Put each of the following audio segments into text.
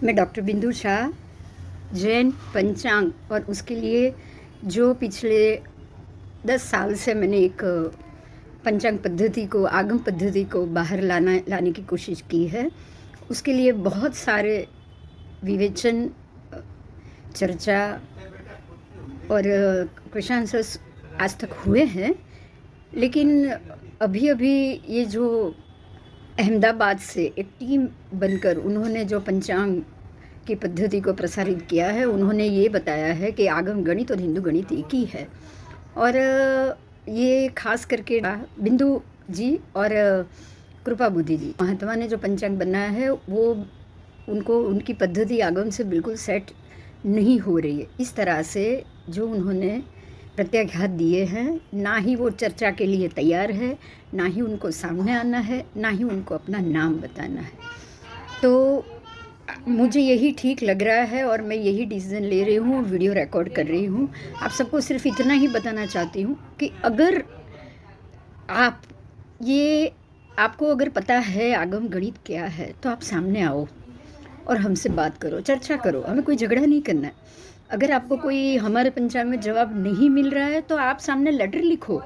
मैं डॉक्टर बिंदु शाह जैन पंचांग और उसके लिए जो पिछले 10 साल से मैंने एक पंचांग पद्धति को, आगम पद्धति को बाहर लाने की कोशिश की है, उसके लिए बहुत सारे विवेचन, चर्चा और क्वेश्चन आंसर्स आज तक हुए हैं। लेकिन अभी अभी ये जो अहमदाबाद से एक टीम बनकर उन्होंने जो पंचांग की पद्धति को प्रसारित किया है, उन्होंने ये बताया है कि आगम गणित और हिंदू गणित एक ही है। और ये खास करके बिंदु जी और कृपा बुद्धि जी महात्मा ने जो पंचांग बनाया है वो उनको उनकी पद्धति आगम से बिल्कुल सेट नहीं हो रही है। इस तरह से जो उन्होंने प्रत्याघात दिए हैं, ना ही वो चर्चा के लिए तैयार है, ना ही उनको सामने आना है, ना ही उनको अपना नाम बताना है। तो मुझे यही ठीक लग रहा है और मैं यही डिसीज़न ले रही हूँ, वीडियो रिकॉर्ड कर रही हूँ। आप सबको सिर्फ इतना ही बताना चाहती हूँ कि अगर आपको अगर पता है आगम गणित क्या है तो आप सामने आओ और हमसे बात करो, चर्चा करो। हमें कोई झगड़ा नहीं करना है। अगर आपको कोई हमारे पंचांग में जवाब नहीं मिल रहा है तो आप सामने लेटर लिखो,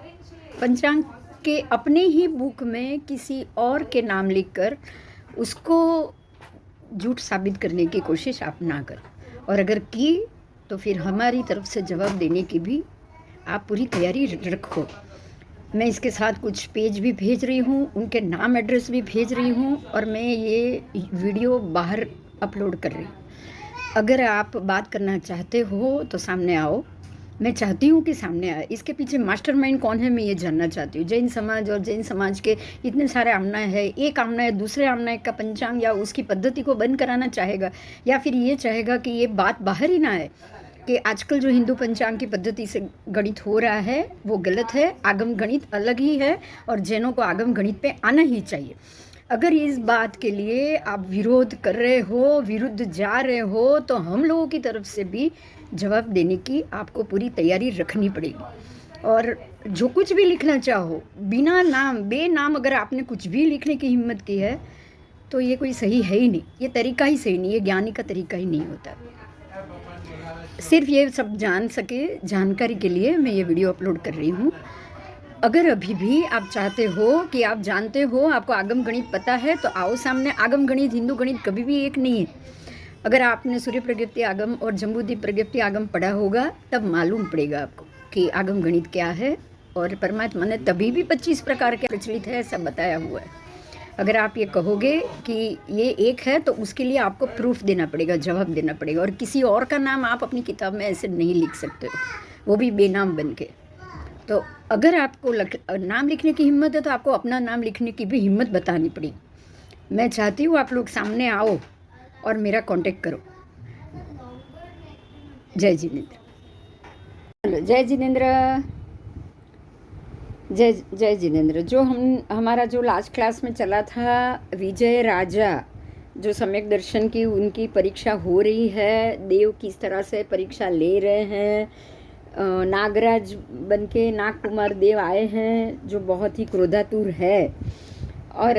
पंचांग के अपने ही बुक में किसी और के नाम लिखकर उसको झूठ साबित करने की कोशिश आप ना करें। और अगर की तो फिर हमारी तरफ से जवाब देने की भी आप पूरी तैयारी रखो। मैं इसके साथ कुछ पेज भी भेज रही हूँ, उनके नाम एड्रेस भी भेज रही हूँ और मैं ये वीडियो बाहर अपलोड कर रही हूँ। अगर आप बात करना चाहते हो तो सामने आओ। मैं चाहती हूँ कि सामने आए। इसके पीछे मास्टरमाइंड कौन है मैं ये जानना चाहती हूँ। जैन समाज और जैन समाज के इतने सारे आमना है, एक आमना है दूसरे आमना का पंचांग या उसकी पद्धति को बंद कराना चाहेगा, या फिर ये चाहेगा कि ये बात बाहर ही ना आए कि आजकल जो हिंदू पंचांग की पद्धति से गणित हो रहा है वो गलत है, आगम गणित अलग ही है और जैनों को आगम गणित पे आना ही चाहिए। अगर इस बात के लिए आप विरोध कर रहे हो, विरुद्ध जा रहे हो, तो हम लोगों की तरफ से भी जवाब देने की आपको पूरी तैयारी रखनी पड़ेगी। और जो कुछ भी लिखना चाहो, बिना नाम बेनाम अगर आपने कुछ भी लिखने की हिम्मत की है तो ये कोई सही है ही नहीं, ये तरीका ही सही नहीं, ये ज्ञानी का तरीका ही नहीं होता। सिर्फ ये सब जान सके जानकारी के लिए मैं ये वीडियो अपलोड कर रही हूँ। अगर अभी भी आप चाहते हो कि आप जानते हो, आपको आगम गणित पता है, तो आओ सामने। आगम गणित हिंदू गणित कभी भी एक नहीं है। अगर आपने सूर्य प्रज्ञप्ति आगम और जम्बूद्वीप प्रज्ञप्ति आगम पढ़ा होगा तब मालूम पड़ेगा आपको कि आगम गणित क्या है। और परमात्मा ने तभी भी 25 प्रकार के प्रचलित है सब बताया हुआ है। अगर आप ये कहोगे कि ये एक है तो उसके लिए आपको प्रूफ देना पड़ेगा, जवाब देना पड़ेगा। और किसी और का नाम आप अपनी किताब में ऐसे नहीं लिख सकते हो, वो भी बेनाम बन के। तो अगर आपको नाम लिखने की हिम्मत है तो आपको अपना नाम लिखने की भी हिम्मत बतानी पड़ेगी। मैं चाहती हूँ आप लोग सामने आओ और मेरा कांटेक्ट करो। जय जिनेंद्र। हेलो, जय जिनेंद्र। जय जिनेंद्र। जो हमारा जो लास्ट क्लास में चला था, विजय राजा जो सम्यक दर्शन की उनकी परीक्षा हो रही है, देव किस तरह से परीक्षा ले रहे हैं, नागराज बनके नाग कुमार देव आए हैं जो बहुत ही क्रोधातुर है और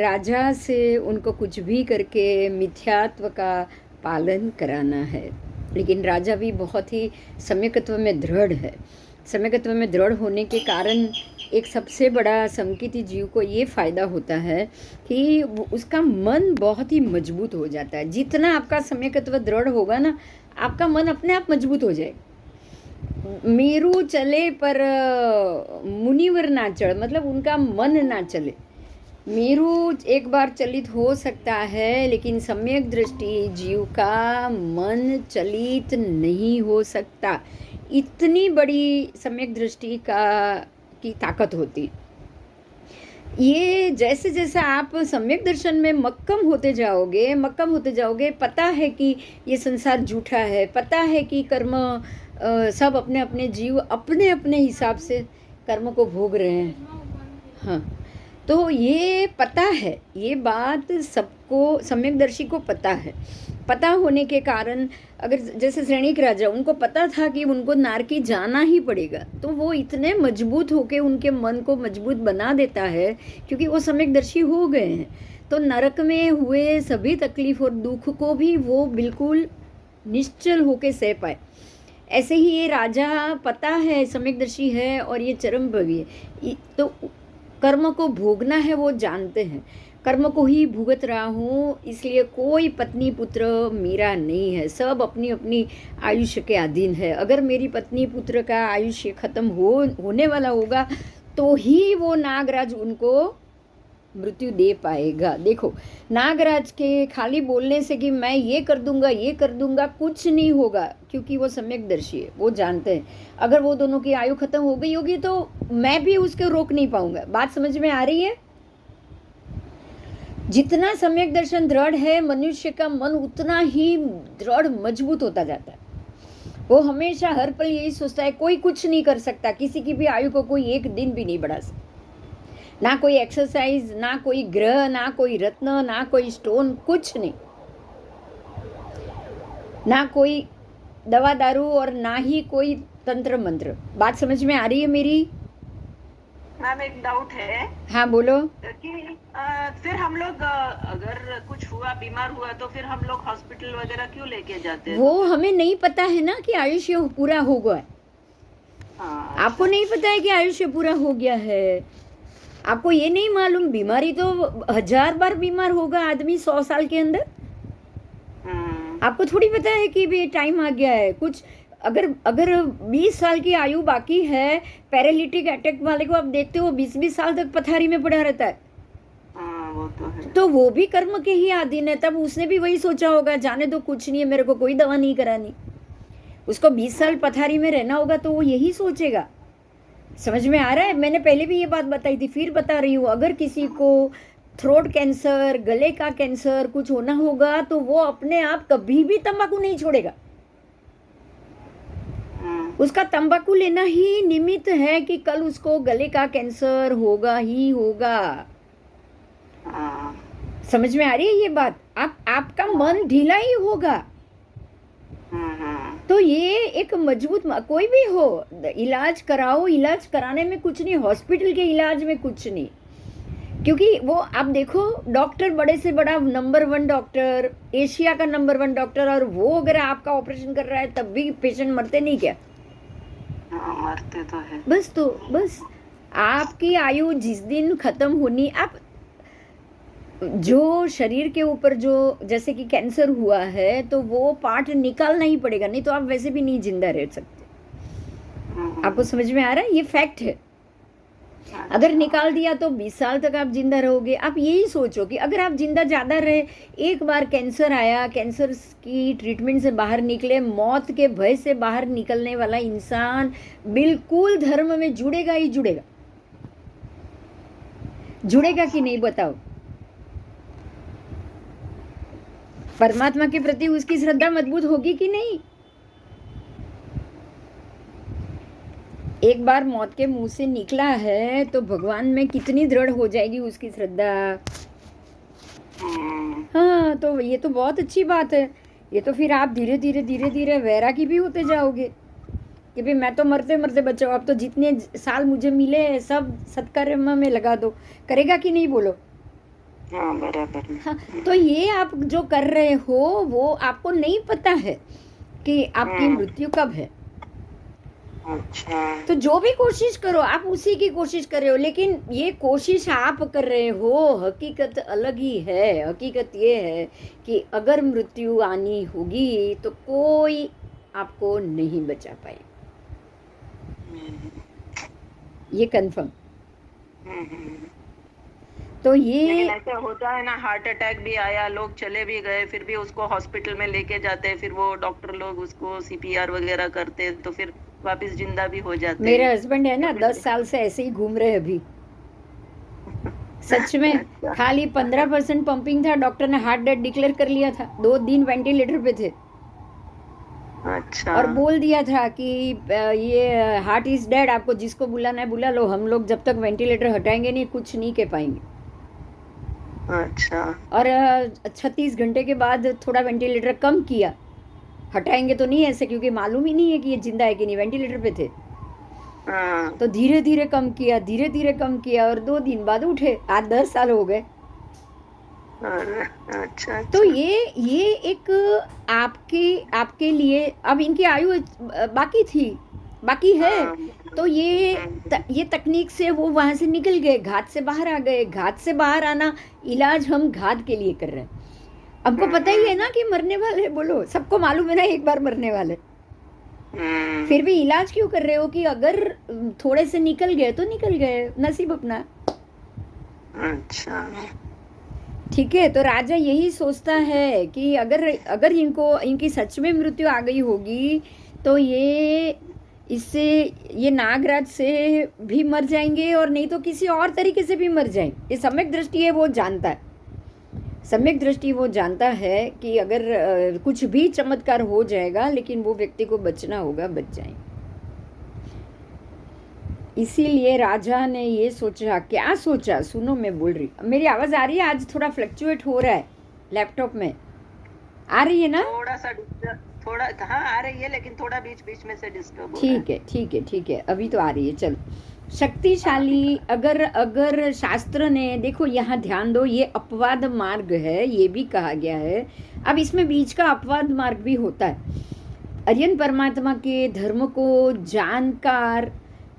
राजा से उनको कुछ भी करके मिथ्यात्व का पालन कराना है। लेकिन राजा भी बहुत ही सम्यकत्व में दृढ़ है। सम्यकत्व में दृढ़ होने के कारण एक सबसे बड़ा संकित जीव को ये फ़ायदा होता है कि उसका मन बहुत ही मजबूत हो जाता है। जितना आपका सम्यकत्व दृढ़ होगा ना, आपका मन अपने आप मजबूत हो जाए। मेरू चले पर मुनिवर ना चढ़, मतलब उनका मन ना चले। मेरू एक बार चलित हो सकता है लेकिन सम्यक दृष्टि जीव का मन चलित नहीं हो सकता। इतनी बड़ी सम्यक दृष्टि की ताकत होती। ये जैसे जैसे आप सम्यक दर्शन में मक्कम होते जाओगे, पता है कि ये संसार झूठा है, पता है कि कर्म सब अपने अपने जीव अपने अपने हिसाब से कर्म को भोग रहे हैं। हाँ, तो ये पता है, ये बात सबको सम्यकदर्शी को पता है। पता होने के कारण अगर जैसे श्रेणिक राजा, उनको पता था कि उनको नारकी जाना ही पड़ेगा, तो वो इतने मजबूत होके उनके मन को मजबूत बना देता है क्योंकि वो सम्यकदर्शी हो गए हैं। तो नरक में हुए सभी तकलीफ और दुख को भी वो बिल्कुल निश्चल होके सह पाए। ऐसे ही ये राजा पता है, सम्यकदर्शी है और ये चरम भवी है, तो कर्म को भोगना है वो जानते हैं। कर्म को ही भुगत रहा हूँ, इसलिए कोई पत्नी पुत्र मेरा नहीं है, सब अपनी अपनी आयुष्य के अधीन है। अगर मेरी पत्नी पुत्र का आयुष्य खत्म होने वाला होगा तो ही वो नागराज उनको मृत्यु दे पाएगा। देखो, नागराज के खाली बोलने से कि मैं ये कर दूंगा कुछ नहीं होगा, क्योंकि वो सम्यकदर्शी है, वो जानते हैं अगर वो दोनों की आयु खत्म हो गई होगी तो मैं भी उसको रोक नहीं पाऊंगा। बात समझ में आ रही है? जितना सम्यक दर्शन दृढ़ है मनुष्य का मन, उतना ही दृढ़ मजबूत होता जाता है। वो हमेशा हर पल यही सोचता है कोई कुछ नहीं कर सकता, किसी की भी आयु को कोई एक दिन भी नहीं बढ़ा सकता। ना कोई एक्सरसाइज, ना कोई ग्रह, ना कोई रत्न, ना कोई स्टोन, कुछ नहीं, ना कोई दवा दारू और ना ही कोई तंत्र मंत्र। बात समझ में आ रही है मेरी? मैम एक डाउट है। हाँ बोलो। कि फिर हम लोग अगर कुछ हुआ, बीमार हुआ, तो फिर हम लोग हॉस्पिटल वगैरह क्यों लेके जाते हैं? वो हमें नहीं पता है ना कि आयुष्य पूरा हो गया है। आपको नहीं पता है कि आयुष्य पूरा हो गया है, आपको ये नहीं मालूम। बीमारी तो 1000 बार बीमार होगा आदमी 100 साल के अंदर। आपको थोड़ी पता है कि भी टाइम आ गया है कुछ। अगर 20 साल की आयु बाकी है, पैरालिटिक अटैक वाले को आप देखते हो 20-20 साल तक पथारी में पड़ा रहता है। वो तो है। तो वो भी कर्म के ही अधीन है। तब उसने भी वही सोचा होगा, जाने दो, कुछ नहीं है, मेरे को कोई दवा नहीं करानी। उसको 20 साल पथारी में रहना होगा तो वो यही सोचेगा। समझ में आ रहा है? मैंने पहले भी ये बात बताई थी, फिर बता रही हूँ। अगर किसी को थ्रोट कैंसर, गले का कैंसर कुछ होना होगा तो वो अपने आप कभी भी तंबाकू नहीं छोड़ेगा। उसका तंबाकू लेना ही निमित्त है कि कल उसको गले का कैंसर होगा ही होगा। समझ में आ रही है ये बात? आपका मन ढीला ही होगा। तो ये एक मजबूत, कोई भी हो, इलाज कराओ, इलाज कराने में कुछ नहीं, हॉस्पिटल के इलाज में कुछ नहीं। क्योंकि वो आप देखो, डॉक्टर बड़े से बड़ा नंबर 1 डॉक्टर, एशिया का नंबर 1 डॉक्टर, और वो अगर आपका ऑपरेशन कर रहा है तब भी पेशेंट मरते नहीं क्या? मरते तो है। बस आपकी आयु जिस दिन खत्म होनी, आप जो शरीर के ऊपर जो जैसे कि कैंसर हुआ है तो वो पार्ट निकालना ही पड़ेगा, नहीं तो आप वैसे भी नहीं जिंदा रह सकते। आपको समझ में आ रहा है? ये फैक्ट है। अगर निकाल दिया तो 20 साल तक आप जिंदा रहोगे। आप यही सोचो कि अगर आप जिंदा ज़्यादा रहे, एक बार कैंसर आया, कैंसर की ट्रीटमेंट से बाहर निकले, मौत के भय से बाहर निकलने वाला इंसान बिल्कुल धर्म में जुड़ेगा ही जुड़ेगा। जुड़ेगा कि नहीं बताओ? परमात्मा के प्रति उसकी श्रद्धा मजबूत होगी कि नहीं? एक बार मौत के मुंह से निकला है तो भगवान में कितनी दृढ़ हो जाएगी उसकी श्रद्धा। हाँ, तो ये तो बहुत अच्छी बात है। ये तो फिर आप धीरे धीरे वैरागी भी होते जाओगे कि भाई मैं तो मरते मरते बचाओ, अब तो जितने साल मुझे मिले सब सत्कर्म में लगा दो। करेगा कि नहीं बोलो? हाँ, बराबर। हाँ, तो ये आप जो कर रहे हो वो आपको नहीं पता है कि आपकी मृत्यु कब है। अच्छा। तो जो भी कोशिश करो, आप उसी की कोशिश कर रहे हो, लेकिन ये कोशिश आप कर रहे हो, हकीकत अलग ही है। हकीकत ये है कि अगर मृत्यु आनी होगी तो कोई आपको नहीं बचा पाए, ये कंफर्म। तो ये लेकिन ऐसा होता है ना, हार्ट अटैक भी आया, लोग चले भी गए, फिर भी उसको हॉस्पिटल में लेके जाते हैं, फिर वो डॉक्टर लोग उसको सीपीआर वगैरह करते हैं, तो फिर वापस जिंदा भी हो जाते हैं। मेरे हस्बैंड है ना, 10 साल से ऐसे ही घूम रहे अभी। सच में। खाली 15% पंपिंग था, डॉक्टर ने हार्ट डेथ डिक्लेयर कर लिया था, 2 दिन वेंटिलेटर पे थे। अच्छा। और बोल दिया था कि ये हार्ट इज डेड, आपको जिसको बुलाना है बुला लो, हम लोग जब तक वेंटिलेटर हटाएंगे नहीं कुछ नहीं कह पाएंगे। अच्छा। और 36 घंटे के बाद थोड़ा वेंटिलेटर कम किया, हटाएंगे तो नहीं ऐसे, क्योंकि मालूम ही नहीं है कि ये जिंदा है कि नहीं, वेंटिलेटर पे थे। तो धीरे धीरे कम किया और 2 दिन बाद उठे। आज 10 साल हो गए। अरे अच्छा तो अच्छा। ये एक आपके आपके लिए अब इनकी आयु बाकी थी, बाकी है। हाँ। तो ये तकनीक से वो वहां से निकल गए, घात से बाहर आ गए। घात से बाहर आना, इलाज हम घात के लिए कर रहे हैं। हमको पता ही है ना कि मरने वाले, बोलो सबको मालूम है ना एक बार मरने वाले, फिर भी इलाज क्यों कर रहे हो कि अगर थोड़े से निकल गए तो निकल गए, नसीब अपना। अच्छा। ठीक है, तो राजा यही सोचता है कि अगर अगर इनको इनकी सच में मृत्यु आ गई होगी तो ये इससे ये नागराज से भी मर जाएंगे और नहीं तो किसी और तरीके से भी मर जाएंगे। ये सम्यक दृष्टि है, वो जानता है। सम्यक दृष्टि वो जानता है कि अगर कुछ भी चमत्कार हो जाएगा लेकिन वो व्यक्ति को बचना होगा, बच जाएंगे। इसीलिए राजा ने ये सोचा, क्या सोचा सुनो, मैं बोल रही। मेरी आवाज आ रही है? आज थोड़ा फ्लक्चुएट हो रहा है लैपटॉप में, आ रही है ना? थोड़ा सा डिस्टर्ब, थोड़ा हाँ आ रही है लेकिन थोड़ा बीच बीच में से डिस्टर्ब हो रहा है। ठीक है ठीक है ठीक है, अभी तो आ रही है। चलो, हाँ शक्तिशाली, अभी। अगर अगर शास्त्र ने, देखो यहाँ ध्यान दो, ये अपवाद मार्ग है, ये भी कहा गया है। अब इसमें बीच का अपवाद मार्ग भी होता है। अरियन परमात्मा के धर्म को जानकार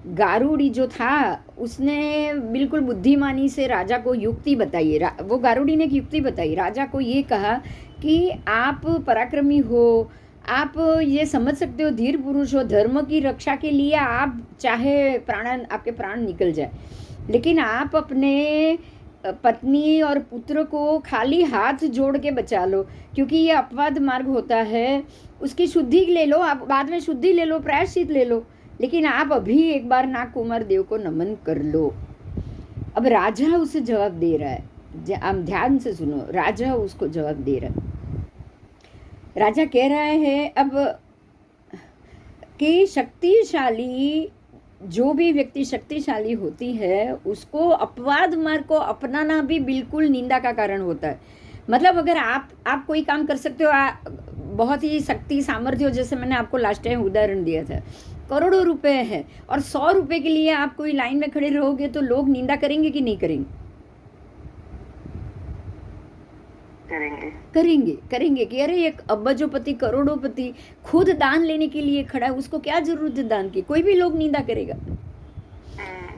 गारुड़ी जो था, उसने बिल्कुल बुद्धिमानी से राजा को युक्ति बताई। वो गारुड़ी ने एक युक्ति बताई, राजा को ये कहा कि आप पराक्रमी हो, आप ये समझ सकते हो, धीर पुरुष हो, धर्म की रक्षा के लिए आप चाहे प्राण, आपके प्राण निकल जाए, लेकिन आप अपने पत्नी और पुत्र को खाली हाथ जोड़ के बचा लो, क्योंकि ये अपवाद मार्ग होता है। उसकी शुद्धि ले लो, आप बाद में शुद्धि ले लो, प्रायश्चित ले लो, लेकिन आप अभी एक बार नाग कुमार देव को नमन कर लो। अब राजा उसे जवाब दे रहा है, आप ध्यान से सुनो, राजा उसको जवाब दे रहा है। राजा कह रहा है अब कि शक्तिशाली, जो भी व्यक्ति शक्तिशाली होती है उसको अपवाद मार्ग को अपनाना भी बिल्कुल निंदा का कारण होता है। मतलब अगर आप कोई काम कर सकते हो, बहुत ही शक्ति सामर्थ्य हो, जैसे मैंने आपको लास्ट टाइम उदाहरण दिया था, करोड़ों रुपए है और 100 रुपए के लिए आप कोई लाइन में खड़े रहोगे तो लोग निंदा करेंगे कि नहीं करेंगे? करेंगे। करेंगे करेंगे कि अरे एक अब्बजोपति करोड़ोपति खुद दान लेने के लिए खड़ा है, उसको क्या जरूरत है दान की? कोई भी लोग निंदा करेगा।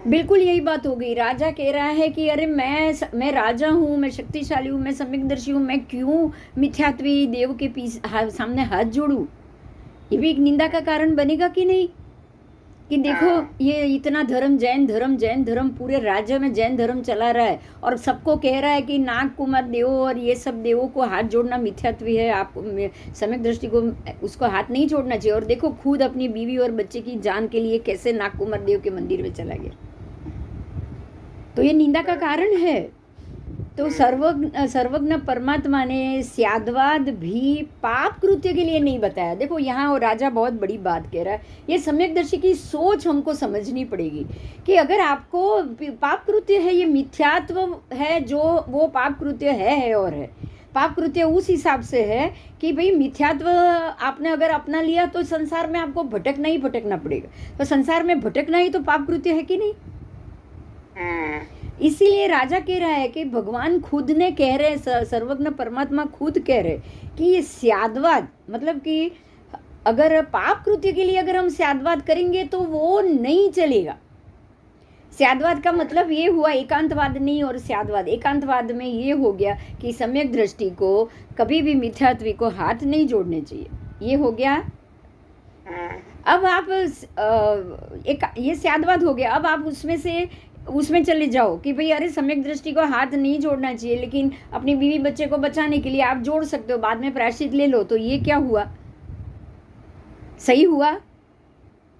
बिल्कुल यही बात हो गई। राजा कह रहा है कि अरे मैं राजा हूँ, मैं शक्तिशाली हूँ, मैं सम्यकदर्शी हूँ, मैं क्यों मिथ्यात्वी देव के सामने हाथ जोड़ू? ये भी एक निंदा का कारण बनेगा कि नहीं? कि देखो ये इतना धर्म, जैन धर्म, जैन धर्म, पूरे राज्य में जैन धर्म चला रहा है और सबको कह रहा है कि नाग कुमार देव और ये सब देवों को हाथ जोड़ना मिथ्यात्वी है, आप सम्यक दृष्टि को उसको हाथ नहीं जोड़ना चाहिए। और देखो खुद अपनी बीवी और बच्चे की जान के लिए कैसे नाग कुमार देव के मंदिर में चला गया, तो ये निंदा का कारण है। तो सर्वज्ञ परमात्मा ने स्याद्वाद भी पाप कृत्य के लिए नहीं बताया। देखो यहाँ राजा बहुत बड़ी बात कह रहा है, ये सम्यकदर्शी की सोच हमको समझनी पड़ेगी कि अगर आपको पाप कृत्य है, ये मिथ्यात्व है, जो वो पाप कृत्य है और है। पाप कृत्य उस हिसाब से है कि भाई मिथ्यात्व आपने अगर अपना लिया तो संसार में आपको भटकना ही भटकना पड़ेगा। तो संसार में भटकना ही तो पाप कृत्य है कि नहीं? इसीलिए राजा कह रहा है कि भगवान खुद ने कह रहे, सर्वज्ञ परमात्मा खुद कह रहे कि ये स्याद्वाद, मतलब कि अगर पाप कृत्य के लिए अगर हम स्याद्वाद करेंगे तो वो नहीं चलेगा। स्याद्वाद का मतलब ये हुआ एकांतवाद नहीं, और स्याद्वाद, एकांतवाद में ये हो गया कि सम्यक दृष्टि को कभी भी मिथ्यात्व को हाथ नहीं जोड़ने चाहिए, ये हो गया। अब आप ये स्याद्वाद हो गया। अब आप उसमें चले जाओ कि भाई अरे सम्यक दृष्टि को हाथ नहीं जोड़ना चाहिए, लेकिन अपनी बीवी बच्चे को बचाने के लिए आप जोड़ सकते हो, बाद में प्रायश्चित ले लो, तो ये क्या हुआ? सही हुआ?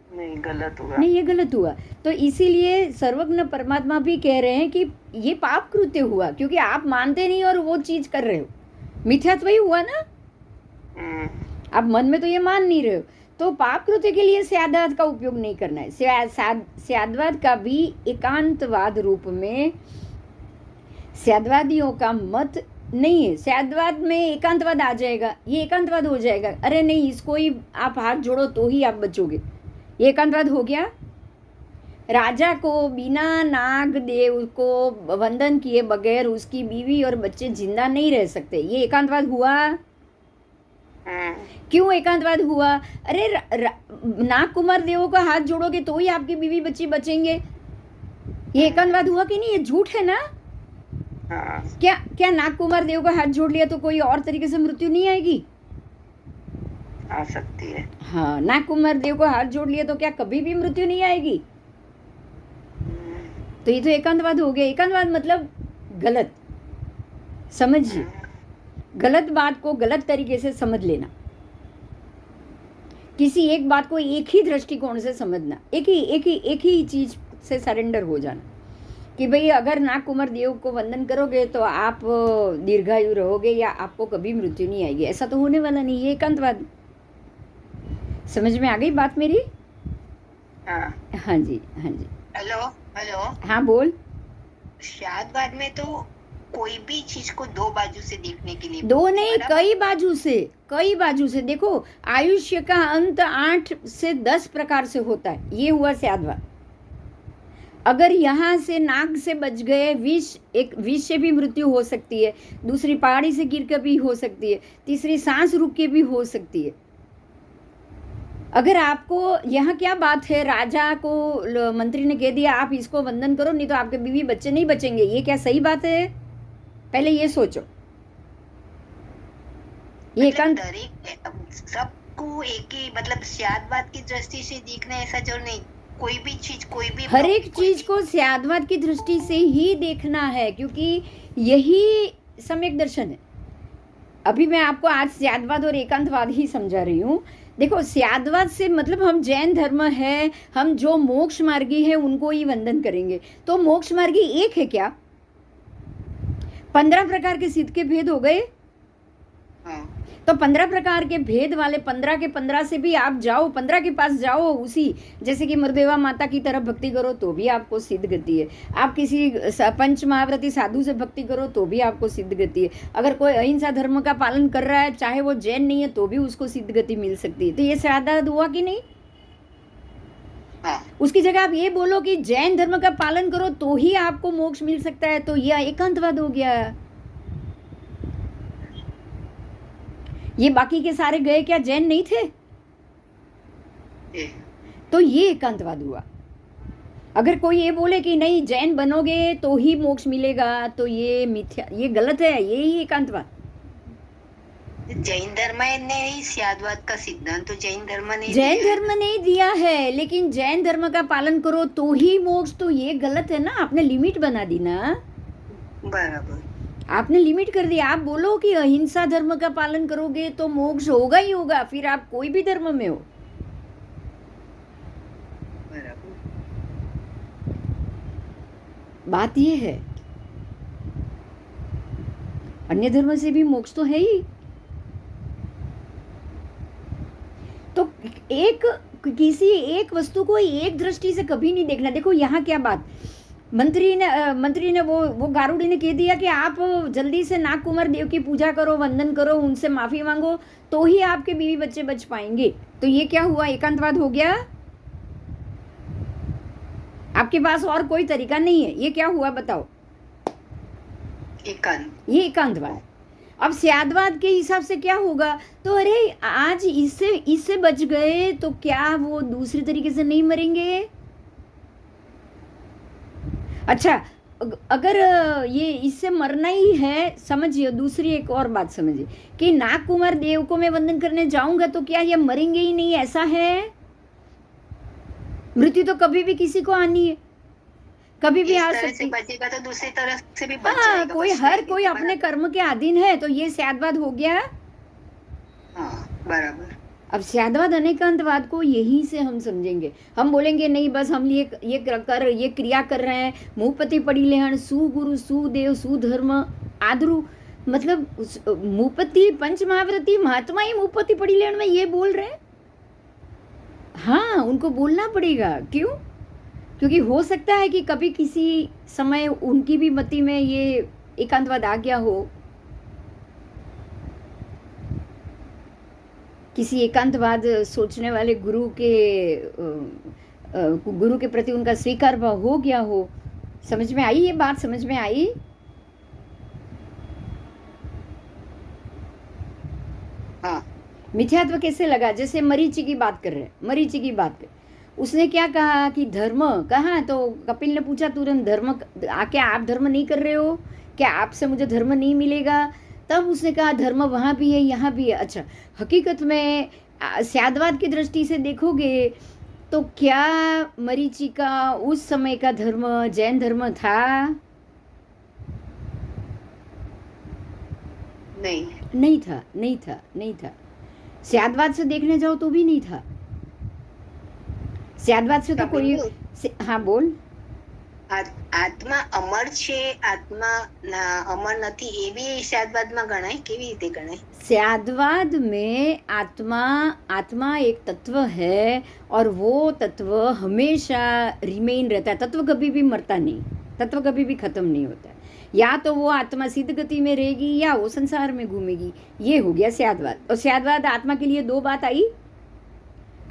नहीं, गलत हुआ। नहीं, ये गलत हुआ। तो इसीलिए सर्वज्ञ परमात्मा भी कह रहे हैं कि ये पाप कृत्य हुआ, क्योंकि आप मानते नहीं और वो चीज कर रहे हो, मिथ्यात्व ही हुआ ना। आप मन में तो ये मान नहीं रहे हो, तो पाप कृत्य के लिए स्याद्वाद का उपयोग नहीं करना है। स्याद्वाद का भी एकांतवाद रूप में, स्याद्वादियों का मत नहीं है। स्याद्वाद में एकांतवाद आ जाएगा, ये एकांतवाद हो जाएगा, अरे नहीं इसको ही आप हाथ जोड़ो तो ही आप बचोगे, ये एकांतवाद हो गया। राजा को बिना नाग देव को वंदन किए बगैर उसकी बीवी और बच्चे जिंदा नहीं रह सकते। ये एकांतवाद हुआ? क्यों एकांतवाद हुआ? अरे नाग कुमार देव का हाथ जोड़ोगे तो ही आपकी बीवी बच्चे बचेंगे। ये एकांतवाद हुआ कि नहीं? ये झूठ है ना? क्या क्या नाग कुमार देव का हाथ जोड़ लिया तो कोई और तरीके से मृत्यु नहीं आएगी? आ सकती है। हाँ, नाग कुमार देव को हाथ जोड़ लिया तो क्या कभी भी मृत्यु नहीं आएगी? तो ये तो एकांतवाद हो गया। एकांतवाद मतलब गलत, समझिए, गलत बात को गलत तरीके से समझ लेना, किसी एक बात को एक ही दृष्टिकोण से समझना, एक ही चीज से सरेंडर हो जाना कि भाई अगर नाग कुमार देव को वंदन करोगे तो आप दीर्घायु रहोगे या आपको कभी मृत्यु नहीं आएगी। ऐसा तो होने वाला नहीं। ये एकांतवाद। समझ में आ गई बात मेरी? हाँ जी, हाँ जी। Hello hello. हाँ बोल। शादवाद में तो कोई भी चीज को दो बाजू से देखने के लिए, दो नहीं, कई बाजू से देखो। आयुष्य का अंत 8 से 10 प्रकार से होता है। ये हुआ शादवाद। अगर यहाँ से नाग से बच गए, विष से भी मृत्यु हो सकती है, दूसरी पहाड़ी से गिर कर भी हो सकती है, तीसरी सांस रुक के भी हो सकती है। अगर आपको यहाँ क्या बात है, राजा को मंत्री ने कह दिया आप इसको वंदन करो नहीं तो आपके बीवी बच्चे नहीं बचेंगे, ये क्या सही बात है? पहले ये सोचो। ये एकांत सबको एक ही मतलब शादवाद की दृष्टि से देखना, ऐसा जो नहीं, कोई भी चीज, कोई भी हर एक चीज को शादवाद की दृष्टि से ही देखना है, क्योंकि यही सम्यक दर्शन है। अभी मैं आपको आज शादवाद और एकांतवाद ही समझा रही हूँ। देखो, शादवाद से मतलब हम जैन धर्म है, हम जो मोक्ष मार्गी है उनको ही वंदन करेंगे। तो मोक्ष मार्गी एक है क्या? 15 प्रकार के सिद्ध के भेद हो गए। तो 15 प्रकार के भेद वाले 15 के 15 से भी आप जाओ, 15 के पास जाओ। उसी जैसे कि मृदेवा माता की तरफ भक्ति करो तो भी आपको सिद्ध गति है। आप किसी पंच महाव्रती साधु से भक्ति करो तो भी आपको सिद्ध गति है। अगर कोई अहिंसा धर्म का पालन कर रहा है, चाहे वो जैन नहीं है, तो भी उसको सिद्ध गति मिल सकती है। तो ये शादवाद हुआ कि नहीं? उसकी जगह आप ये बोलो कि जैन धर्म का पालन करो तो ही आपको मोक्ष मिल सकता है, तो यह एकांतवाद हो गया। ये बाकी के सारे गए क्या जैन नहीं थे? तो ये एकांतवाद हुआ। अगर कोई ये बोले कि नहीं जैन बनोगे तो ही मोक्ष मिलेगा, तो ये मिथ्या, ये गलत है। ये ही एकांतवाद। जैन धर्म ने ही शादवाद का सिद्धांत तो जैन धर्म ने दिया है, लेकिन जैन धर्म का पालन करो तो ही मोक्ष, तो ये गलत है ना। आपने लिमिट बना दी ना। बराबर, आपने लिमिट कर दिया। आप बोलो कि अहिंसा धर्म का पालन करोगे तो मोक्ष होगा ही होगा, फिर आप कोई भी धर्म में हो। बात ये है, अन्य धर्म से भी मोक्ष तो है ही। तो किसी एक वस्तु को एक दृष्टि से कभी नहीं देखना। देखो यहाँ क्या बात, मंत्री ने वो गारुड़ी ने कह दिया कि आप जल्दी से नाग कुमार देव की पूजा करो, वंदन करो, उनसे माफी मांगो तो ही आपके बीवी बच्चे बच पाएंगे। तो ये क्या हुआ? एकांतवाद हो गया। आपके पास और कोई तरीका नहीं है, ये क्या हुआ बताओ? ये एकांतवाद। अब शादवाद के हिसाब से क्या होगा? तो अरे आज इससे बच गए तो क्या वो दूसरे तरीके से नहीं मरेंगे? अच्छा, अगर ये इससे मरना ही है, समझिए दूसरी एक और बात समझिए कि नाग कुमार देव को मैं वंदन करने जाऊंगा तो क्या ये मरेंगे ही नहीं? ऐसा है? मृत्यु तो कभी भी किसी को आनी है, कभी भी आ सकती है। बचेगा तो दूसरी तरफ से भी बच जाएगा। हर कोई अपने कर्म के अधीन है। तो ये शादवाद हो गया। बराबर। अब शादवाद अनेकांतवाद को यहीं से हम समझेंगे। हम बोलेंगे नहीं बस हम ये क्रिया कर रहे हैं, मुहपति पड़ी लेहन, सुगुरु सुदेव सुधर्म आदरू, मतलब मुहपति पंच महाव्रती महात्मा ही मुहपति पड़ी लेहन में ये बोल रहे हैं। हाँ, उनको बोलना पड़ेगा। क्यों? क्योंकि हो सकता है कि कभी किसी समय उनकी भी मति में ये एकांतवाद आ गया हो, किसी एकांतवाद सोचने वाले गुरु के गुरु के प्रति उनका स्वीकार भाव हो गया हो। समझ में आई ये बात? समझ में आई? हाँ। मिथ्यात्व कैसे लगा? जैसे मरीचि की बात कर रहे हैं, मरीचि की बात कर, उसने क्या कहा कि धर्म कहा, तो कपिल ने पूछा तुरंत, धर्म क्या आप धर्म नहीं कर रहे हो? क्या आपसे मुझे धर्म नहीं मिलेगा? तब उसने कहा धर्म वहाँ भी है, यहाँ भी है। अच्छा, हकीकत में स्यादवाद की दृष्टि से देखोगे तो क्या मरीचि का उस समय का धर्म जैन धर्म था? नहीं। नहीं था, नहीं था, नहीं था। स्यादवाद से देखने जाओ तो भी नहीं था। स्यादवाद से तो कोई हाँ बोल। આત્મા અમર છે, આત્મા અમર નથી, એ બી સ્યાદવાદમાં ગણાય? કેવી રીતે ગણાય? स्यादवाद में आत्मा एक तत्व है और वो तत्व हमेशा रिमेन रहता है। तत्व कभी भी मरता नहीं, तत्व कभी भी खत्म नहीं होता है। या तो वो आत्मा सिद्ध गति में रहेगी या वो संसार में घूमेगी। ये हो गया स्यादवाद। और स्यादवाद आत्मा के लिए दो बात आई,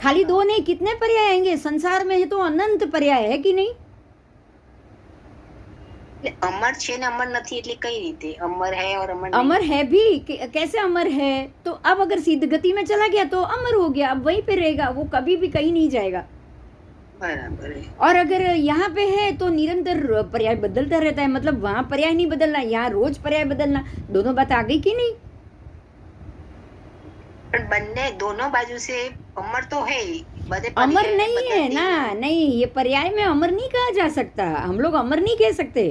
खाली दो नहीं, कितने पर्याय आएंगे? संसार में है तो अनंत पर्याय है कि नहीं? अमर छे ने अमर नहीं, એટલે કઈ રીતે अमर है और अमर नहीं? अमर है भी, कैसे अमर है? तो अब अगर सिद्ध गति में चला गया तो अमर हो गया, अब वहीं पे रहेगा, वो कभी भी कहीं नहीं जाएगा। बराबर है। और अगर यहाँ पे है तो निरंतर पर्याय बदलता रहता है, मतलब वहां पर्याय नहीं बदलना, यहाँ रोज पर्याय बदलना। दोनों बात आ गई कि नहीं? पर बनने दोनों बाजू से अमर तो है, अमर नहीं है ना, नहीं, ये पर्याय में अमर नहीं कहा जा सकता। हम लोग अमर नहीं कह सकते।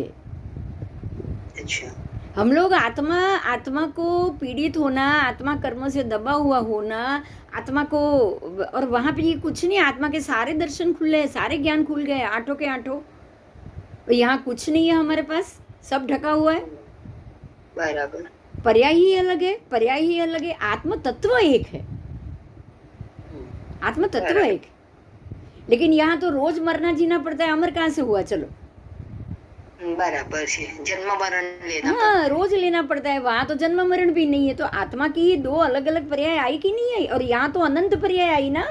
अच्छा। हम लोग आत्मा को पीड़ित होना, आत्मा कर्म से दबा हुआ होना, आत्मा को, और वहां पे ये कुछ नहीं, आत्मा के सारे दर्शन खुले, सारे ज्ञान खुल गए, आठों के आठों। यहाँ कुछ नहीं है हमारे पास, सब ढका हुआ है। बराबर। पर्याय ही अलग है, पर्याय ही अलग है, आत्म तत्व एक है, आत्म तत्व एक। लेकिन यहाँ तो रोज मरना जीना पड़ता है, अमर कहाँ से हुआ? चलो बराबर है, जन्म मरण लेना। हाँ, रोज लेना पड़ता है, वहां तो जन्म मरण भी नहीं है। तो आत्मा की दो अलग अलग पर्याय आई कि नहीं आई? और यहाँ तो अनंत पर्याय आई ना।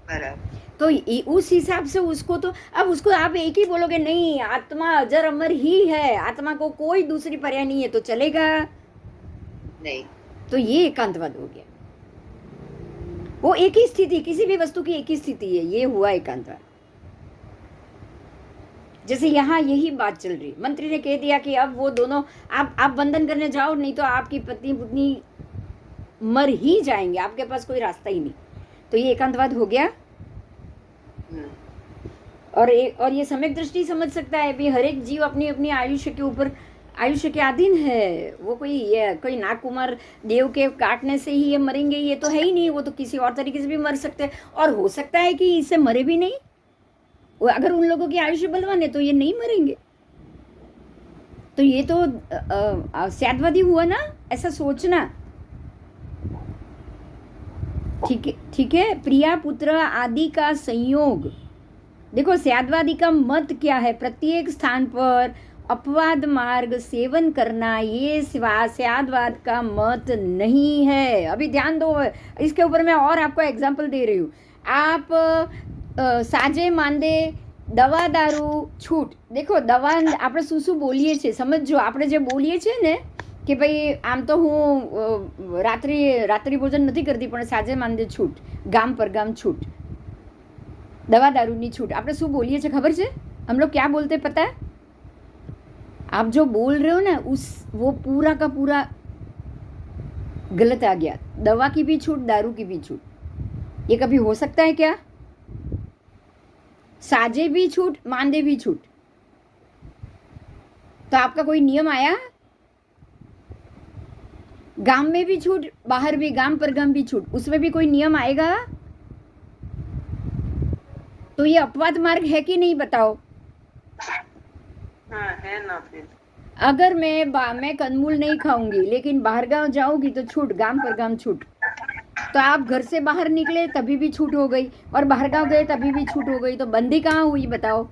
बराबर। तो उस हिसाब से उसको तो, अब उसको आप एक ही बोलोगे नहीं, आत्मा अजर अमर ही है, आत्मा को कोई दूसरी पर्याय नहीं है, तो चलेगा नहीं। तो ये एकांतवाद हो गया। वो एक ही स्थिति, किसी भी वस्तु की एक ही स्थिति है, ये हुआ एकांतवाद। जैसे यहाँ यही बात चल रही, मंत्री ने कह दिया कि अब वो दोनों आप बंधन करने जाओ, नहीं तो आपकी पत्नी पुतनी मर ही जाएंगे, आपके पास कोई रास्ता ही नहीं। तो ये एकांतवाद हो गया। और ये सम्यक दृष्टि समझ सकता है भी, हर एक जीव अपनी अपनी आयुष्य के ऊपर, आयुष्य के अधीन है। वो कोई नागकुमार देव के काटने से ही ये मरेंगे, ये तो है ही नहीं। वो तो किसी और तरीके से भी मर सकते हैं, और हो सकता है कि इससे मरे भी नहीं। अगर उन लोगों की आयुष्य बलवान है तो ये नहीं मरेंगे। तो ये तो स्यादवादी हुआ ना, ऐसा सोचना। ठीक है। प्रिया पुत्र आदि का संयोग, देखो स्यादवादी का मत क्या है? प्रत्येक स्थान पर अपवाद मार्ग सेवन करना, ये स्यादवाद का मत नहीं है। अभी ध्यान दो, इसके ऊपर मैं और आपको एग्जाम्पल दे रही हूँ। आप સાજે માંદે દવા દારૂ છૂટ, देखो દવા આપણે શું બોલીએ છીએ સમજો। આપણે જે બોલીએ છીએ ને કે ભાઈ આમ તો હું રાત્રિ ભોજન નથી કરતી, પણ સાજે માંદે છૂટ, ગામ પર ગામ છૂટ, દવા દારૂની છૂટ। આપણે શું બોલીએ છીએ ખબર છે? हम लोग क्या बोलते पता है? आप जो बोल रहे हो ना, वो पूरा का पूरा गलत आ गया। दवा की भी छूट, दारू की भी छूट, ये कभी हो सकता है क्या? साजे भी छूट, मांदे भी छूट, तो आपका कोई नियम आया? गांव में भी छूट, बाहर भी, गांव पर गांव भी छूट, उसमें भी कोई नियम आएगा? तो ये अपवाद मार्ग है कि नहीं, बताओ? हाँ, है ना। फिर अगर मैं कंदमूल नहीं खाऊंगी लेकिन बाहर गांव जाऊंगी तो छूट, गांव पर गांव छूट। तो आप घर से बाहर निकले तभी भी छूट हो गई, और बाहर गांव गए तभी भी छूट हो गई। तो बंदी कहाँ हुई बताओ?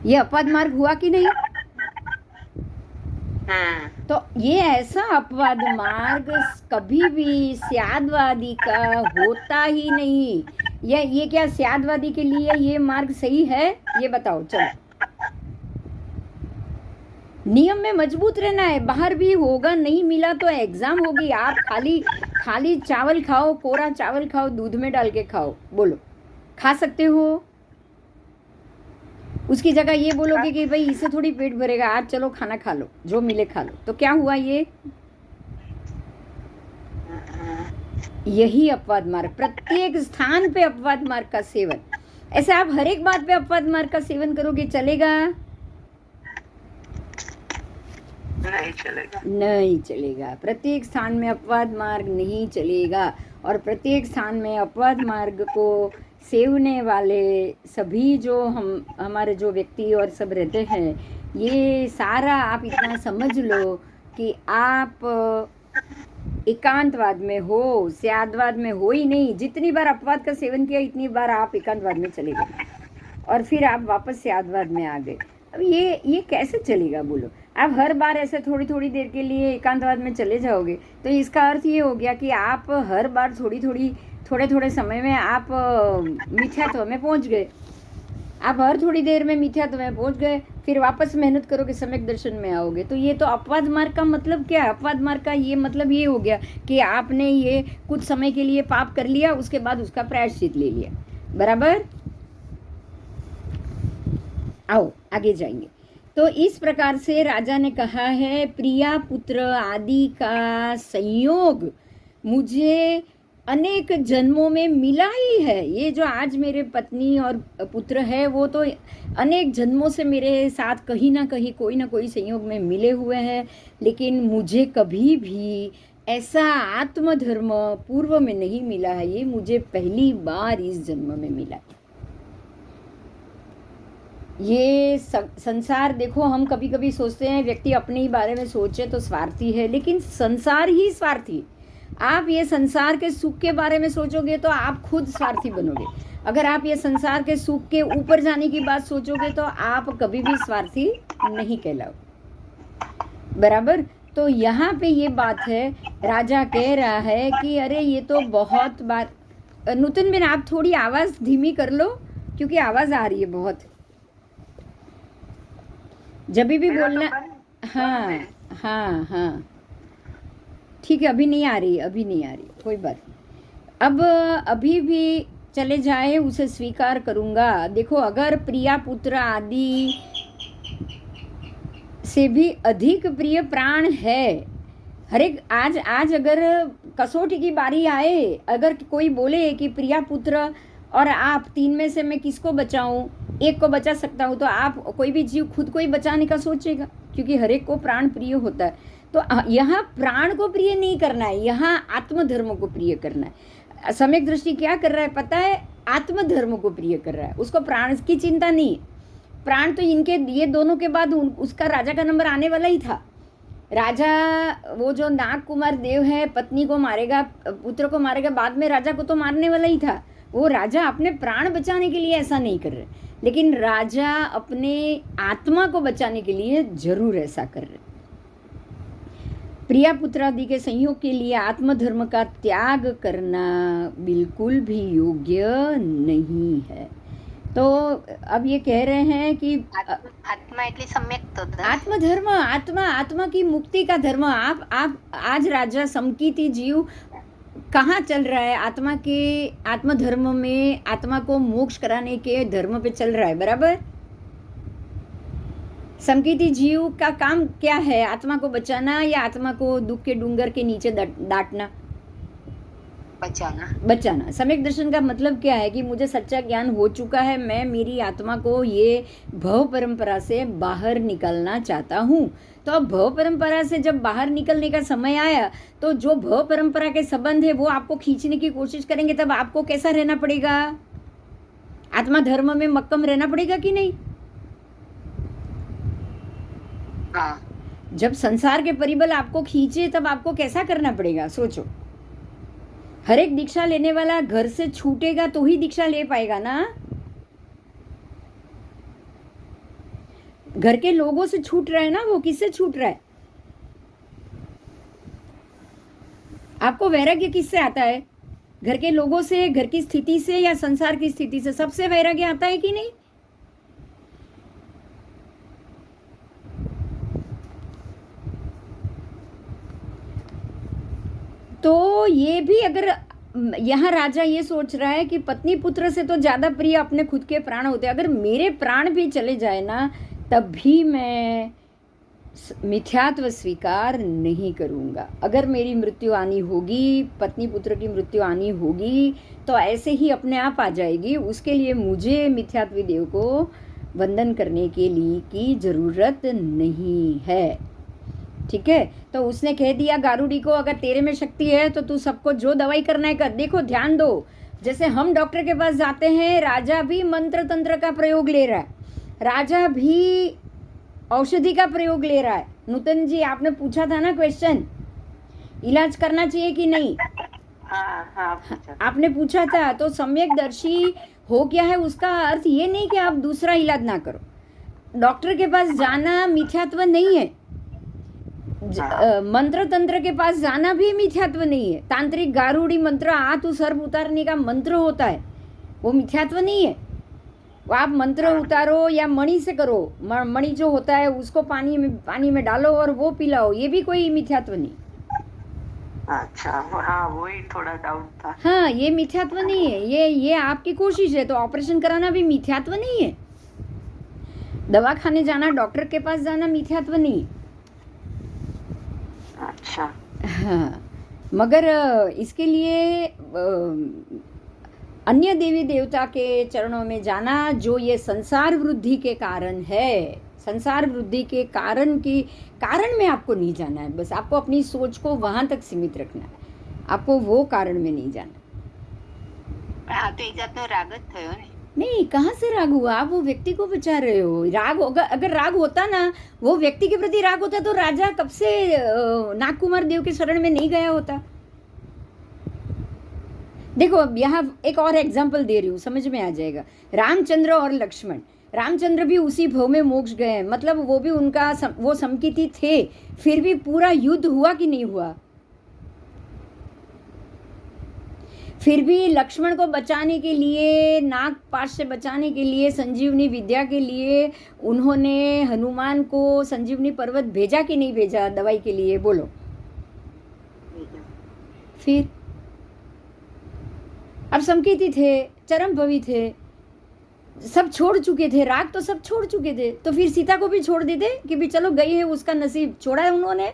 ये अपवाद मार्ग हुआ कि नहीं? हाँ तो ये ऐसा अपवाद मार्ग कभी भी स्यादवादी का होता ही नहीं। ये क्या स्यादवादी के लिए ये मार्ग सही है? ये बताओ चलो। नियम में मजबूत रहना है। बाहर भी होगा, नहीं मिला तो एग्जाम होगी। आप खाली खाली चावल खाओ, कोरा चावल खाओ, दूध में डाल के खाओ, बोलो खा सकते हो? उसकी जगह ये बोलोगे कि भाई इससे थोड़ी पेट भरेगा, आज चलो खाना खा लो, जो मिले खा लो, तो क्या हुआ? ये यही अपवाद मार्ग, प्रत्येक स्थान पे अपवाद मार्ग का सेवन। ऐसे आप हर एक बात पे अपवाद मार्ग का सेवन करोगे, चलेगा? नहीं चलेगा। नहीं चलेगा। प्रत्येक स्थान में अपवाद मार्ग नहीं चलेगा। और प्रत्येक स्थान में अपवाद मार्ग को सेवने वाले सभी जो हमारे जो व्यक्ति और सब रहते हैं, ये सारा आप इतना समझ लो कि आप एकांतवाद में हो, स्यादवाद में हो ही नहीं। जितनी बार अपवाद का सेवन किया, इतनी बार आप एकांतवाद में चले गए और फिर आप वापस स्यादवाद में आ गए। अब ये कैसे चलेगा बोलो? आप हर बार ऐसे थोड़ी थोड़ी देर के लिए एकांतवाद में चले जाओगे तो इसका अर्थ ये हो गया कि आप हर बार थोड़े थोड़े समय में आप मिथ्यात्व में पहुंच गए। आप हर थोड़ी देर में मिथ्यात्व में पहुंच गए, फिर वापस मेहनत करोगे, सम्यक दर्शन में आओगे। तो ये तो अपवाद मार्ग का मतलब क्या है? अपवाद मार्ग का ये मतलब ये हो गया कि आपने ये कुछ समय के लिए पाप कर लिया, उसके बाद उसका प्रायश्चित ले लिया। बराबर? आओ आगे जाएंगे। तो इस प्रकार से राजा ने कहा है, प्रिया पुत्र आदि का संयोग मुझे अनेक जन्मों में मिला ही है। ये जो आज मेरे पत्नी और पुत्र है, वो तो अनेक जन्मों से मेरे साथ कहीं ना कहीं कोई ना कोई संयोग में मिले हुए हैं, लेकिन मुझे कभी भी ऐसा आत्मधर्म पूर्व में नहीं मिला है। ये मुझे पहली बार इस जन्म में मिला। ये संसार देखो, हम कभी कभी सोचते हैं व्यक्ति अपने ही बारे में सोचे तो स्वार्थी है, लेकिन संसार ही स्वार्थी। आप ये संसार के सुख के बारे में सोचोगे तो आप खुद स्वार्थी बनोगे। अगर आप ये संसार के सुख के ऊपर जाने की बात सोचोगे तो आप कभी भी स्वार्थी नहीं कहलाओ। बराबर? तो यहाँ पे ये बात है, राजा कह रहा है कि अरे ये तो बहुत बार। नूतन बिन आप थोड़ी आवाज धीमी कर लो, क्योंकि आवाज आ रही है बहुत। जब भी बोलना। हाँ हाँ हाँ ठीक है, अभी नहीं आ रही, कोई बात। अब अभी भी चले जाए उसे स्वीकार करूंगा। देखो, अगर प्रिया पुत्र आदि से भी अधिक प्रिय प्राण है, हर एक आज अगर कसौटी की बारी आए, अगर कोई बोले कि प्रिया पुत्र और आप तीन में से मैं किसको बचाऊं, एक को बचा सकता हूं, तो आप कोई भी जीव खुद को ही बचाने का सोचेगा, क्योंकि हर एक को प्राण प्रिय होता है। तो यहाँ प्राण को प्रिय नहीं करना है, यहाँ आत्मधर्म को प्रिय करना है। सम्यक दृष्टि क्या कर रहा है पता है? आत्मधर्म को प्रिय कर रहा है, उसको प्राण की चिंता नहीं। प्राण तो इनके ये दोनों के बाद उसका राजा का नंबर आने वाला ही था। राजा वो जो नाग कुमार देव है, पत्नी को मारेगा, पुत्र को मारेगा, बाद में राजा को तो मारने वाला ही था। वो राजा अपने प्राण बचाने के लिए ऐसा नहीं कर रहे, लेकिन राजा अपने आत्मा को बचाने के लिए जरूर ऐसा कर रहे। प्रिया पुत्रादि के संयोग के लिए आत्मधर्म का त्याग करना बिल्कुल भी योग्य नहीं है। तो अब ये कह रहे हैं कि आत्मा એટલે सम्यक तो आत्मधर्म, आत्मा की मुक्ति का धर्म। आप आज राजा समकीति जीव कहाँ चल रहा है? आत्मधर्म में, आत्मा को मोक्ष कराने के धर्म पे चल रहा है। बराबर? समकीति जीव का काम क्या है? आत्मा को बचाना या आत्मा को दुख के डूंगर के नीचे डांटना? बचाना। सम्यक दर्शन का मतलब क्या है कि मुझे सच्चा ज्ञान हो चुका है, मैं मेरी आत्मा को ये भव परंपरा से बाहर निकलना चाहता हूँ। तो अब भव परंपरा से जब बाहर निकलने का समय आया, तो जो भव परंपरा के संबंध है वो आपको खींचने की कोशिश करेंगे, तब आपको कैसा रहना पड़ेगा? आत्मा धर्म में मक्कम रहना पड़ेगा कि नहीं? जब संसार के परिबल आपको खींचे, तब आपको कैसा करना पड़ेगा? सोचो। हर एक दीक्षा लेने वाला घर से छूटेगा तो ही दीक्षा ले पाएगा ना। घर के लोगों से छूट रहा है ना, वो किससे छूट रहा है? आपको वैराग्य किससे आता है? घर के लोगों से, घर की स्थिति से, या संसार की स्थिति से? सबसे वैराग्य आता है कि नहीं? तो ये भी अगर यहाँ राजा ये सोच रहा है कि पत्नी पुत्र से तो ज़्यादा प्रिय अपने खुद के प्राण होते हैं, अगर मेरे प्राण भी चले जाए ना तब भी मैं मिथ्यात्व स्वीकार नहीं करूँगा। अगर मेरी मृत्यु आनी होगी, पत्नी पुत्र की मृत्यु आनी होगी, तो ऐसे ही अपने आप आ जाएगी। उसके लिए मुझे मिथ्यात्वी देव को वंदन करने के लिए की ज़रूरत नहीं है। ठीक है, तो उसने कह दिया गारुड़ी को, अगर तेरे में शक्ति है तो तू सबको जो दवाई करना है कर। देखो ध्यान दो, जैसे हम डॉक्टर के पास जाते हैं, राजा भी मंत्र तंत्र का प्रयोग ले रहा है, राजा भी औषधि का प्रयोग ले रहा है। नूतन जी, आपने पूछा था ना क्वेश्चन, इलाज करना चाहिए कि नहीं? आपने पूछा था। तो सम्यक दर्शी हो क्या है, उसका अर्थ ये नहीं कि आप दूसरा इलाज ना करो। डॉक्टर के पास जाना मिथ्यात्व नहीं है, मंत्र तंत्र के पास जाना भी मिथ्यात्व नहीं है। तांत्रिक गारुड़ी मंत्र, हाथ सर्प उतारने का मंत्र होता है, वो मिथ्यात्व नहीं है। आप मंत्र उतारो या मणि से करो, मणि जो होता है उसको पानी में डालो और वो पिलाओ, ये भी कोई मिथ्यात्व नहीं। अच्छा, हाँ वही थोड़ा डाउट था। हाँ, ये मिथ्यात्व नहीं है, ये आपकी कोशिश है। तो ऑपरेशन कराना भी मिथ्यात्व नहीं है, दवा खाने जाना, डॉक्टर के पास जाना मिथ्यात्व नहीं। अच्छा, हाँ, मगर इसके लिए अन्य देवी देवता के चरणों में जाना, जो ये संसार वृद्धि के कारण है, संसार वृद्धि के कारण में आपको नहीं जाना है। बस आपको अपनी सोच को वहां तक सीमित रखना है, आपको वो कारण में नहीं जाना। तो एक जातनो राग ज थयो ने। नहीं, कहाँ से राग हुआ? आप वो व्यक्ति को बचा रहे हो। राग होगा, अगर राग होता ना, वो व्यक्ति के प्रति राग होता तो राजा कब से नागकुमार देव के शरण में नहीं गया होता। देखो, अब यहाँ एक और एग्जाम्पल दे रही हूँ, समझ में आ जाएगा। रामचंद्र और लक्ष्मण, रामचंद्र भी उसी भव में मोक्ष गए, मतलब वो भी उनका वो समकिति थे, फिर भी पूरा युद्ध हुआ कि नहीं हुआ? फिर भी लक्ष्मण को बचाने के लिए, नागपाश से बचाने के लिए, संजीवनी विद्या के लिए उन्होंने हनुमान को संजीवनी पर्वत भेजा कि नहीं भेजा दवाई के लिए? बोलो। फिर अब समकीर्ति थे, चरम भवी थे, सब छोड़ चुके थे, राग तो सब छोड़ चुके थे, तो फिर सीता को भी छोड़ देते कि भी चलो गई है, उसका नसीब छोड़ा है उन्होंने,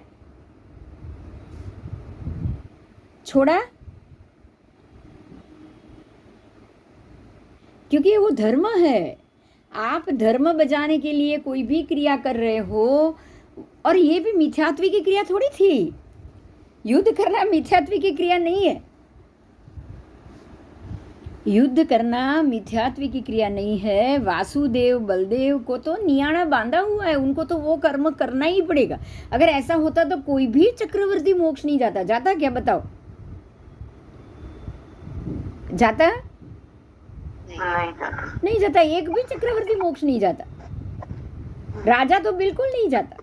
छोड़ा, क्योंकि वो धर्म है। आप धर्म बजाने के लिए कोई भी क्रिया कर रहे हो, और ये भी मिथ्यात्वी की क्रिया थोड़ी थी। युद्ध करना मिथ्यात्वी की क्रिया नहीं है, युद्ध करना मिथ्यात्वी की क्रिया नहीं है। वासुदेव बलदेव को तो नियाणा बांधा हुआ है, उनको तो वो कर्म करना ही पड़ेगा। अगर ऐसा होता तो कोई भी चक्रवर्ती मोक्ष नहीं जाता। जाता क्या, बताओ? जाता? नहीं जाता, एक भी चक्रवर्ती मोक्ष नहीं जाता, राजा तो बिल्कुल नहीं जाता।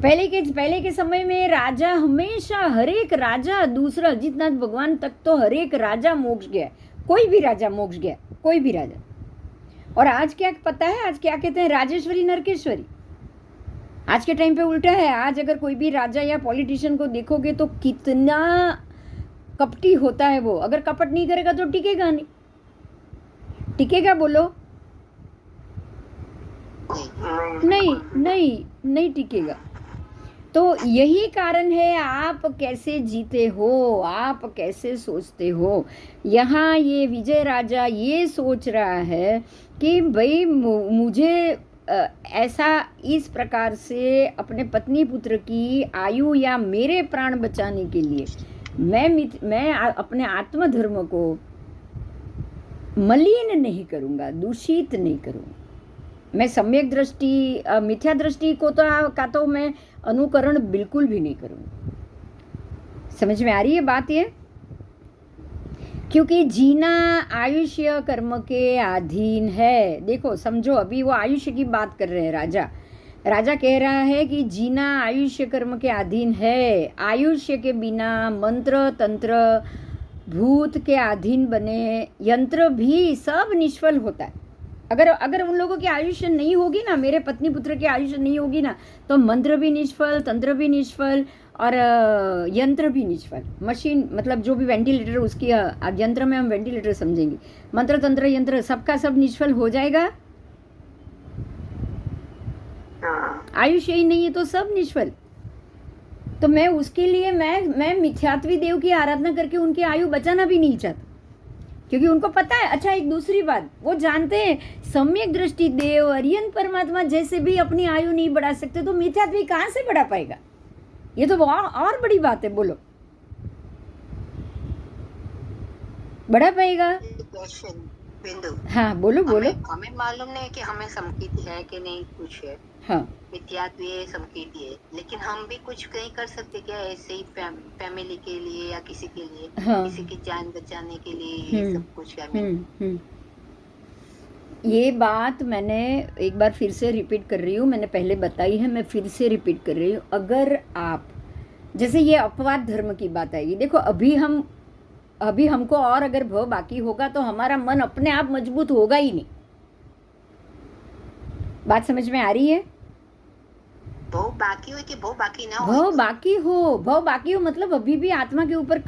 पहले के समय में राजा हमेशा, हर एक राजा, दूसरा जितना भगवान तक तो हर एक राजा मोक्ष गया, कोई भी राजा मोक्ष गया, कोई भी राजा। और आज क्या पता है, आज क्या कहते हैं? राजेश्वरी नरकेश्वरी। आज के टाइम पे उल्टा है। आज अगर कोई भी राजा या पॉलिटिशियन को देखोगे तो कितना कपटी होता है वो। अगर कपट नहीं करेगा तो टिकेगा नहीं, टिकेगा? बोलो। नहीं टिकेगा। तो यही कारण है, आप कैसे जीते हो, आप कैसे सोचते हो। यहाँ ये विजय राजा ये सोच रहा है कि भाई मुझे ऐसा इस प्रकार से अपने पत्नी पुत्र की आयु या मेरे प्राण बचाने के लिए मैं अपने आत्मधर्म को मलिन नहीं करूँगा, दूषित नहीं करूँगा। मैं सम्यक दृष्टि, मिथ्या दृष्टि को तो मैं अनुकरण बिल्कुल भी नहीं करूँगी। समझ में आ रही है बात ये? क्योंकि जीना आयुष्य कर्म के अधीन है। देखो समझो, अभी वो आयुष्य की बात कर रहे हैं राजा। राजा कह रहा है कि जीना आयुष्य कर्म के अधीन है। आयुष्य के बिना मंत्र तंत्र भूत के अधीन बने यंत्र भी सब निष्फल होता है। अगर अगर उन लोगों की आयुष्य नहीं होगी ना, मेरे पत्नी पुत्र की आयुष्य नहीं होगी ना, तो मंत्र भी निष्फल, तंत्र भी निष्फल और यंत्र भी निष्फल। मशीन मतलब जो भी वेंटिलेटर, उसकी यंत्र में हम वेंटिलेटर समझेंगे, मंत्र तंत्र यंत्र सबका सब निष्फल हो जाएगा। आयुष्य ही नहीं है तो सब निष्फल। तो मैं उसके लिए मैं मिथ्यात्वी देव की आराधना करके उनकी आयु बचाना भी नहीं चाहता, क्योंकि उनको पता है। अच्छा, एक दूसरी बात, वो जानते हैं सम्यक दृष्टि देव अरियंत परमात्मा जैसे भी अपनी आयु नहीं बढ़ा सकते, तो मिथ्यात्वी कहाँ से बढ़ा पाएगा? ये तो और बड़ी बात है। बोलो, बढ़ा पाएगा? बिंदु, हाँ बोलो बोलो। हमें मालूम नहीं कि हमें संकीर्ति है कि नहीं, कुछ है, हाँ मिथ्यात्व है, संकीर्ति है, लेकिन हम भी कुछ नहीं कर सकते क्या? ऐसे ही फैमिली के लिए या किसी के लिए, हाँ। किसी की जान बचाने के लिए ये सब कुछ करना। ये बात मैंने एक बार फिर से रिपीट कर रही हूँ, मैंने पहले बताई है, मैं फिर से रिपीट कर रही हूँ। अगर आप, जैसे ये अपवाद धर्म की बात आएगी, देखो अभी हमको और अगर भव बाकी होगा तो हमारा मन अपने आप मजबूत होगा ही नहीं। बात समझ में आ रही है? भव बाकी हो कि भव बाकी ना हो? भव बाकी हो मतलब अभी भी आत्मा के ऊपर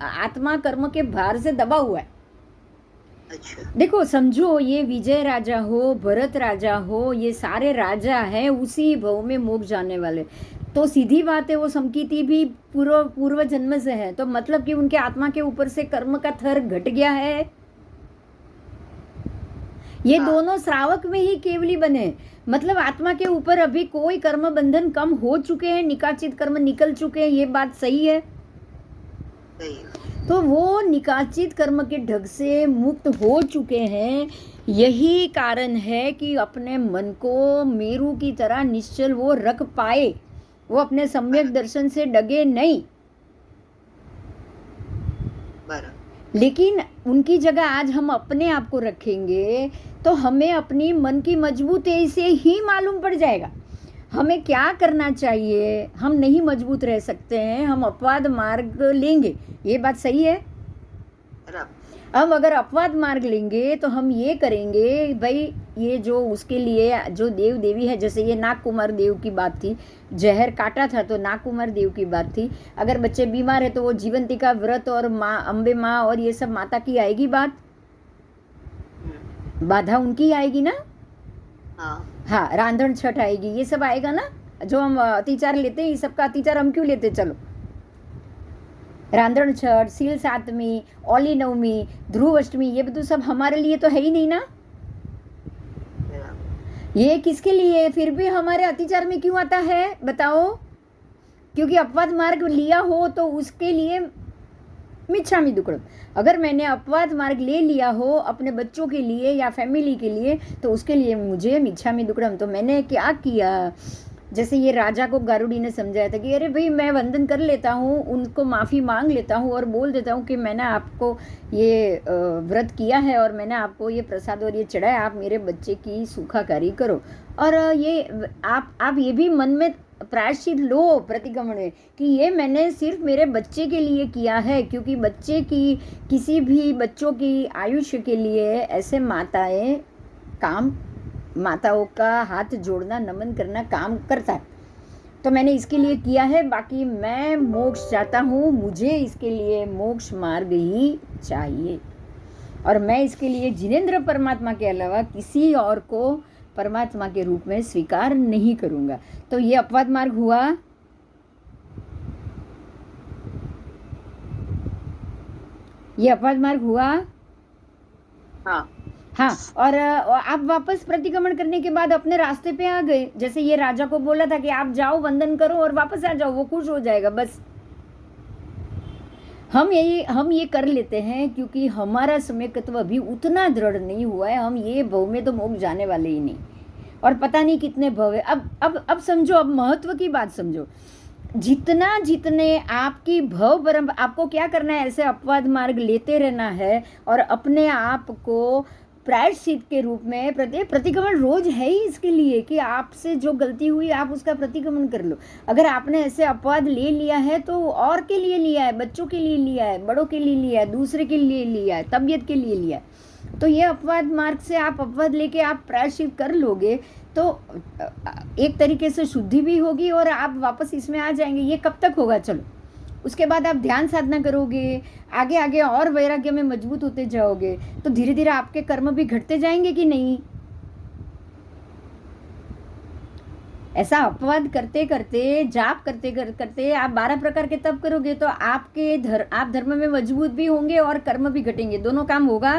आत्मा कर्म के भार से दबा हुआ है। अच्छा। देखो समझो, ये विजय राजा हो, भरत राजा हो, ये सारे राजा हैं उसी भव में मोक्ष जाने वाले। तो सीधी बात है, वो समकीर्ति भी पूर्व जन्म से है, तो मतलब कि उनके आत्मा के ऊपर से कर्म का थर घट गया है। ये दोनों श्रावक में ही केवली बने, मतलब आत्मा के ऊपर अभी कोई कर्म बंधन कम हो चुके हैं, निकाचित कर्म निकल चुके हैं। ये बात सही है? तो वो निकाचित कर्म के ढग से मुक्त हो चुके हैं। यही कारण है कि अपने मन को मेरू की तरह निश्चल वो रख पाए, वो अपने सम्यक दर्शन से डगे नहीं। लेकिन उनकी जगह आज हम अपने आप को रखेंगे तो हमें अपनी मन की मजबूती से ही मालूम पड़ जाएगा हमें क्या करना चाहिए। हम नहीं मजबूत रह सकते हैं, हम अपवाद मार्ग लेंगे। ये बात सही है? अब अगर अपवाद मार्ग लेंगे तो हम ये करेंगे, भाई ये जो उसके लिए जो देव देवी है, जैसे ये नाग कुमार देव की बात थी, जहर काटा था तो नाग कुमार देव की बात थी। अगर बच्चे बीमार है तो वो जीवंतिका व्रत और माँ अम्बे माँ और ये सब माता की आएगी बात, बाधा उनकी आएगी ना। हाँ, रांधन छठ आएगी, ये सब आएगा ना। जो हम अतिचार लेते हैं, ये सबका अतिचार हम क्यों लेते? चलो, रांधन छठ, सील सातमी, ओली नवमी, ध्रुव अष्टमी, ये तो सब हमारे लिए तो है ही नहीं ना। ये किसके लिए? फिर भी हमारे अतिचार में क्यों आता है बताओ? क्योंकि अपवाद मार्ग लिया हो तो उसके लिए मिच्छामि दुक्कडम। अगर मैंने अपवाद मार्ग ले लिया हो अपने बच्चों के लिए या फैमिली के लिए, तो उसके लिए मुझे मिच्छामि दुक्कडम। तो मैंने क्या किया, जैसे ये राजा को गारुड़ी ने समझाया था कि अरे भाई मैं वंदन कर लेता हूँ, उनको माफ़ी मांग लेता हूँ और बोल देता हूँ कि मैंने आपको ये व्रत किया है और मैंने आपको ये प्रसाद और ये चढ़ाया, आप मेरे बच्चे की सुखाकारी करो। और ये आप ये भी मन में प्रायश्चित लो प्रतिक्रमण में कि ये मैंने सिर्फ मेरे बच्चे के लिए किया है, क्योंकि बच्चे की किसी भी बच्चों की आयुष्य के लिए ऐसे माताओं का हाथ जोड़ना, नमन करना काम करता है। तो मैंने इसके लिए किया है, बाकी मैं मोक्ष चाहता हूँ, मुझे इसके लिए मोक्ष मार्ग ही चाहिए और मैं इसके लिए जिनेंद्र परमात्मा के अलावा किसी और को परमात्मा के रूप में स्वीकार नहीं करूँगा। तो ये अपवाद मार्ग हुआ। ये अपवाद मार्ग हुआ। हाँ, और आप वापस प्रतिक्रमण करने के बाद अपने रास्ते पे आ गए। जैसे ये राजा को बोला था कि आप जाओ वंदन करो और वापस आ जाओ, वो खुश हो जाएगा। बस हम ये कर लेते हैं क्योंकि हमारा सम्यकत्व अभी उतना दृढ़ नहीं हुआ है। हम ये भव में तो मोक्ष जाने वाले ही नहीं, और पता नहीं कितने भव है। अब समझो, अब महत्व की बात समझो। जितने आपकी भव परंपरा, आपको क्या करना है, ऐसे अपवाद मार्ग लेते रहना है और अपने आप को प्रायश्चित के रूप में प्रतिक्रमण रोज है ही इसके लिए कि आपसे जो गलती हुई आप उसका प्रतिक्रमण कर लो। अगर आपने ऐसे अपवाद ले लिया है तो और के लिए लिया है, बच्चों के लिए लिया है, बड़ों के लिए लिया है, दूसरे के लिए लिया है, तबीयत के लिए लिया है, तो ये अपवाद मार्ग से आप अपवाद लेके आप प्रायश्चित कर लोगे तो एक तरीके से शुद्धि भी होगी और आप वापस इसमें आ जाएंगे। ये कब तक होगा? चलो उसके बाद आप ध्यान साधना करोगे, आगे आगे और वैराग्य में मजबूत होते जाओगे, तो धीरे धीरे आपके कर्म भी घटते जाएंगे कि नहीं? ऐसा अपवाद करते करते, जाप करते करते आप 12 प्रकार के तप करोगे तो आप धर्म में मजबूत भी होंगे और कर्म भी घटेंगे। दोनों काम होगा।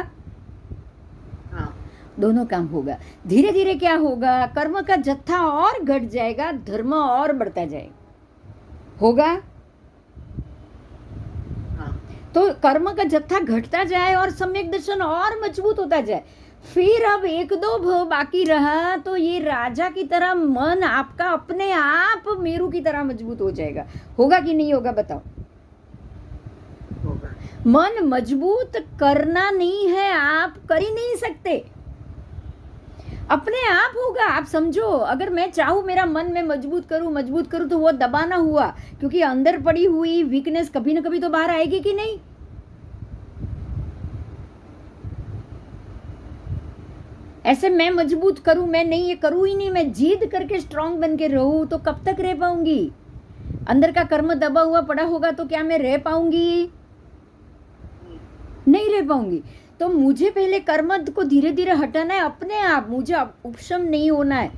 हाँ, दोनों काम होगा। धीरे धीरे क्या होगा? कर्म का जत्था और घट जाएगा, धर्म और बढ़ता जाएगा। होगा? हाँ, तो कर्म का जत्था घटता जाए और सम्यक दर्शन और मजबूत होता जाए। फिर अब एक दो भव बाकी रहा तो ये राजा की तरह मन आपका अपने आप मेरू की तरह मजबूत हो जाएगा। होगा कि नहीं होगा? बताओ। होगा। मन मजबूत करना नहीं है, आप कर ही नहीं सकते, अपने आप होगा। आप समझो, अगर मैं चाहूँ मेरा मन में मजबूत करूँ तो वो दबाना हुआ, क्योंकि अंदर पड़ी हुई वीकनेस कभी ना कभी तो बाहर आएगी कि नहीं? ऐसे मैं मजबूत करूँ, मैं नहीं ये करूँ ही नहीं, मैं जिद करके स्ट्रांग बन के रहूँ तो कब तक रह पाऊंगी? अंदर का कर्म दबा हुआ पड़ा होगा तो क्या मैं रह पाऊंगी? नहीं रह पाऊंगी। तो मुझे पहले कर्म को धीरे धीरे हटाना है अपने आप। मुझे उपशम नहीं होना है,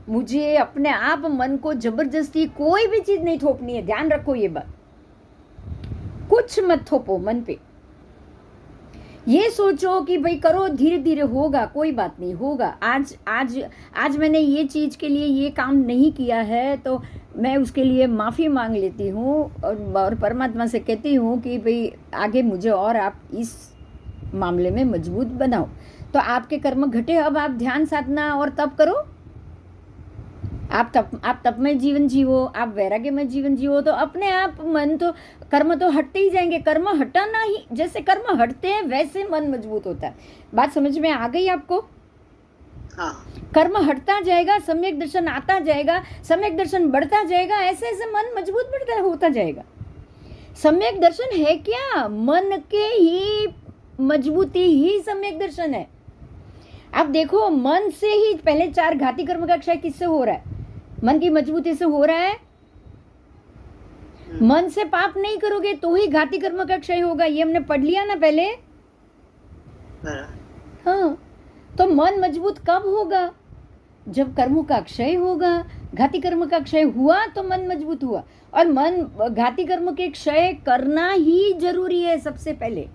मुझे अपने आप मन को जबरदस्ती कोई भी चीज नहीं थोपनी है। ध्यान रखो ये बात, कुछ मत थोपो मन पे। ये सोचो कि भाई करो, धीरे धीरे होगा, कोई बात नहीं, होगा। आज मैंने ये चीज के लिए ये काम नहीं किया है तो मैं उसके लिए माफी मांग लेती हूँ और परमात्मा से कहती हूँ कि भाई आगे मुझे और आप इस मामले में मजबूत बनाओ। तो आपके कर्म घटे। अब आप ध्यान साधना और तप करो। आप तप में जीवन जीवो, आप वैराग्य में जीवन जीवो, तो अपने आप मन तो कर्म तो हटते ही जाएंगे। कर्म हटाना ही, जैसे कर्म हटते हैं वैसे मन मजबूत होता है। बात समझ में आ गई आपको? हाँ, कर्म हटता जाएगा, सम्यक दर्शन आता जाएगा, सम्यक दर्शन बढ़ता जाएगा, ऐसे ऐसे मन मजबूत बढ़ता होता जाएगा। सम्यक दर्शन है क्या? मन के ही मजबूती ही सम्यक दर्शन है। आप देखो, मन से ही पहले 4 घाती कर्म का क्षय किससे हो रहा है? मन की मजबूती से हो रहा है। मन से पाप नहीं करोगे तो ही घाती कर्म का क्षय होगा, ये हमने पढ़ लिया ना पहले। हाँ, तो मन मजबूत कब होगा? जब कर्मों का क्षय होगा। घाती कर्म का क्षय हुआ तो मन मजबूत हुआ, और मन घाती कर्म के क्षय करना ही जरूरी है सबसे पहले।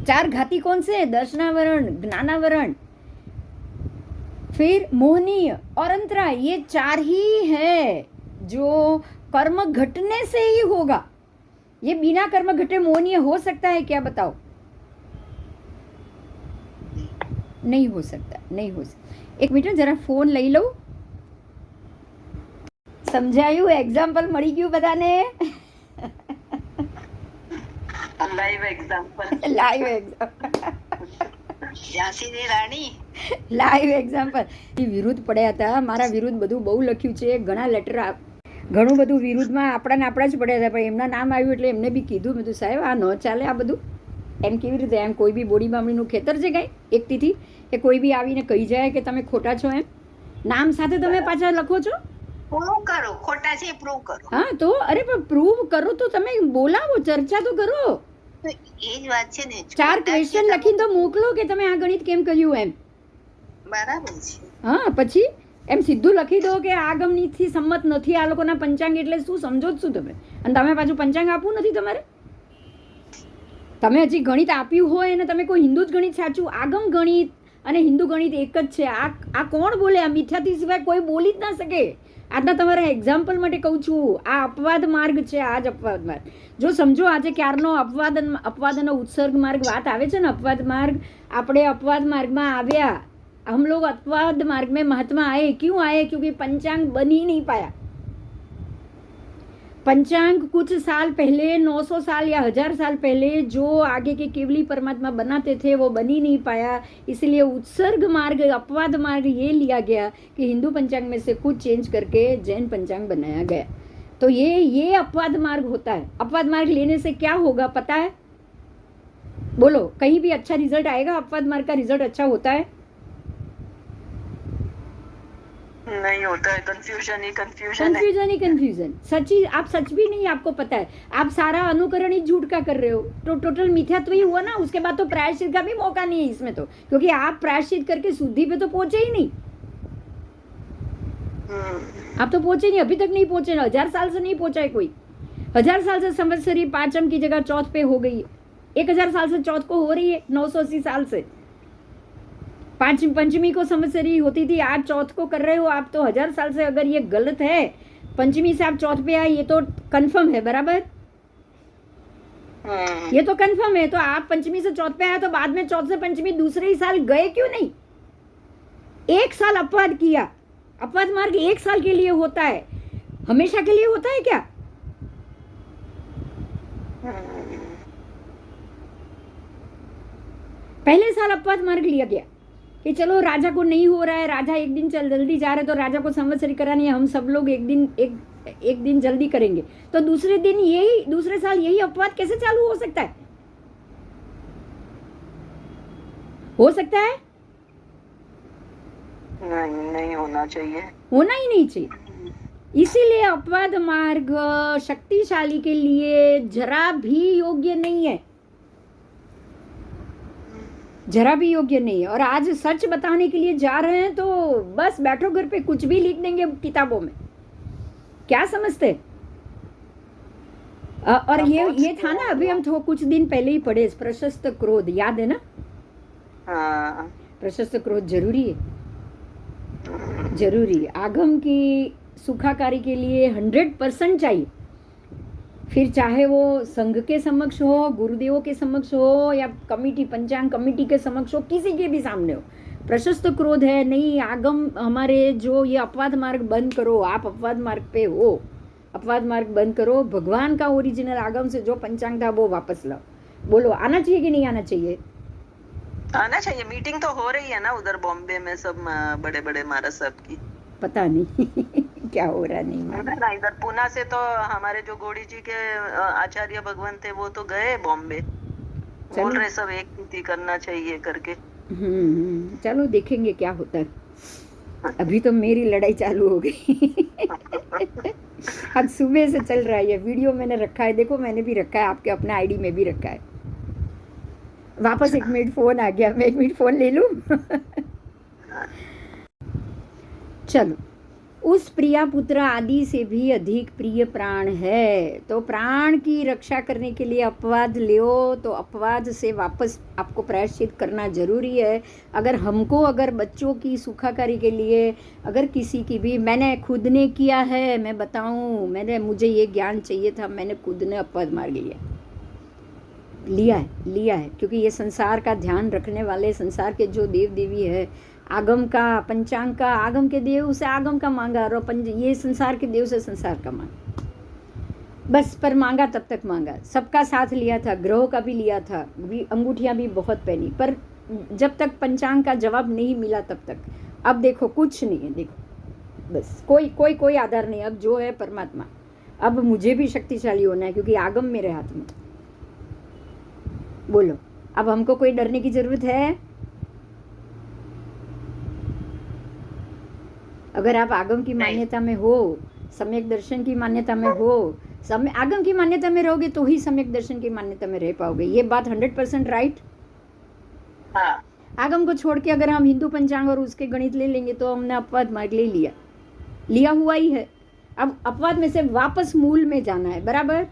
4 घाती कौन से? दर्शनावरण, ज्ञानावरण, फिर मोहनीय और अंतरा। ये 4 ही है जो कर्म घटने से ही होगा। ये बिना कर्म घटे मोहनीय हो सकता है क्या? बताओ। नहीं हो सकता, नहीं हो सकता। एक मिनट, जरा फोन લઈ લો। સમજાયું? એક્ઝામ્પલ મળી ગયું બધાને? Live example. લાઈવ એક્ઝામ્પલ, ઝાંસીની રાણી। Live example. વિરુદ્ધ પડ્યા હતા, મારા વિરુદ્ધ બધું બહુ લખ્યું છે, ઘણા લેટર, ઘણું બધું વિરુદ્ધમાં આપણા જ પડ્યા હતા, પણ એમના નામ આવ્યું એટલે એમને બી કીધું, મેં કીધું સાહેબ આ ન ચાલે આ બધું। એમ કેવી રીતે? એમ કોઈ બી બોડી બામણીનું ખેતર છે કાંઈ એકતીથી કે કોઈ બી આવીને કહી જાય કે તમે ખોટા છો? એમ નામ સાથે તમે પાછા લખો છો? પ્રૂવ કરો, ખોટા છે પ્રૂવ કરો। હા તો અરે પણ પ્રૂવ કરો તો તમે બોલાવો, ચર્ચા તો કરો। તો એ જ વાત છે ને, 4 ક્વેશ્ચન લખીને તો મોકલો કે તમે આ ગણિત કેમ કર્યું એમ। બરાબર છે। હા, પછી એમ સીધું લખી દો કે આ ગણિતથી સંમત નથી આ લોકોના પંચાંગ, એટલે શું સમજો જ શું તમે? અને તમે પાછું પંચાંગ આપવું નથી તમારે? તમે હજી ગણિત આપ્યું હોય અને તમે કોઈ હિન્દુ જ ગણિત સાચું, આગમ ગણિત અને હિન્દુ ગણિત એક જ છે। આ કોણ બોલે? આ મિથ્યાથી સિવાય કોઈ બોલી જ ના શકે। આજના તમારા એક્ઝામ્પલ માટે કહું છું, આ અપવાદ માર્ગ છે, આ જ અપવાદ માર્ગ। જો સમજો આજે ક્યારનો અપવાદ અને ઉત્સર્ગ માર્ગ વાત આવે છે ને, અપવાદ માર્ગ, આપણે અપવાદ માર્ગમાં આવ્યા। हम लोग अपवाद मार्ग में महात्मा आए, क्यों आए? क्योंकि पंचांग बन ही नहीं पाया। पंचांग कुछ साल पहले 900 साल या 1000 साल पहले जो आगे के केवली परमात्मा बनाते थे वो बन ही नहीं पाया, इसलिए उत्सर्ग मार्ग, अपवाद मार्ग ये लिया गया कि हिंदू पंचांग में से कुछ चेंज करके जैन पंचांग बनाया गया। तो ये अपवाद मार्ग होता है। अपवाद मार्ग लेने से क्या होगा पता है? बोलो, कहीं भी अच्छा रिजल्ट आएगा? अपवाद मार्ग का रिजल्ट अच्छा होता है? नहीं होता है, कंफ्यूजन ही कंफ्यूजन। सच ही, आप सच भी नहीं, आपको पता है आप सारा अनुकरण ही झूठ का कर रहे हो, तो टोटल मिथ्यात्व ही हुआ ना। उसके बाद तो प्रायश्चित का भी मौका नहीं है इसमें, तो क्योंकि आप प्रायश्चित करके शुद्धि पे तो पहुंचे ही नहीं। आप तो पहुंचे नहीं, अभी तक नहीं पहुंचे ना। 1000 साल से नहीं पहुंचा है कोई। 1000 साल से संवत्सरी पांचम की जगह चौथ पे हो गई है। 1000 साल से चौथ को हो रही है, 980 साल से। पंचमी को संवत्सरी होती थी, आज चौथ को कर रहे हो आप। तो 1000 साल से अगर ये गलत है, पंचमी से आप चौथ पे आए, ये तो कंफर्म है, बराबर? ये तो कंफर्म है। तो आप पंचमी से चौथ पे आए, तो बाद में चौथ से पंचमी दूसरे ही साल गए क्यों नहीं? एक साल अपवाद किया। अपवाद मार्ग 1 साल के लिए होता है, हमेशा के लिए होता है क्या? पहले साल अपवाद मार्ग लिया गया कि चलो राजा को नहीं हो रहा है, राजा एक दिन चल जल्दी जा रहे, तो राजा को संवत्सरी करानी है, हम सब लोग एक दिन जल्दी करेंगे। तो दूसरे साल यही अपवाद कैसे चालू हो सकता है? हो सकता है? नहीं होना चाहिए, होना ही नहीं चाहिए। इसीलिए अपवाद मार्ग शक्तिशाली के लिए जरा भी योग्य नहीं है, जरा भी योग्य नहीं है। और आज सच बताने के लिए जा रहे हैं, तो बस बैठो घर पे, कुछ भी लिख देंगे किताबों में। क्या समझते? और ये था ना, अभी हम तो कुछ दिन पहले ही पढ़े, प्रशस्त क्रोध, याद है ना? हाँ। प्रशस्त क्रोध जरूरी है, जरूरी है। आगम की सुखाकारी के लिए 100% चाहिए। फिर चाहे वो संघ के समक्ष हो, गुरुदेवों के समक्ष हो, या कमिटी, पंचांग कमिटी के समक्ष हो, किसी के भी सामने हो, प्रशस्त क्रोध है नहीं। आगम हमारे जो ये अपवाद मार्ग बंद करो, आप अपवाद मार्ग पे हो, अपवाद मार्ग बंद करो। भगवान का ओरिजिनल आगम से जो पंचांग था वो वापस लाओ। बोलो, आना चाहिए कि नहीं आना चाहिए? आना चाहिए। मीटिंग तो हो रही है ना उधर बॉम्बे में, सब बड़े बड़े महाराज साहब की। पता नहीं क्या हो रहा, नहीं ना, इधर पुणे से तो हमारे जो गोड़ी जी के आचार्य भगवान थे, वो तो गए बॉम्बे, बोल रहे सब एक नीति करना चाहिए करके। चलो देखेंगे क्या होता है। अभी तो मेरी लड़ाई चालू हो गई आज सुबह से चल रहा है ये वीडियो, मैंने रखा है, देखो मैंने भी रखा है, आपके अपने आईडी में भी रखा है। वापस 1 मिनट फोन आ गया, मैं 1 मिनट फोन ले लूं चलो, उस प्रिया पुत्र आदि से भी अधिक प्रिय प्राण है, तो प्राण की रक्षा करने के लिए अपवाद लो, तो अपवाद से वापस आपको प्रायश्चित करना जरूरी है। अगर बच्चों की सुखाकारी के लिए, अगर किसी की भी, मैंने खुद ने किया है, मैं बताऊं, मुझे ये ज्ञान चाहिए था, मैंने खुद ने अपवाद मार्ग लिया है, क्योंकि ये संसार का ध्यान रखने वाले, संसार के जो देव देवी है, आगम का, पंचांग का, आगम के देव से आगम का मांगा, और ये संसार के देव से संसार का मांगा, बस। पर मांगा तब तक मांगा, सबका साथ लिया था, ग्रहों का भी लिया था, अंगूठियां भी बहुत पहनी, पर जब तक पंचांग का जवाब नहीं मिला तब तक। अब देखो कुछ नहीं है, देखो बस कोई आधार नहीं। अब जो है परमात्मा, अब मुझे भी शक्तिशाली होना है, क्योंकि आगम मेरे हाथ में। बोलो, अब हमको कोई डरने की जरूरत है? अगर आप आगम की मान्यता में हो, सम्यक दर्शन की मान्यता में हो, आगम की मान्यता में रहोगे तो ही सम्यक दर्शन की मान्यता में रह पाओगे। ये बात 100% राइट। हाँ। आगम को छोड़ के अगर हम हिंदू पंचांग और उसके गणित ले लेंगे तो हमने अपवाद मार्ग ले लिया हुआ ही है। अब अपवाद में से वापस मूल में जाना है, बराबर?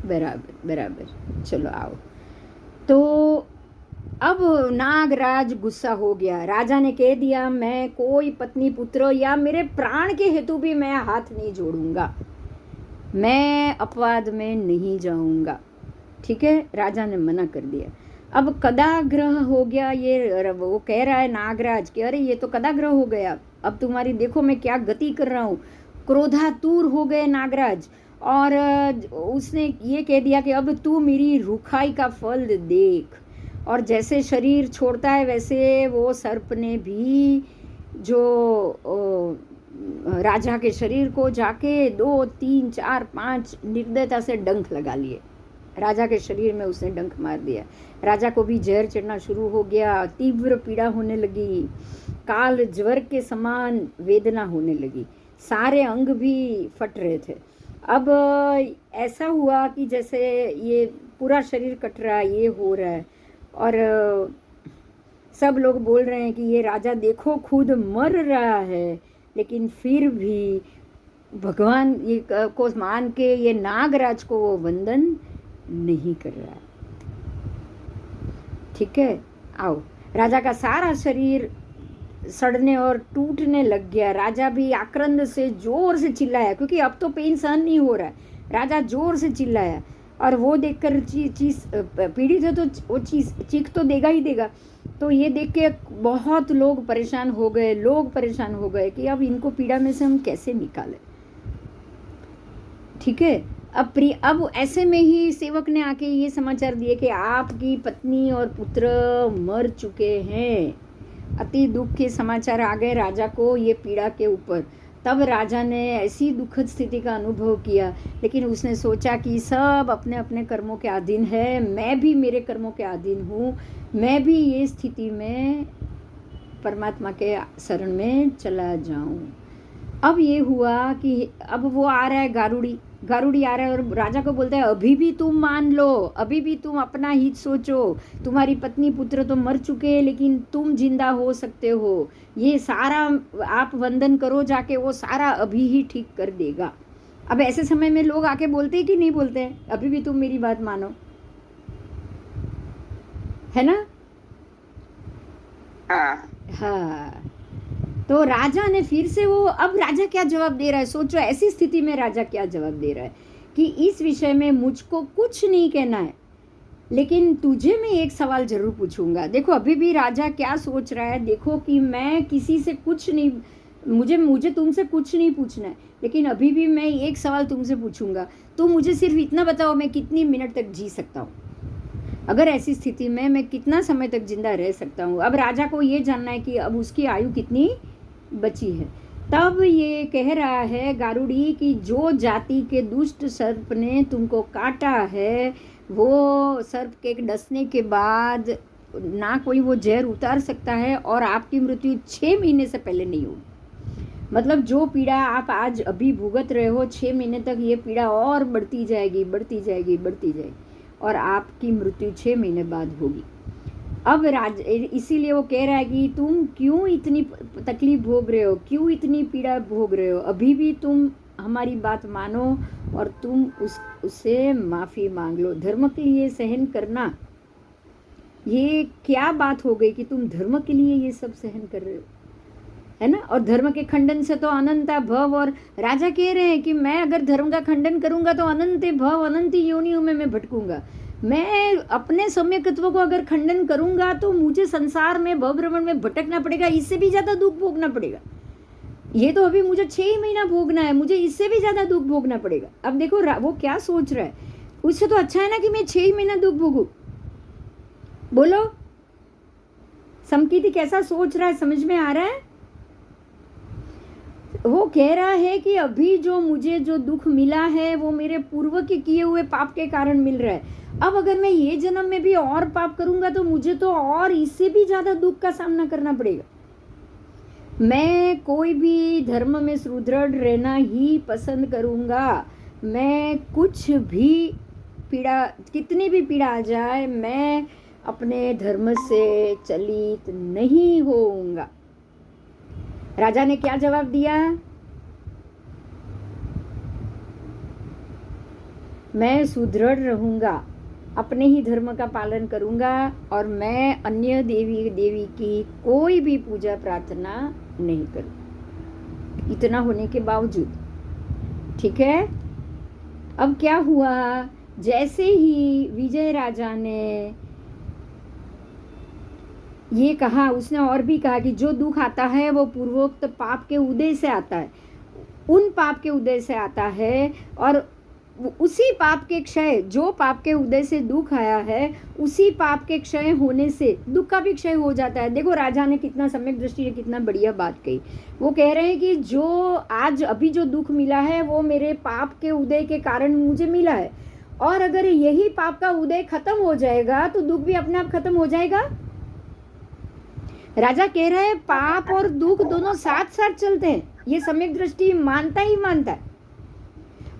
बराबर। चलो आओ। तो अब नागराज गुस्सा हो गया, राजा ने कह दिया, मैं कोई पत्नी पुत्र या मेरे प्राण के हेतु भी मैं हाथ नहीं जोड़ूंगा, मैं अपवाद में नहीं जाऊंगा। ठीक है, राजा ने मना कर दिया। अब कदाग्रह हो गया, ये वो कह रहा है नागराज कि अरे ये तो कदाग्रह हो गया, अब तुम्हारी देखो मैं क्या गति कर रहा हूँ। क्रोधातुर हो गए नागराज, और उसने ये कह दिया कि अब तू मेरी रूखाई का फल देख। और जैसे शरीर छोड़ता है वैसे वो सर्प ने भी जो राजा के शरीर को जाके 2 3 4 5 निर्दयता से डंक लगा लिए। राजा के शरीर में उसने डंक मार दिया। राजा को भी जहर चढ़ना शुरू हो गया, तीव्र पीड़ा होने लगी, काल ज्वर के समान वेदना होने लगी, सारे अंग भी फट रहे थे। अब ऐसा हुआ कि जैसे ये पूरा शरीर कट रहा है, ये हो रहा है, और सब लोग बोल रहे हैं कि ये राजा देखो खुद मर रहा है, लेकिन फिर भी भगवान ये को मान के ये नागराज को वो वंदन नहीं कर रहा है। ठीक है, आओ। राजा का सारा शरीर सड़ने और टूटने लग गया। राजा भी आक्रंद से जोर से चिल्लाया, क्योंकि अब तो पेन सहन नहीं हो रहा है। राजा जोर से चिल्लाया, और वो देखकर चीज पीड़ित है तो वो चीख तो देगा ही देगा। तो ये देख के बहुत लोग परेशान हो गए कि अब इनको पीड़ा में से हम कैसे निकालें। ठीक है, अब ऐसे में ही सेवक ने आके ये समाचार दिए कि आपकी पत्नी और पुत्र मर चुके हैं। अति दुख के समाचार आ गए राजा को ये पीड़ा के ऊपर। तब राजा ने ऐसी दुखद स्थिति का अनुभव किया, लेकिन उसने सोचा कि सब अपने अपने कर्मों के अधीन है, मैं भी मेरे कर्मों के अधीन हूँ, मैं भी ये स्थिति में परमात्मा के शरण में चला जाऊं। अब ये हुआ कि अब वो आ रहा है, गारुड़ी आ रहा है, और राजा को बोलता है अभी भी तुम मान लो, अभी भी तुम अपना हित सोचो, तुम्हारी पत्नी पुत्र तो मर चुके हैं, लेकिन तुम जिंदा हो सकते हो, ये सारा आप वंदन करो जाके, वो सारा अभी ही ठीक कर देगा। अब ऐसे समय में लोग आके बोलते हैं कि नहीं बोलते हैं, अभी भी तुम मेरी बात मानो, है ना? हाँ। तो राजा ने फिर से अब राजा क्या जवाब दे रहा है, सोचो ऐसी स्थिति में राजा क्या जवाब दे रहा है कि इस विषय में मुझको कुछ नहीं कहना है, लेकिन तुझे मैं एक सवाल जरूर पूछूंगा। देखो अभी भी राजा क्या सोच रहा है, देखो कि मैं किसी से कुछ नहीं, मुझे तुमसे कुछ नहीं पूछना है, लेकिन अभी भी मैं एक सवाल तुमसे पूछूंगा, तो मुझे सिर्फ इतना बताओ मैं कितनी मिनट तक जी सकता हूँ, अगर ऐसी स्थिति में मैं कितना समय तक जिंदा रह सकता हूँ। अब राजा को ये जानना है कि अब उसकी आयु कितनी बची है। तब ये कह रहा है गारुड़ी कि जो जाति के दुष्ट सर्प ने तुमको काटा है, वो सर्प के डसने के बाद ना कोई वो जहर उतार सकता है, और आपकी मृत्यु 6 महीने से पहले नहीं होगी। मतलब जो पीड़ा आप आज अभी भुगत रहे हो, 6 महीने तक ये पीड़ा और बढ़ती जाएगी, और आपकी मृत्यु 6 महीने बाद होगी। अब इसीलिए वो कह रहा है कि तुम क्यों इतनी तकलीफ भोग रहे हो, क्यों इतनी पीड़ा भोग रहे हो, अभी भी तुम हमारी बात मानो और तुम उससे माफ़ी मांग लो। धर्म के लिए सहन करना, ये क्या बात हो गई कि तुम धर्म के लिए ये सब सहन कर रहे हो, है ना? और धर्म के खंडन से तो अनंता भव, और राजा कह रहे हैं कि मैं अगर धर्म का खंडन करूंगा तो अनंत भव, अनंत योनियों में मैं भटकूंगा। मैं अपने सम्यकत्व को अगर खंडन करूंगा तो मुझे संसार में भव भ्रमण में भटकना पड़ेगा, इससे भी ज्यादा दुख भोगना पड़ेगा। ये तो अभी मुझे 6 महीना भोगना है, मुझे इससे भी ज्यादा दुख भोगना पड़ेगा। अब देखो वो क्या सोच रहा है, उससे तो अच्छा है ना कि मैं 6 महीना दुख भोगू। बोलो समकीर्ति कैसा सोच रहा है, समझ में आ रहा है? वो कह रहा है कि अभी जो मुझे जो दुख मिला है वो मेरे पूर्व के किए हुए पाप के कारण मिल रहा है। अब अगर मैं ये जन्म में भी और पाप करूंगा तो मुझे तो और इससे भी ज्यादा दुख का सामना करना पड़ेगा। मैं कोई भी धर्म में सुदृढ़ रहना ही पसंद करूंगा। मैं कुछ भी पीड़ा, कितनी भी पीड़ा आ जाए, मैं अपने धर्म से चलित नहीं होऊंगा। राजा ने क्या जवाब दिया? मैं सुदृढ़ रहूंगा, अपने ही धर्म का पालन करूंगा, और मैं अन्य देवी की कोई भी पूजा प्रार्थना नहीं करूं, इतना होने के बावजूद। ठीक है, अब क्या हुआ, जैसे ही विजय राजा ने ये कहा, उसने और भी कहा कि जो दुख आता है वो पूर्वोक्त पाप के उदय से आता है। उन पाप के उदय से आता है, और उसी पाप के क्षय, जो पाप के उदय से दुख आया है, उसी पाप के क्षय होने से दुख का भी क्षय हो जाता है। देखो राजा ने कितना सम्यक दृष्टि ने कितना बढ़िया बात कही। वो कह रहे हैं कि जो आज अभी जो दुख मिला है वो मेरे पाप के उदय के कारण मुझे मिला है, और अगर यही पाप का उदय खत्म हो जाएगा तो दुख भी अपने आप खत्म हो जाएगा। राजा कह रहे हैं पाप और दुख दोनों साथ साथ चलते हैं, ये सम्यक दृष्टि मानता ही मानता है।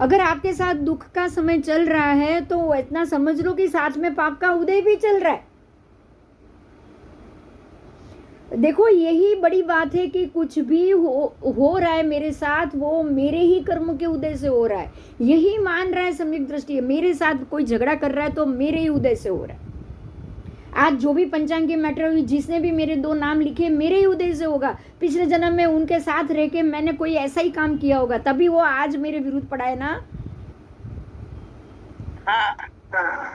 अगर आपके साथ दुख का समय चल रहा है तो इतना समझ लो कि साथ में पाप का उदय भी चल रहा है। देखो यही बड़ी बात है कि कुछ भी हो रहा है मेरे साथ, वो मेरे ही कर्म के उदय से हो रहा है, यही मान रहा है सम्यक दृष्टि। मेरे साथ कोई झगड़ा कर रहा है तो मेरे ही उदय से हो रहा है। आज जो भी पंचांग की मैटर हुई, जिसने भी मेरे 2 नाम लिखे, मेरे ही उदय से होगा। पिछले जन्म में उनके साथ रह के मैंने कोई ऐसा ही काम किया होगा, तभी वो आज मेरे विरुद्ध पड़ा है ना।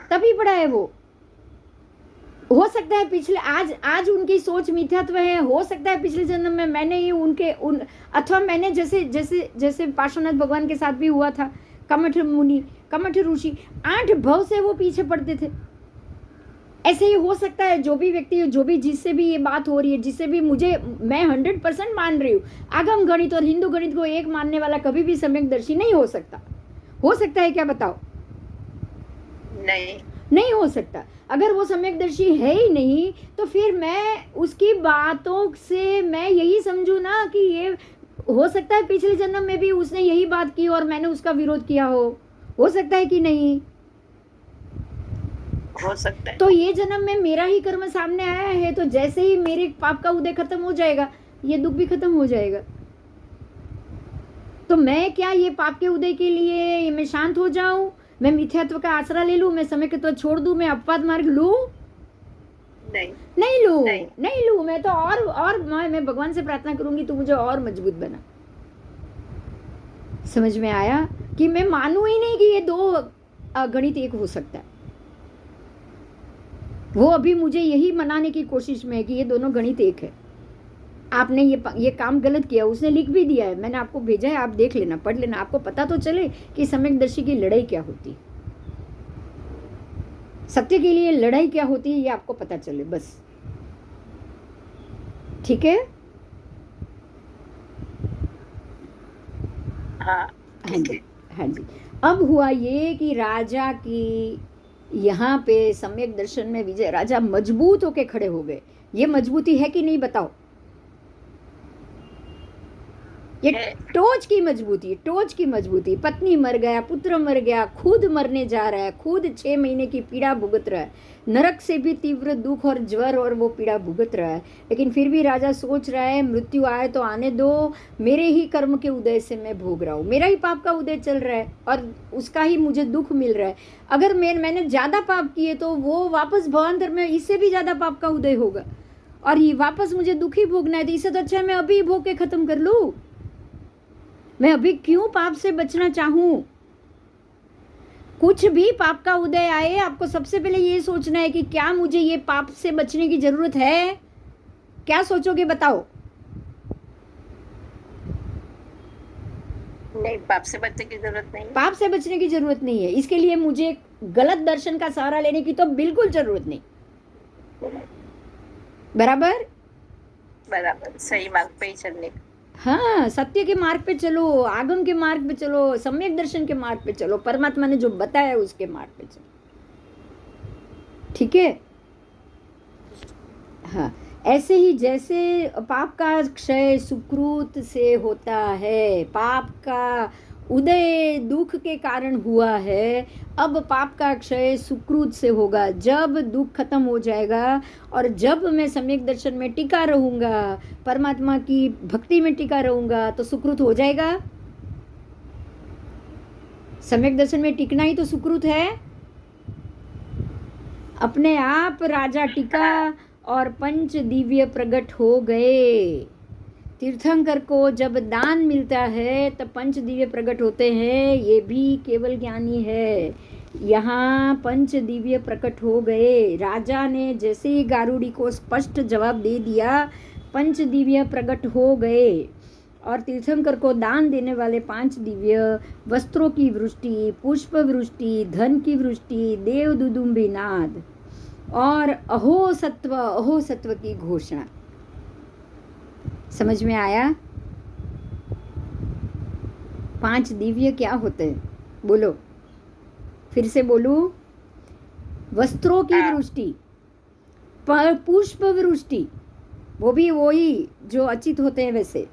तभी पड़ा है वो। हो सकता है पिछले आज उनकी सोच मिथ्यात्व है, हो सकता है पिछले जन्म में मैंने ही अथवा मैंने जैसे पार्श्वनाथ भगवान के साथ भी हुआ था, कमठ मुनि, कमठ ऋषि, 8 भव से वो पीछे पड़ते थे। ऐसे ही हो सकता है जो भी व्यक्ति, जो भी जिससे भी ये बात हो रही है, जिससे भी मैं 100% मान रही हूँ, आगम गणित और हिंदू गणित को एक मानने वाला कभी भी सम्यकदर्शी नहीं हो सकता। हो सकता है क्या बताओ? नहीं हो सकता। अगर वो सम्यकदर्शी है ही नहीं तो फिर मैं उसकी बातों से मैं यही समझू ना कि ये हो सकता है पिछले जन्म में भी उसने यही बात की और मैंने उसका विरोध किया हो सकता है कि नहीं? हो सकता है। तो ये जन्म में मेरा ही कर्म सामने आया है, तो जैसे ही मेरे पाप का उदय खत्म हो जाएगा, ये दुख भी खत्म हो जाएगा। तो मैं क्या ये पाप के उदय के लिए मैं शांत हो जाऊं, मैं मिथ्यात्व का आसरा ले लूं, मैं समय के तो छोड़ दूं, मैं अपवाद मार्ग लूं? नहीं लूं। मैं तो और मैं भगवान से प्रार्थना करूंगी तो मुझे और मजबूत बना। समझ में आया कि मैं मानूं ही नहीं कि ये 2 गणित एक हो सकता है। वो अभी मुझे यही मनाने की कोशिश में है कि ये दोनों गणित एक है। आपने ये काम गलत किया, उसने लिख भी दिया है, मैंने आपको भेजा है, आप देख लेना, पढ़ लेना, आपको पता तो चले कि सम्यकदर्शी की लड़ाई क्या होती है, सत्य के लिए लड़ाई क्या होती है, ये आपको पता चले बस। ठीक है? हाँ जी। अब हुआ ये कि राजा की यहाँ पे सम्यक दर्शन में विजय, राजा मजबूत होके खड़े हो गए। ये मजबूती है कि नहीं बताओ? ये टोच की मजबूती। पत्नी मर गया, पुत्र मर गया, खुद मरने जा रहा है, खुद 6 महीने की पीड़ा भुगत रहा है, नरक से भी तीव्र दुख और ज्वर और वो पीड़ा भुगत रहा है, लेकिन फिर भी राजा सोच रहा है मृत्यु आए तो आने दो, मेरे ही कर्म के उदय से मैं भोग रहा हूँ, मेरा ही पाप का उदय चल रहा है और उसका ही मुझे दुख मिल रहा है। अगर मैंने ज़्यादा पाप किए तो वो वापस भवांतर में इससे भी ज़्यादा पाप का उदय होगा और ये वापस मुझे दुख ही भोगना है। तो इससे तो अच्छा है मैं अभी भोग के खत्म कर लूँ। मैं अभी क्यों पाप से बचना चाहूं? कुछ भी पाप का उदय आए, आपको सबसे पहले ये सोचना है कि क्या मुझे ये पाप से बचने की जरूरत है? क्या सोचोगे बताओ? नहीं, पाप से बचने की जरूरत नहीं। पाप से बचने की जरूरत नहीं है। इसके लिए मुझे गलत दर्शन का सहारा लेने की तो बिल्कुल जरूरत नहीं। बराबर, सही मार्ग पे ही चलने। हाँ, सत्य के मार्ग पे चलो, आगम के मार्ग पे चलो, सम्यक दर्शन के मार्ग पे चलो, परमात्मा ने जो बताया उसके मार्ग पे चलो। ठीक है? हाँ, ऐसे ही जैसे पाप का क्षय सुकृत से होता है, पाप का उदय दुख के कारण हुआ है, अब पाप का क्षय सुकृत से होगा। जब दुख खत्म हो जाएगा और जब मैं सम्यक दर्शन में टिका रहूंगा, परमात्मा की भक्ति में टिका रहूंगा, तो सुकृत हो जाएगा। सम्यक दर्शन में टिकना ही तो सुकृत है। अपने आप राजा टिका और 5 दिव्य प्रकट हो गए। तीर्थंकर को जब दान मिलता है तब 5 दिव्य प्रकट होते हैं, ये भी केवल ज्ञानी है। यहाँ 5 दिव्य प्रकट हो गए। राजा ने जैसे ही गारुड़ी को स्पष्ट जवाब दे दिया, 5 दिव्य प्रकट हो गए और तीर्थंकर को दान देने वाले 5 दिव्य वस्त्रों की वृष्टि, पुष्प वृष्टि, धन की वृष्टि, देव दुदुम्बी नाद और अहो सत्व की घोषणा। समझ में आया? 5 दिव्य क्या होते हैं? बोलो, फिर से बोलूं। वस्त्रों की वृष्टि, पुष्प वृष्टि, वो भी वही जो अचित होते हैं वैसे,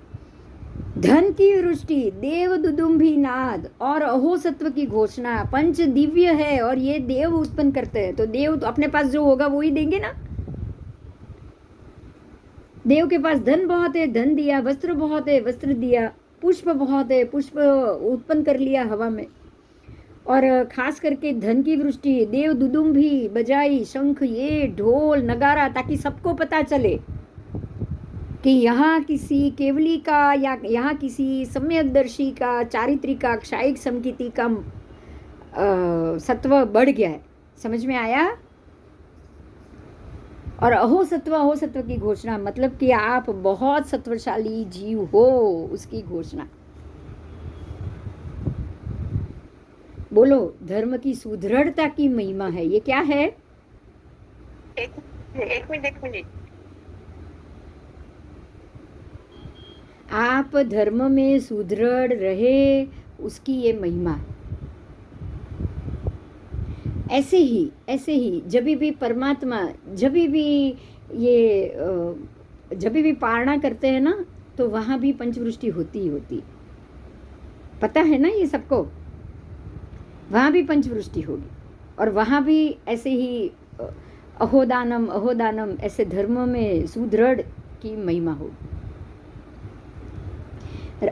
धन की वृष्टि, देव दुदुम्भी नाद और अहो सत्व की घोषणा। 5 दिव्य है और ये देव उत्पन्न करते हैं, तो देव तो अपने पास जो होगा वो ही देंगे ना। देव के पास धन बहुत है, धन दिया, वस्त्र बहुत है, वस्त्र दिया, पुष्प बहुत है, पुष्प उत्पन्न कर लिया हवा में, और खास करके धन की वृष्टि, देव दुदुम्भी बजाई, शंख, ये ढोल नगारा, ताकि सबको पता चले कि यहाँ किसी केवली का या यहाँ किसी सम्यकदर्शी का, चारित्री का, क्षायिक समकिति का सत्व बढ़ गया है। समझ में आया? और अहो सत्व की घोषणा, मतलब कि आप बहुत सत्वशाली जीव हो, उसकी घोषणा। बोलो, धर्म की सुदृढ़ता की महिमा है। ये क्या है? एक मिनट। आप धर्म में सुदृढ़ रहे, उसकी ये महिमा है। ऐसे ही जब भी परमात्मा, जब भी पारणा करते हैं ना, तो वहाँ भी पंचवृष्टि होती ही होती। पता है ना ये सबको? वहाँ भी पंचवृष्टि होगी और वहाँ भी ऐसे ही अहोदानम ऐसे धर्म में सुदृढ़ की महिमा होगी।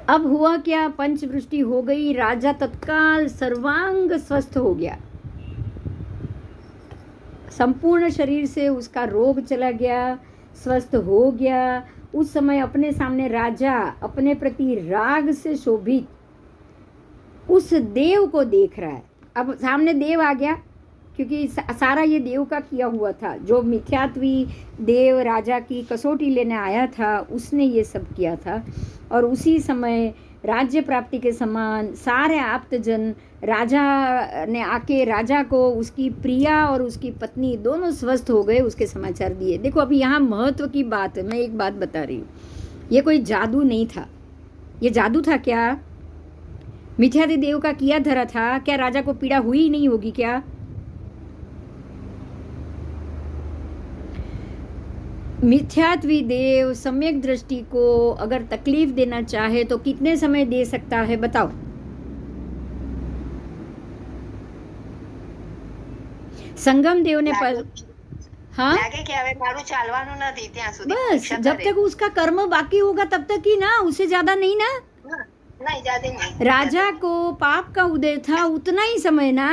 अब हुआ क्या? पंचवृष्टि हो गई, राजा तत्काल सर्वांग स्वस्थ हो गया, संपूर्ण शरीर से उसका रोग चला गया, स्वस्थ हो गया। उस समय अपने सामने राजा अपने प्रति राग से शोभित उस देव को देख रहा है। अब सामने देव आ गया, क्योंकि सारा ये देव का किया हुआ था। जो मिथ्यात्वी देव राजा की कसौटी लेने आया था, उसने ये सब किया था। और उसी समय राज्य प्राप्ति के समान सारे आप्तजन राजा ने आके राजा को, उसकी प्रिया और उसकी पत्नी दोनों स्वस्थ हो गए, उसके समाचार दिए। देखो, अभी यहाँ महत्व की बात है। मैं एक बात बता रही हूँ, ये कोई जादू नहीं था। ये जादू था क्या? मिथ्यादि देव का किया धरा था क्या? राजा को पीड़ा हुई नहीं होगी क्या? मिथ्यात्वी देव सम्यक दृष्टि को अगर तकलीफ देना चाहे तो कितने समय दे सकता है? बताओ। संगम देव ने पर हाँ, लागे कि હવે મારું ચાલવાનું નથી ત્યાં સુધી बस परीक्षा जब करे। तक उसका कर्म बाकी होगा तब तक ही ना, उससे ज्यादा नहीं ना। हाँ, नहीं ज्यादा नहीं। राजा को पाप का उदय था उतना ही समय ना।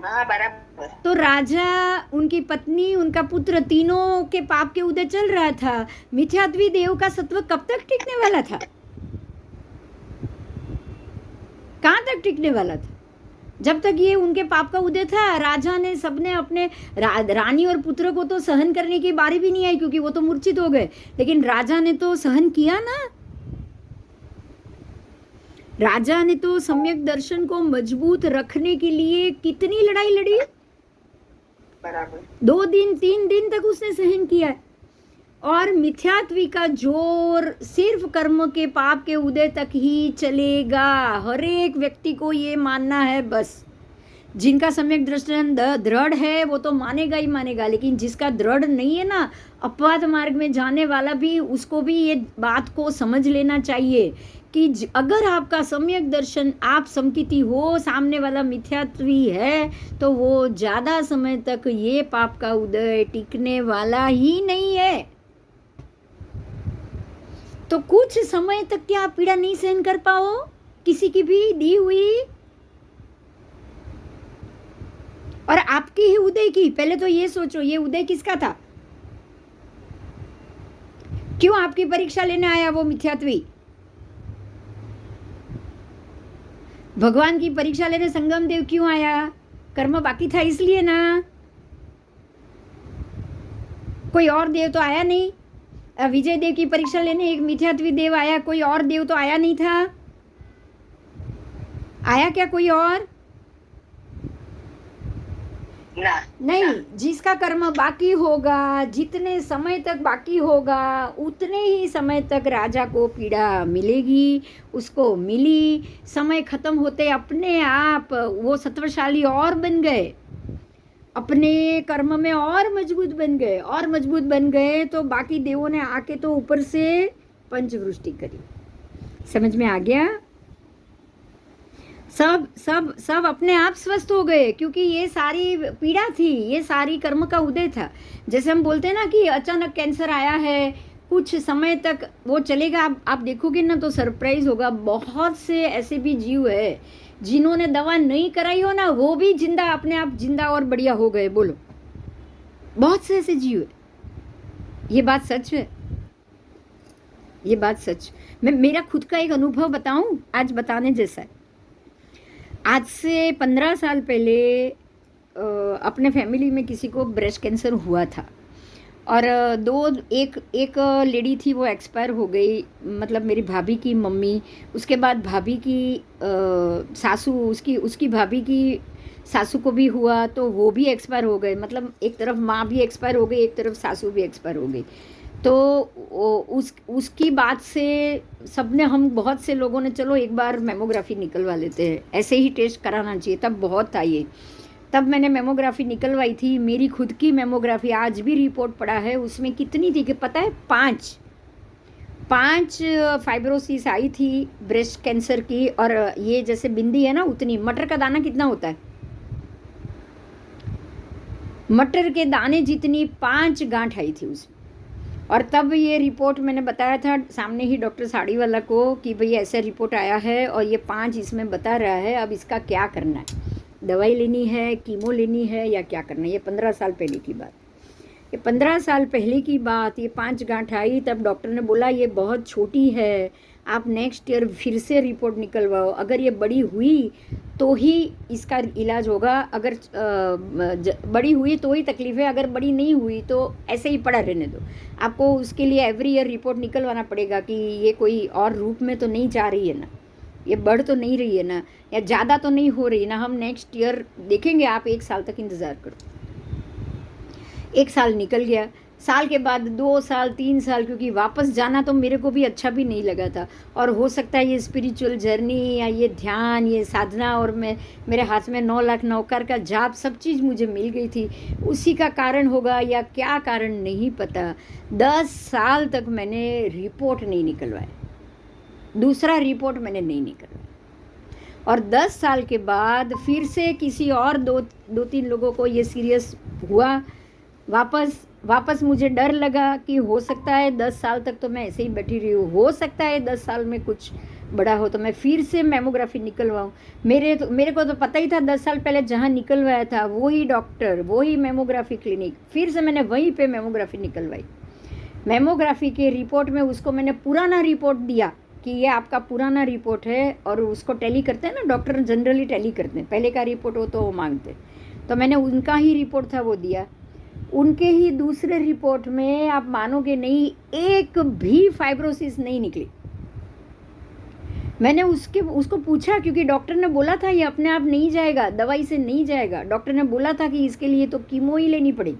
हाँ बराबर। तो राजा, उनकी पत्नी, उनका पुत्र, तीनों के पाप के उदय चल रहा था। मिथ्यात्वी देव का सत्व कब तक टिकने वाला था? कहाँ तक टिकने वाला था? जब तक ये उनके पाप का उदय था। राजा ने, सबने अपने रानी और पुत्र को तो सहन करने की बारी भी नहीं आई, क्योंकि वो तो मूर्छित हो गए, लेकिन राजा ने तो सहन किया ना। राजा ने तो सम्यक दर्शन को मजबूत रखने के लिए कितनी लड़ाई लड़ी। बराबर। 2 दिन 3 दिन तक उसने सहन किया है। और मिथ्यात्वी का जोर सिर्फ कर्म के पाप के उदय तक ही चलेगा। हर एक व्यक्ति को ये मानना है बस। जिनका सम्यक दर्शन दृढ़ है वो तो मानेगा ही मानेगा, लेकिन जिसका दृढ़ नहीं है ना, अपवाद मार्ग में जाने वाला भी, उसको भी ये बात को समझ लेना चाहिए कि अगर आपका सम्यक दर्शन, आप समकिति हो, सामने वाला मिथ्यात्वी है, तो वो ज़्यादा समय तक ये पाप का उदय टिकने वाला ही नहीं है। तो कुछ समय तक क्या आप पीड़ा नहीं सहन कर पाओ किसी की भी दी हुई? और आपकी ही उदय की। पहले तो ये सोचो, ये उदय किसका था? क्यों आपकी परीक्षा लेने आया वो मिथ्यात्वी? भगवान की परीक्षा लेने संगम देव क्यों आया? कर्म बाकी था इसलिए ना। कोई और देव तो आया नहीं। विजय देव की परीक्षा लेने एक मिथ्यात्वी देव आया, कोई और देव तो आया नहीं था? आया क्या कोई और? ना नहीं, जिसका कर्म बाकी होगा, जितने समय तक बाकी होगा उतने ही समय तक राजा को पीड़ा मिलेगी, उसको मिली। समय खत्म होते अपने आप वो सत्वशाली और बन गए, अपने कर्म में और मजबूत बन गए, और मजबूत बन गए तो बाकी देवों ने आके तो ऊपर से पंचवृष्टि करी। समझ में आ गया? सब सब सब अपने आप स्वस्थ हो गए, क्योंकि ये सारी पीड़ा थी, ये सारी कर्म का उदय था। जैसे हम बोलते हैं ना कि अचानक कैंसर आया है, कुछ समय तक वो चलेगा, आप देखोगे ना तो सरप्राइज होगा। बहुत से ऐसे भी जीव है जिन्होंने दवा नहीं कराई हो ना, वो भी जिंदा, अपने आप जिंदा और बढ़िया हो गए। बोलो, बहुत से ऐसे जीव है। ये बात सच है, ये बात सच। मैं मेरा खुद का एक अनुभव बताऊं, आज बताने जैसा है। आज से 15 साल पहले अपने फैमिली में किसी को ब्रेस्ट कैंसर हुआ था, और एक लेडी थी, वो एक्सपायर हो गई, मतलब मेरी भाभी की मम्मी। उसके बाद भाभी की सासू, उसकी भाभी की सासू को भी हुआ, तो वो भी एक्सपायर हो गए। मतलब एक तरफ माँ भी एक्सपायर हो गई, एक तरफ सासू भी एक्सपायर हो गई। तो उसकी बात से सबने, हम बहुत से लोगों ने चलो एक बार मेमोग्राफी निकलवा लेते हैं, ऐसे ही टेस्ट कराना चाहिए, तब बहुत था ये। तब मैंने मेमोग्राफी निकलवाई थी, मेरी खुद की मेमोग्राफी, आज भी रिपोर्ट पड़ा है, उसमें कितनी थी कि पता है, पाँच फाइब्रोसिस आई थी ब्रेस्ट कैंसर की। और ये जैसे बिंदी है ना, उतनी। मटर का दाना कितना होता है? मटर के दाने जितनी 5 गांठ आई थी उसमें। और तब ये रिपोर्ट मैंने बताया था सामने ही डॉक्टर साड़ी वाला को कि भाई ऐसा रिपोर्ट आया है और ये 5 इसमें बता रहा है, अब इसका क्या करना है, दवाई लेनी है, कीमो लेनी है, या क्या करना है। ये 15 साल पहले की बात, ये 15 साल पहले की बात। ये 5 गांठ आई, तब डॉक्टर ने बोला ये बहुत छोटी है, आप नेक्स्ट ईयर फिर से रिपोर्ट निकलवाओ, अगर ये बड़ी हुई तो ही इसका इलाज होगा, अगर बड़ी हुई तो ही तकलीफ है, अगर बड़ी नहीं हुई तो ऐसे ही पड़ा रहने दो। आपको उसके लिए एवरी ईयर रिपोर्ट निकलवाना पड़ेगा कि ये कोई और रूप में तो नहीं जा रही है ना, ये बढ़ तो नहीं रही है ना, या ज़्यादा तो नहीं हो रही ना, हम नेक्स्ट ईयर देखेंगे, आप 1 साल तक इंतज़ार करो। 1 साल निकल गया, साल के बाद 2 साल 3 साल, क्योंकि वापस जाना तो मेरे को भी अच्छा भी नहीं लगा था। और हो सकता है ये स्पिरिचुअल जर्नी या ये ध्यान, ये साधना, और मेरे हाथ में 9 लाख नौकर का जाप, सब चीज़ मुझे मिल गई थी, उसी का कारण होगा या क्या कारण नहीं पता। 10 साल तक मैंने रिपोर्ट नहीं निकलवाया, दूसरा रिपोर्ट मैंने नहीं निकलवाया। और 10 साल के बाद फिर से किसी और 2-3 लोगों को ये सीरियस हुआ, वापस मुझे डर लगा कि हो सकता है 10 साल तक तो मैं ऐसे ही बैठी रही हूँ, हो सकता है 10 साल में कुछ बड़ा हो तो मैं फिर से मेमोग्राफी निकलवाऊँ। मेरे को तो पता ही था 10 साल पहले जहाँ निकलवाया था वही डॉक्टर, वही मेमोग्राफी क्लिनिक, फिर से मैंने वहीं पे मेमोग्राफी निकलवाई। मेमोग्राफी के रिपोर्ट में उसको मैंने पुराना रिपोर्ट दिया कि ये आपका पुराना रिपोर्ट है, और उसको टैली करते हैं ना, डॉक्टर जनरली टैली करते हैं, पहले का रिपोर्ट हो तो वो मांगते। तो मैंने उनका ही रिपोर्ट था वो दिया। उनके ही दूसरे रिपोर्ट में आप मानोगे नहीं, एक भी फाइब्रोसिस नहीं निकली। मैंने उसको पूछा, क्योंकि डॉक्टर ने बोला था ये अपने आप नहीं जाएगा, दवाई से नहीं जाएगा, डॉक्टर ने बोला था कि इसके लिए तो कीमो ही लेनी पड़ेगी,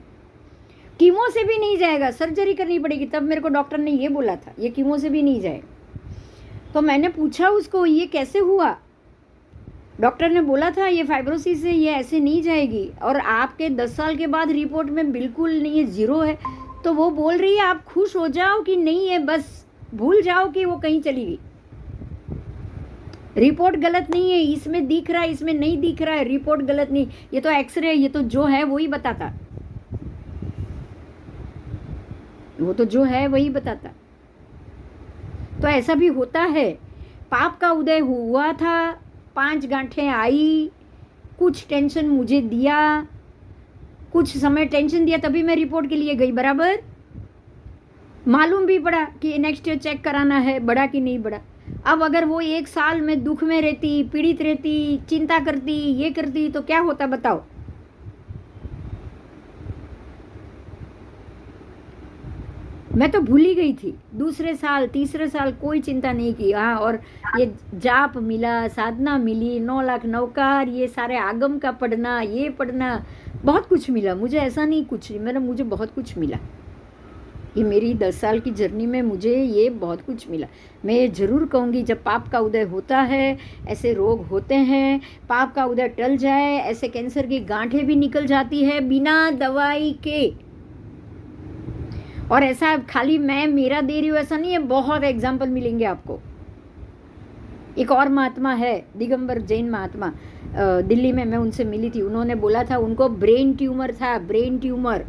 कीमो से भी नहीं जाएगा, सर्जरी करनी पड़ेगी। तब मेरे को डॉक्टर ने ये बोला था ये कीमो से भी नहीं जाएगा। तो मैंने पूछा उसको ये कैसे हुआ, डॉक्टर ने बोला था ये फाइब्रोसिस है, ये ऐसे नहीं जाएगी, और आपके 10 साल के बाद रिपोर्ट में बिल्कुल नहीं है, 0 है। तो वो बोल रही है आप खुश हो जाओ कि नहीं है, बस भूल जाओ कि वो कहीं चली गई, रिपोर्ट गलत नहीं है, इसमें दिख रहा है इसमें नहीं दिख रहा है, रिपोर्ट गलत नहीं, ये तो एक्सरे, ये तो जो है वही बताता, वो तो जो है वही बताता। तो ऐसा भी होता है, पाप का उदय हुआ था, 5 गांठें आई, कुछ टेंशन मुझे दिया, कुछ समय टेंशन दिया, तभी मैं रिपोर्ट के लिए गई, बराबर मालूम भी पड़ा कि नेक्स्ट ईयर चेक कराना है बढ़ा कि नहीं बढ़ा। अब अगर वो 1 साल में दुख में रहती, पीड़ित रहती, चिंता करती, ये करती, तो क्या होता बताओ। मैं तो भूल ही गई थी। दूसरे साल तीसरे साल कोई चिंता नहीं की। हाँ, और ये जाप मिला, साधना मिली, 9 लाख नौकार, ये सारे आगम का पढ़ना, ये पढ़ना, बहुत कुछ मिला मुझे। ऐसा नहीं कुछ नहीं, मैंने मुझे बहुत कुछ मिला। ये मेरी 10 साल की जर्नी में मुझे ये बहुत कुछ मिला। मैं ये ज़रूर कहूँगी, जब पाप का उदय होता है, ऐसे रोग होते हैं, पाप का उदय टल जाए, ऐसे कैंसर की गांठें भी निकल जाती है बिना दवाई के। और ऐसा खाली मैं मेरा दे रही हूँ ऐसा नहीं है, बहुत एग्जाम्पल मिलेंगे आपको। एक और महात्मा है, दिगंबर जैन महात्मा, दिल्ली में मैं उनसे मिली थी। उन्होंने बोला था उनको ब्रेन ट्यूमर था, ब्रेन ट्यूमर,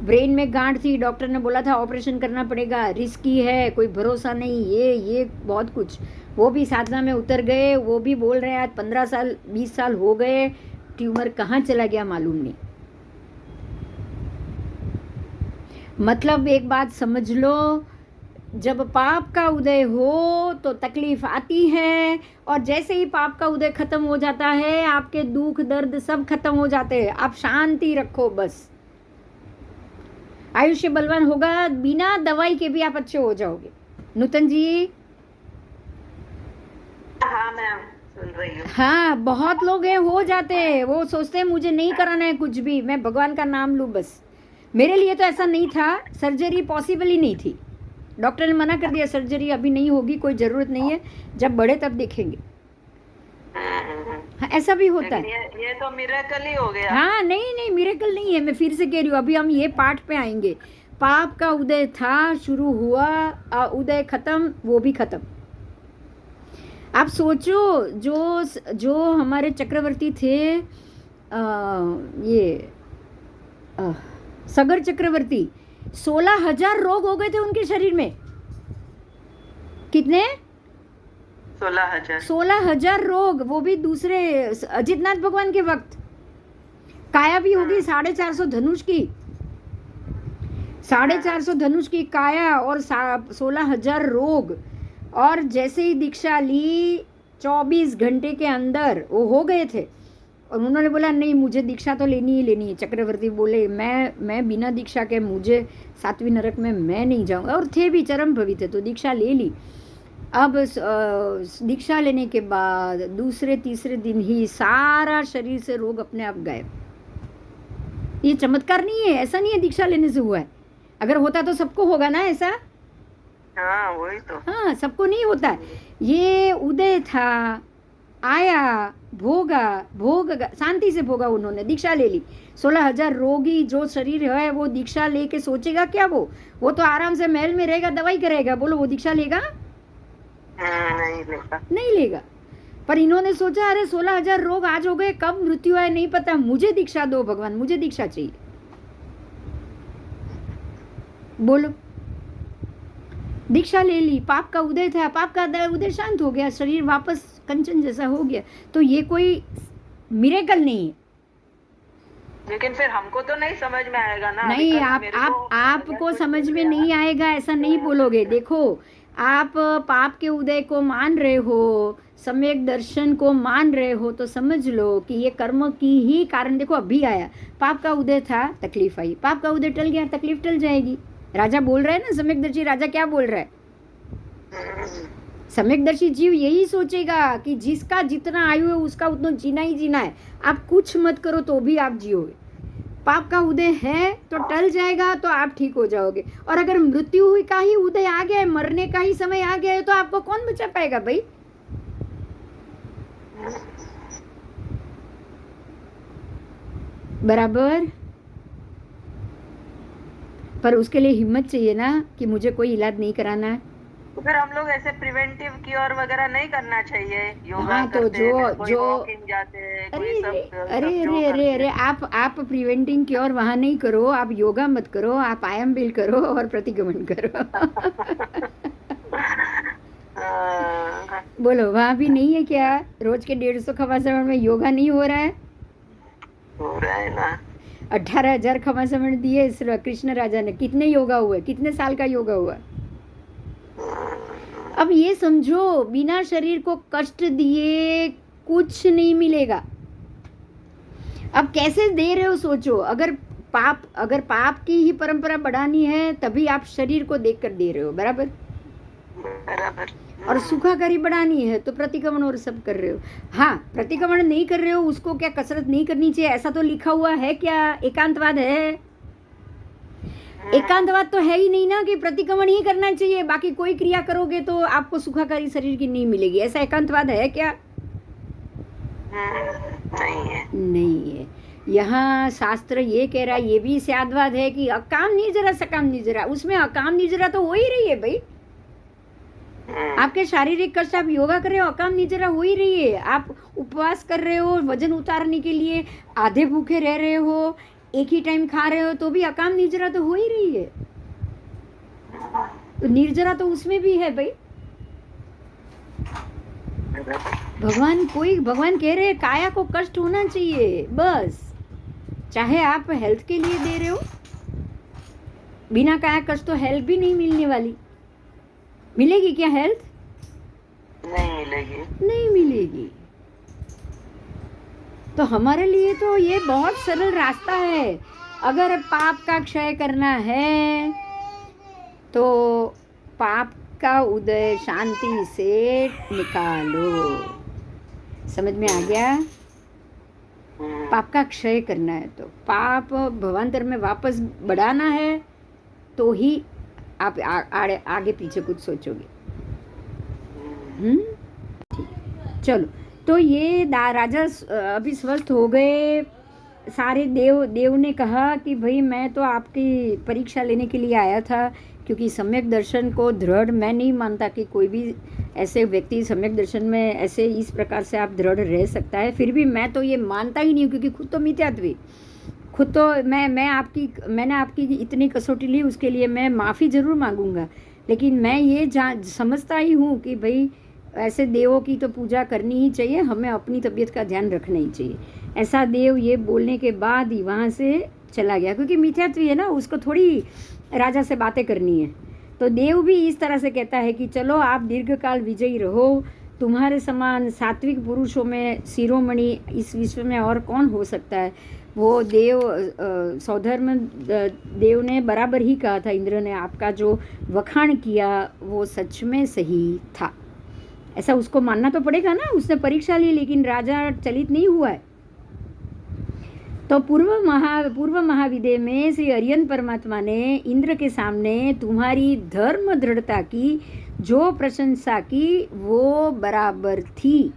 ब्रेन में गांठ थी। डॉक्टर ने बोला था ऑपरेशन करना पड़ेगा, रिस्की है, कोई भरोसा नहीं, ये बहुत कुछ। वो भी साधना में उतर गए। वो भी बोल रहे हैं आज 15 साल 20 साल हो गए, ट्यूमर कहाँ चला गया मालूम नहीं। मतलब एक बात समझ लो, जब पाप का उदय हो तो तकलीफ आती है, और जैसे ही पाप का उदय खत्म हो जाता है, आपके दुख दर्द सब खत्म हो जाते हैं। आप शांति रखो बस। आयुष्य बलवान होगा, बिना दवाई के भी आप अच्छे हो जाओगे। नूतन जी। हाँ मैम, सुन रही हूँ। हाँ, बहुत लोग हैं हो जाते हैं, वो सोचते हैं मुझे नहीं कराना है कुछ भी, मैं भगवान का नाम लूँ बस। मेरे लिए तो ऐसा नहीं था, सर्जरी पॉसिबल ही नहीं थी। डॉक्टर ने मना कर दिया, सर्जरी अभी नहीं होगी, कोई ज़रूरत नहीं है, जब बढ़े तब देखेंगे। हाँ, ऐसा भी होता है। ये तो मिरेकल ही हो गया। हाँ, नहीं मिरेकल नहीं है, मैं फिर से कह रही हूँ। अभी हम ये पार्ट पे आएंगे। पाप का उदय था, शुरू हुआ, उदय खत्म, वो भी खत्म। आप सोचो, जो हमारे चक्रवर्ती थे, सगर चक्रवर्ती, 16,000 रोग हो गए थे उनके शरीर में। कितने? 16,000। 16,000 रोग, वो भी दूसरे अजितनाथ भगवान के वक्त। काया भी होगी 450 धनुष की, 450 धनुष की काया, और 16,000 रोग। और जैसे ही दीक्षा ली, 24 घंटे के अंदर वो हो गए थे। और उन्होंने बोला नहीं, मुझे दीक्षा तो लेनी ही लेनी है। चक्रवर्ती बोले मैं बिना दीक्षा के, मुझे 7वीं नरक में मैं नहीं जाऊंगा। और थे भी चरम भवी थे, तो दीक्षा ले ली। अब दीक्षा लेने के बाद दूसरे तीसरे दिन ही सारा शरीर से रोग अपने आप गायब। ये चमत्कार नहीं है, ऐसा नहीं है दीक्षा लेने से हुआ है। अगर होता तो सबको होगा ना ऐसा। हाँ, वही तो। हाँ, सबको नहीं होता है। ये उदय था, आया, भोग शांति से भोगा उन्होंने, दीक्षा ले ली। 16,000 रोगी जो शरीर है, वो दीक्षा लेके सोचेगा क्या? वो तो आराम से महल में रहेगा, दवाई करेगा। बोलो वो दीक्षा लेगा? नहीं लेगा। पर इन्होंने सोचा अरे 16,000 रोग आज हो गए, कब मृत्यु है नहीं पता, मुझे दीक्षा दो भगवान, मुझे दीक्षा चाहिए। बोलो, दीक्षा ले ली, पाप का उदय था, पाप का उदय शांत हो गया, शरीर वापस कंचन जैसा हो गया। तो ये कोई मिरेकल नहीं है। लेकिन फिर हमको तो नहीं समझ में आएगा ना। नहीं, आपको समझ में नहीं आएगा ऐसा नहीं बोलोगे। देखो, आप पाप के उदय को मान रहे हो, सम्यक दर्शन को मान रहे हो, तो समझ लो कि ये कर्म की ही कारण। देखो अभी आया, पाप का उदय था, तकलीफ आई, पाप का उदय टल गया, तकलीफ टल जाएगी। राजा बोल रहा है ना, सम्यकदर्शी राजा क्या बोल रहा है? सम्यकदर्शी जीव यही सोचेगा कि जिसका जितना आयु है उसका उतना जीना ही जीना है। आप कुछ मत करो तो भी आप जियोगे। पाप का उदय है तो टल जाएगा, तो आप ठीक हो जाओगे। और अगर मृत्यु हुई का ही उदय आ गया है, मरने का ही समय आ गया है, तो आपको कौन बचा पाएगा भाई? बराबर। पर उसके लिए हिम्मत चाहिए ना कि मुझे कोई इलाज नहीं कराना है। तो फिर हम लोग ऐसे प्रिवेंटिव क्योर वगैरह नहीं करना चाहिए? योगा हाँ, तो करते हैं, कोई जो वॉकिंग जाते हैं, कोई अरे आप प्रिवेंटिंग क्योर वहाँ नहीं करो, आप योगा मत करो, आप आयम बिल करो और प्रतिगमन करो। बोलो, वहाँ भी नहीं है क्या? रोज के 150 खवासवण में योगा नहीं हो रहा है? हो रहा है ना। 18,000 खवासवण दिए इस कृष्ण राजा ने। कितने योगा हुए? कितने साल का योगा हुआ? अब ये समझो, बिना शरीर को कष्ट दिए कुछ नहीं मिलेगा। अब कैसे दे रहे हो सोचो। अगर पाप, अगर पाप की ही परंपरा बढ़ानी है तभी आप शरीर को देखकर दे रहे हो, बराबर। बराबर। और सुखाकारी बढ़ानी है तो प्रतिक्रमण और सब कर रहे हो। हाँ, प्रतिक्रमण नहीं कर रहे हो उसको क्या कसरत नहीं करनी चाहिए ऐसा तो लिखा हुआ है क्या? एकांतवाद है? एकांतवाद तो है ही नहीं ना कि प्रतिक्रमण ही करना चाहिए, बाकी कोई क्रिया करोगे तो आपको सुखाकारी शरीर की नहीं मिलेगी, ऐसा एकांतवाद है क्या? नहीं है। नहीं है। यहाँ शास्त्र ये कह रहा है, ये भी स्यादवाद है कि अकाम निजरा सकाम निजरा, उसमें अकाम निजरा तो हो ही रही है भाई। आपके शारीरिक कष्ट, आप योगा कर रहे हो, अकाम निजरा हो ही रही है। आप उपवास कर रहे हो वजन उतारने के लिए, आधे भूखे रह रहे हो, एक ही टाइम खा रहे हो, तो भी अकाम निर्जरा तो हो ही रही है। तो निर्जरा तो उसमें भी है भाई। भगवान कह रहे हैं काया को कष्ट होना चाहिए बस। चाहे आप हेल्थ के लिए दे रहे हो, बिना काया कष्ट तो हेल्थ भी नहीं मिलने वाली। मिलेगी क्या हेल्थ? नहीं मिलेगी। नहीं मिलेगी। तो हमारे लिए तो ये बहुत सरल रास्ता है। अगर पाप का क्षय करना है तो पाप का उदय शांति से निकालो। समझ में आ गया? पाप का क्षय करना है तो पाप भवांतर में वापस बढ़ाना है तो ही आप आगे पीछे कुछ सोचोगे। ठीक, चलो। तो ये राजा अभी स्वस्थ हो गए। सारे देव ने कहा कि भाई मैं तो आपकी परीक्षा लेने के लिए आया था, क्योंकि सम्यक दर्शन को दृढ़ मैं नहीं मानता कि कोई भी ऐसे व्यक्ति सम्यक दर्शन में ऐसे इस प्रकार से आप दृढ़ रह सकता है। फिर भी मैं तो ये मानता ही नहीं हूँ, क्योंकि खुद तो मिथ्यात्वी, खुद तो मैंने आपकी इतनी कसौटी ली, उसके लिए मैं माफ़ी ज़रूर मांगूंगा। लेकिन मैं ये समझता ही हूँ कि भाई ऐसे देवों की तो पूजा करनी ही चाहिए, हमें अपनी तबीयत का ध्यान रखना ही चाहिए। ऐसा देव ये बोलने के बाद ही वहाँ से चला गया, क्योंकि मिथ्यात्वी है ना, उसको थोड़ी राजा से बातें करनी है। तो देव भी इस तरह से कहता है कि चलो आप दीर्घकाल विजयी रहो, तुम्हारे समान सात्विक पुरुषों में शिरोमणि इस विश्व में और कौन हो सकता है। वो देव सौधर्म देव ने बराबर ही कहा था, इंद्र ने आपका जो वखाण किया वो सच में सही था, ऐसा उसको मानना तो पड़ेगा ना। उसने परीक्षा ली लेकिन राजा चलित नहीं हुआ है। तो पूर्व महाविद्य में श्री अरियन परमात्मा ने इंद्र के सामने तुम्हारी धर्म दृढ़ता की जो प्रशंसा की वो बराबर थी,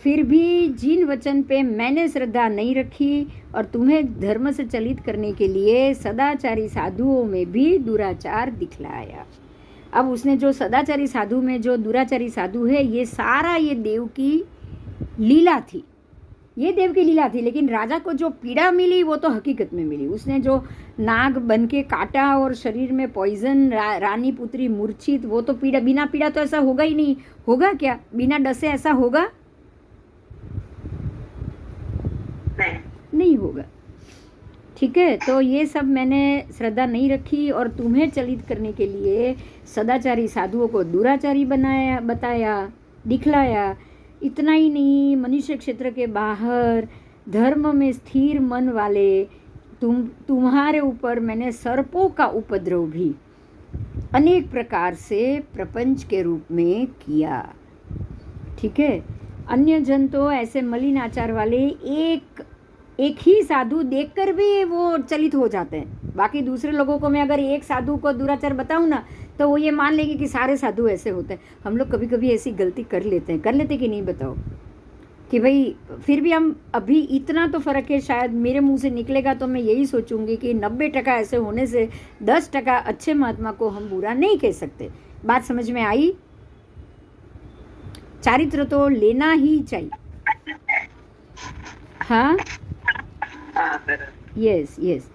फिर भी जिन वचन पे मैंने श्रद्धा नहीं रखी और तुम्हें धर्म से चलित करने के लिए सदाचारी साधुओं में भी दुराचार दिखलाया। अब उसने जो सदाचारी साधु में जो दुराचारी साधु है, ये सारा ये देव की लीला थी, ये देव की लीला थी। लेकिन राजा को जो पीड़ा मिली वो तो हकीकत में मिली। उसने जो नाग बन के काटा और शरीर में पॉइजन, रानी पुत्री मूर्छित, वो तो पीड़ा, बिना पीड़ा तो ऐसा होगा ही नहीं। होगा क्या? बिना डसे ऐसा होगा? नहीं होगा। ठीक है, तो ये सब मैंने श्रद्धा नहीं रखी और तुम्हें चलित करने के लिए सदाचारी साधुओं को दुराचारी बताया, दिखलाया। इतना ही नहीं, मनुष्य क्षेत्र के बाहर धर्म में स्थिर मन वाले तुम्हारे ऊपर मैंने सर्पों का उपद्रव भी अनेक प्रकार से प्रपंच के रूप में किया। ठीक है, अन्य जन तो ऐसे मलिन आचार वाले एक ही साधु देखकर भी वो चलित हो जाते हैं। बाकी दूसरे लोगों को मैं अगर एक साधु को दुराचार बताऊं ना तो वो ये मान लेंगे कि सारे साधु ऐसे होते हैं। हम लोग कभी कभी ऐसी गलती कर लेते कि नहीं बताओ, कि भाई फिर भी हम अभी इतना तो फ़र्क है, शायद मेरे मुंह से निकलेगा तो मैं यही सोचूंगी कि 90% ऐसे होने से 10% अच्छे महात्मा को हम बुरा नहीं कह सकते। बात समझ में आई? चारित्र तो लेना ही चाहिए। हाँ, यस,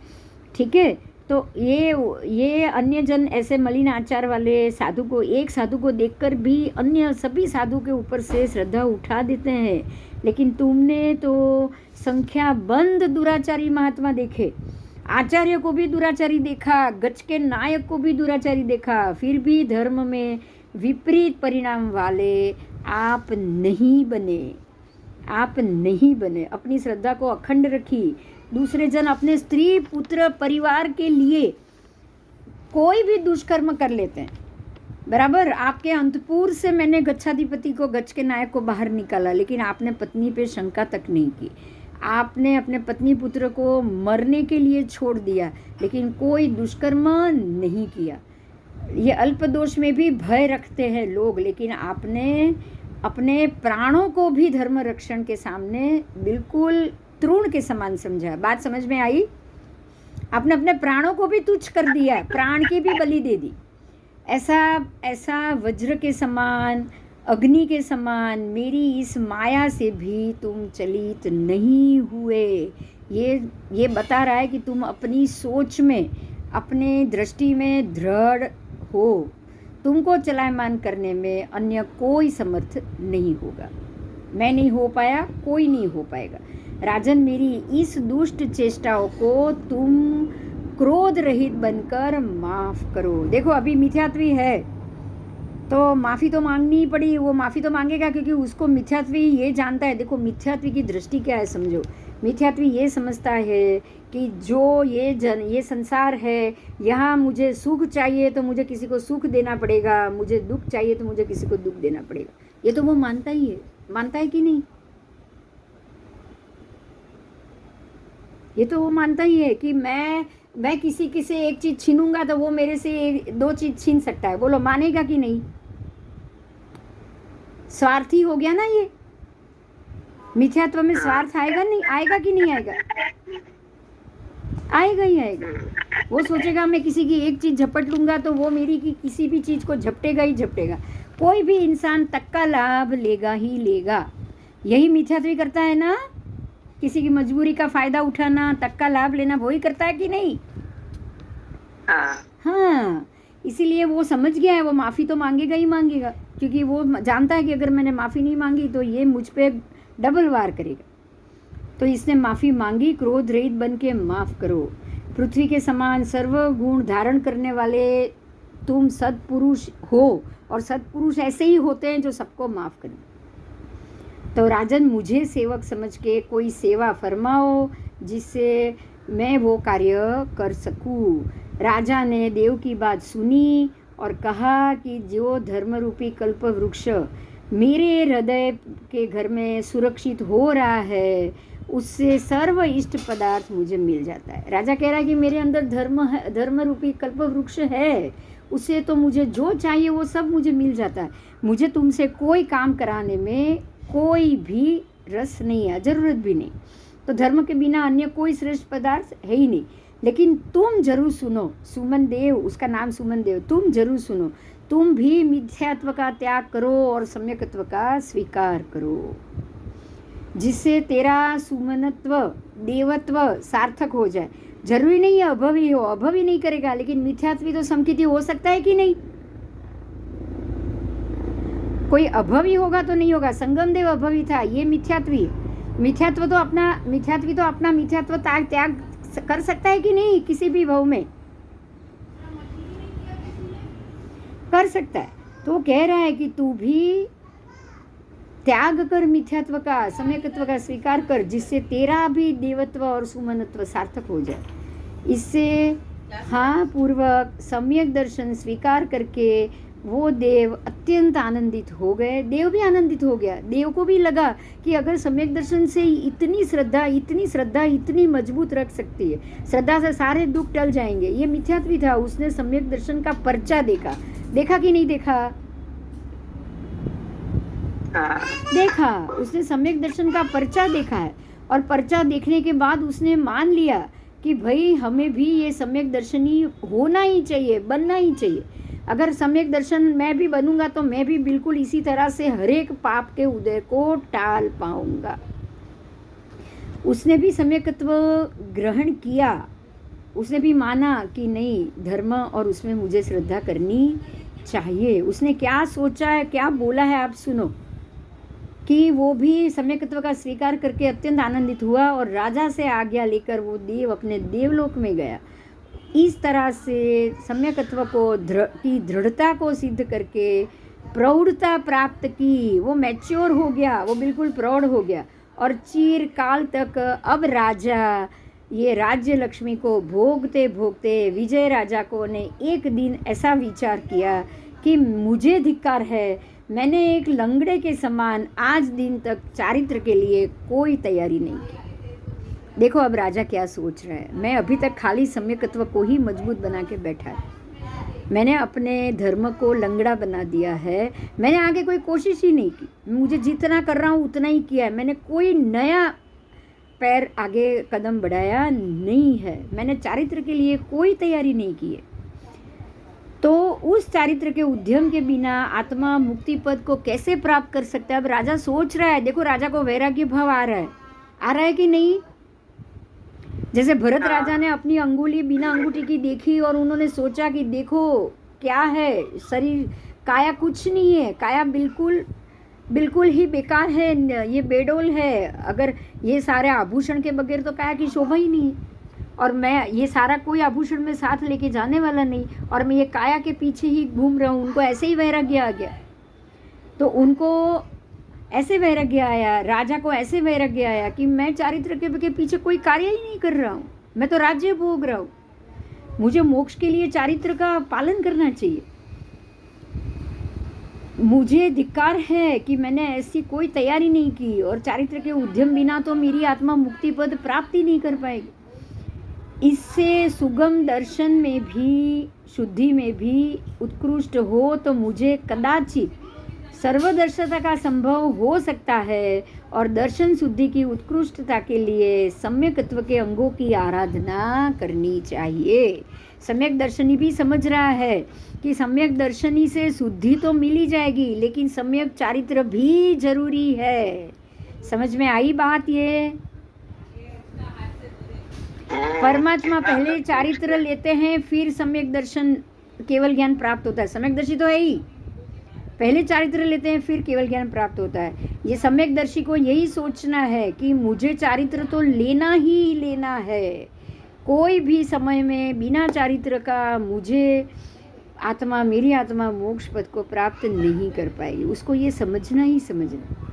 ठीक है। तो ये अन्य जन ऐसे मलिन आचार वाले साधु को, एक साधु को देखकर भी अन्य सभी साधु के ऊपर से श्रद्धा उठा देते हैं। लेकिन तुमने तो संख्या बंद दुराचारी महात्मा देखे, आचार्य को भी दुराचारी देखा, गज के नायक को भी दुराचारी देखा, फिर भी धर्म में विपरीत परिणाम वाले आप नहीं बने। आप नहीं बने। अपनी श्रद्धा को अखंड रखी। दूसरे जन अपने स्त्री पुत्र परिवार के लिए कोई भी दुष्कर्म कर लेते हैं, बराबर। आपके अंतपुर से मैंने गच्छाधिपति को, गच्छ के नायक को बाहर निकाला, लेकिन आपने पत्नी पे शंका तक नहीं की। आपने अपने पत्नी पुत्र को मरने के लिए छोड़ दिया, लेकिन कोई दुष्कर्म नहीं किया। ये अल्प दोष में भी भय रखते हैं लोग, लेकिन आपने अपने प्राणों को भी धर्म रक्षण के सामने बिल्कुल तृण के समान समझा। बात समझ में आई? आपने अपने प्राणों को भी तुच्छ कर दिया, प्राण की भी बलि दे दी। ऐसा वज्र के समान, अग्नि के समान मेरी इस माया से भी तुम चलित नहीं हुए। ये बता रहा है कि तुम अपनी सोच में, अपने दृष्टि में दृढ़ हो। तुमको चलायमान करने में अन्य कोई समर्थ नहीं होगा। मैं नहीं हो पाया, कोई नहीं हो पाएगा। राजन, मेरी इस दुष्ट चेष्टाओं को तुम क्रोध रहित बनकर माफ करो। देखो, अभी मिथ्यात्वी है तो माफ़ी तो मांगनी ही पड़ी। वो माफ़ी तो मांगेगा क्योंकि उसको मिथ्यात्वी ये जानता है। देखो, मिथ्यात्वी की दृष्टि क्या है समझो। मिथ्यात्वी ये समझता है कि जो ये संसार है, यहाँ मुझे सुख चाहिए तो मुझे किसी को सुख देना पड़ेगा, मुझे दुख चाहिए तो मुझे किसी को दुख देना पड़ेगा। ये तो वो मानता ही है। मानता है कि नहीं? ये तो वो मानता ही है कि मैं किसी से एक चीज़ छीनूंगा तो वो मेरे से दो चीज़ छीन सकता है। बोलो, मानेगा कि नहीं? स्वार्थी हो गया ना ये। मिथ्यात्व में स्वार्थ आएगा नहीं? आएगा कि नहीं आएगा? आएगा ही आएगा। वो सोचेगा मैं किसी की एक चीज़ झपट लूंगा तो वो मेरी की किसी भी चीज़ को झपटेगा ही झपटेगा। कोई भी इंसान तक का लाभ लेगा ही लेगा। यही मिथ्यात्वी करता है ना। किसी की मजबूरी का फायदा उठाना, तक का लाभ लेना, वही करता है कि नहीं? हाँ, इसीलिए वो समझ गया है, वो माफ़ी तो मांगेगा ही मांगेगा, क्योंकि वो जानता है कि अगर मैंने माफ़ी नहीं मांगी तो ये मुझ पे डबल वार करेगा। तो इसने माफ़ी मांगी। क्रोध रहित बन के माफ़ करो। पृथ्वी के समान सर्वगुण धारण करने वाले तुम सत्पुरुष हो, और सत्पुरुष ऐसे ही होते हैं जो सबको माफ़ करें। तो राजन, मुझे सेवक समझ के कोई सेवा फरमाओ जिससे मैं वो कार्य कर सकूं। राजा ने देव की बात सुनी और कहा कि जो धर्म रूपी कल्प वृक्ष मेरे हृदय के घर में सुरक्षित हो रहा है, उससे सर्व इष्ट पदार्थ मुझे मिल जाता है। राजा कह रहा है कि मेरे अंदर धर्म रूपी कल्प वृक्ष है, उससे तो मुझे जो चाहिए वो सब मुझे मिल जाता है। मुझे तुमसे कोई काम कराने में कोई भी रस नहीं है, ज़रूरत भी नहीं। तो धर्म के बिना अन्य कोई श्रेष्ठ पदार्थ है ही नहीं। लेकिन तुम जरूर सुनो, सुमन देव, उसका नाम सुमन देव, तुम जरूर सुनो। तुम भी मिथ्यात्व का त्याग करो और सम्यकत्व का स्वीकार करो, जिससे तेरा सुमनत्व, देवत्व सार्थक हो जाए। जरूरी नहीं है अभवी हो, अभवी नहीं करेगा, लेकिन मिथ्यात्वी तो समकिति हो सकता है कि नहीं? कोई अभवी होगा तो नहीं होगा। संगम देव अभवी था, ये मिथ्यात्वी। मिथ्यात्वी तो अपना मिथ्यात्व त्याग कर सकता है कि नहीं? किसी भी भाव में कर सकता है। तो कह रहा है कि तू भी त्याग कर मिथ्यात्व का, सम्यकत्व का स्वीकार कर, जिससे तेरा भी देवत्व और सुमनत्व सार्थक हो जाए। इससे हाँ पूर्वक सम्यक दर्शन स्वीकार करके वो देव अत्यंत आनंदित हो गए। देव भी आनंदित हो गया। देव को भी लगा कि अगर सम्यक दर्शन से इतनी श्रद्धा इतनी मजबूत रख सकती है, श्रद्धा से सारे दुख टल जाएंगे। ये मिथ्यात्वी था, उसने सम्यक दर्शन का पर्चा देखा कि नहीं देखा? देखा, उसने सम्यक दर्शन का पर्चा देखा है। और पर्चा देखने के बाद उसने मान लिया कि भाई हमें भी ये सम्यक दर्शनी होना ही चाहिए, बनना ही चाहिए। अगर सम्यक दर्शन मैं भी बनूंगा तो मैं भी बिल्कुल इसी तरह से हर एक पाप के उदय को टाल पाऊंगा। उसने भी सम्यकत्व ग्रहण किया। उसने भी माना कि नहीं, धर्म और उसमें मुझे श्रद्धा करनी चाहिए। उसने क्या सोचा है, क्या बोला है, आप सुनो। कि वो भी सम्यकत्व का स्वीकार करके अत्यंत आनंदित हुआ और राजा से आज्ञा लेकर वो देव अपने देवलोक में गया। इस तरह से सम्यकत्व की दृढ़ता को सिद्ध करके प्रौढ़ता प्राप्त की। वो मैच्योर हो गया, वो बिल्कुल प्रौढ़ हो गया। और चिरकाल तक अब राजा ये राज्य लक्ष्मी को भोगते भोगते विजय राजा को ने एक दिन ऐसा विचार किया कि मुझे धिक्कार है, मैंने एक लंगड़े के समान आज दिन तक चारित्र के लिए कोई तैयारी नहीं की। देखो अब राजा क्या सोच रहा है, मैं अभी तक खाली सम्यकत्व को ही मजबूत बना के बैठा है, मैंने अपने धर्म को लंगड़ा बना दिया है, मैंने आगे कोई कोशिश ही नहीं की, मुझे जितना कर रहा हूँ उतना ही किया है, मैंने कोई नया पैर आगे कदम बढ़ाया नहीं है, मैंने चारित्र के लिए कोई तैयारी नहीं की है। तो उस चारित्र के उद्यम के बिना आत्मा मुक्ति पद को कैसे प्राप्त कर सकता है। अब राजा सोच रहा है, देखो राजा को वैराग्य भाव आ रहा है कि नहीं। जैसे भरत राजा ने अपनी अंगुली बिना अंगूठी की देखी और उन्होंने सोचा कि देखो क्या है, शरीर काया कुछ नहीं है, काया बिल्कुल ही बेकार है, ये बेडोल है, अगर ये सारे आभूषण के बगैर तो काया की शोभा ही नहीं है, और मैं ये सारा कोई आभूषण में साथ लेके जाने वाला नहीं, और मैं ये काया के पीछे ही घूम रहा हूँ। उनको ऐसे ही वैराग्य आ गया, तो उनको ऐसे वैराग्य आया, राजा को ऐसे वैराग्य आया कि मैं चारित्र के पीछे कोई कार्य ही नहीं कर रहा हूँ, मैं तो राज्य भोग रहा हूँ, मुझे मोक्ष के लिए चारित्र का पालन करना चाहिए। मुझे धिक्कार है कि मैंने ऐसी कोई तैयारी नहीं की, और चारित्र के उद्यम बिना तो मेरी आत्मा मुक्ति पद प्राप्ति नहीं कर पाएगी। इससे सुगम दर्शन में भी, शुद्धि में भी उत्कृष्ट हो तो मुझे कदाचित सर्वदर्शता का संभव हो सकता है, और दर्शन शुद्धि की उत्कृष्टता के लिए सम्यकत्व के अंगों की आराधना करनी चाहिए। सम्यक दर्शनी भी समझ रहा है कि सम्यक दर्शनी से शुद्धि तो मिल ही जाएगी, लेकिन सम्यक चारित्र भी जरूरी है। समझ में आई बात ये? परमात्मा पहले चारित्र लेते हैं, फिर सम्यक दर्शन केवल ज्ञान प्राप्त होता है। सम्यक दर्शी तो है ही, पहले चारित्र लेते हैं फिर केवल ज्ञान प्राप्त होता है। ये सम्यक दर्शी को यही सोचना है कि मुझे चारित्र तो लेना ही लेना है, कोई भी समय में बिना चारित्र का मेरी आत्मा मोक्ष पद को प्राप्त नहीं कर पाएगी। उसको ये समझना ही समझना।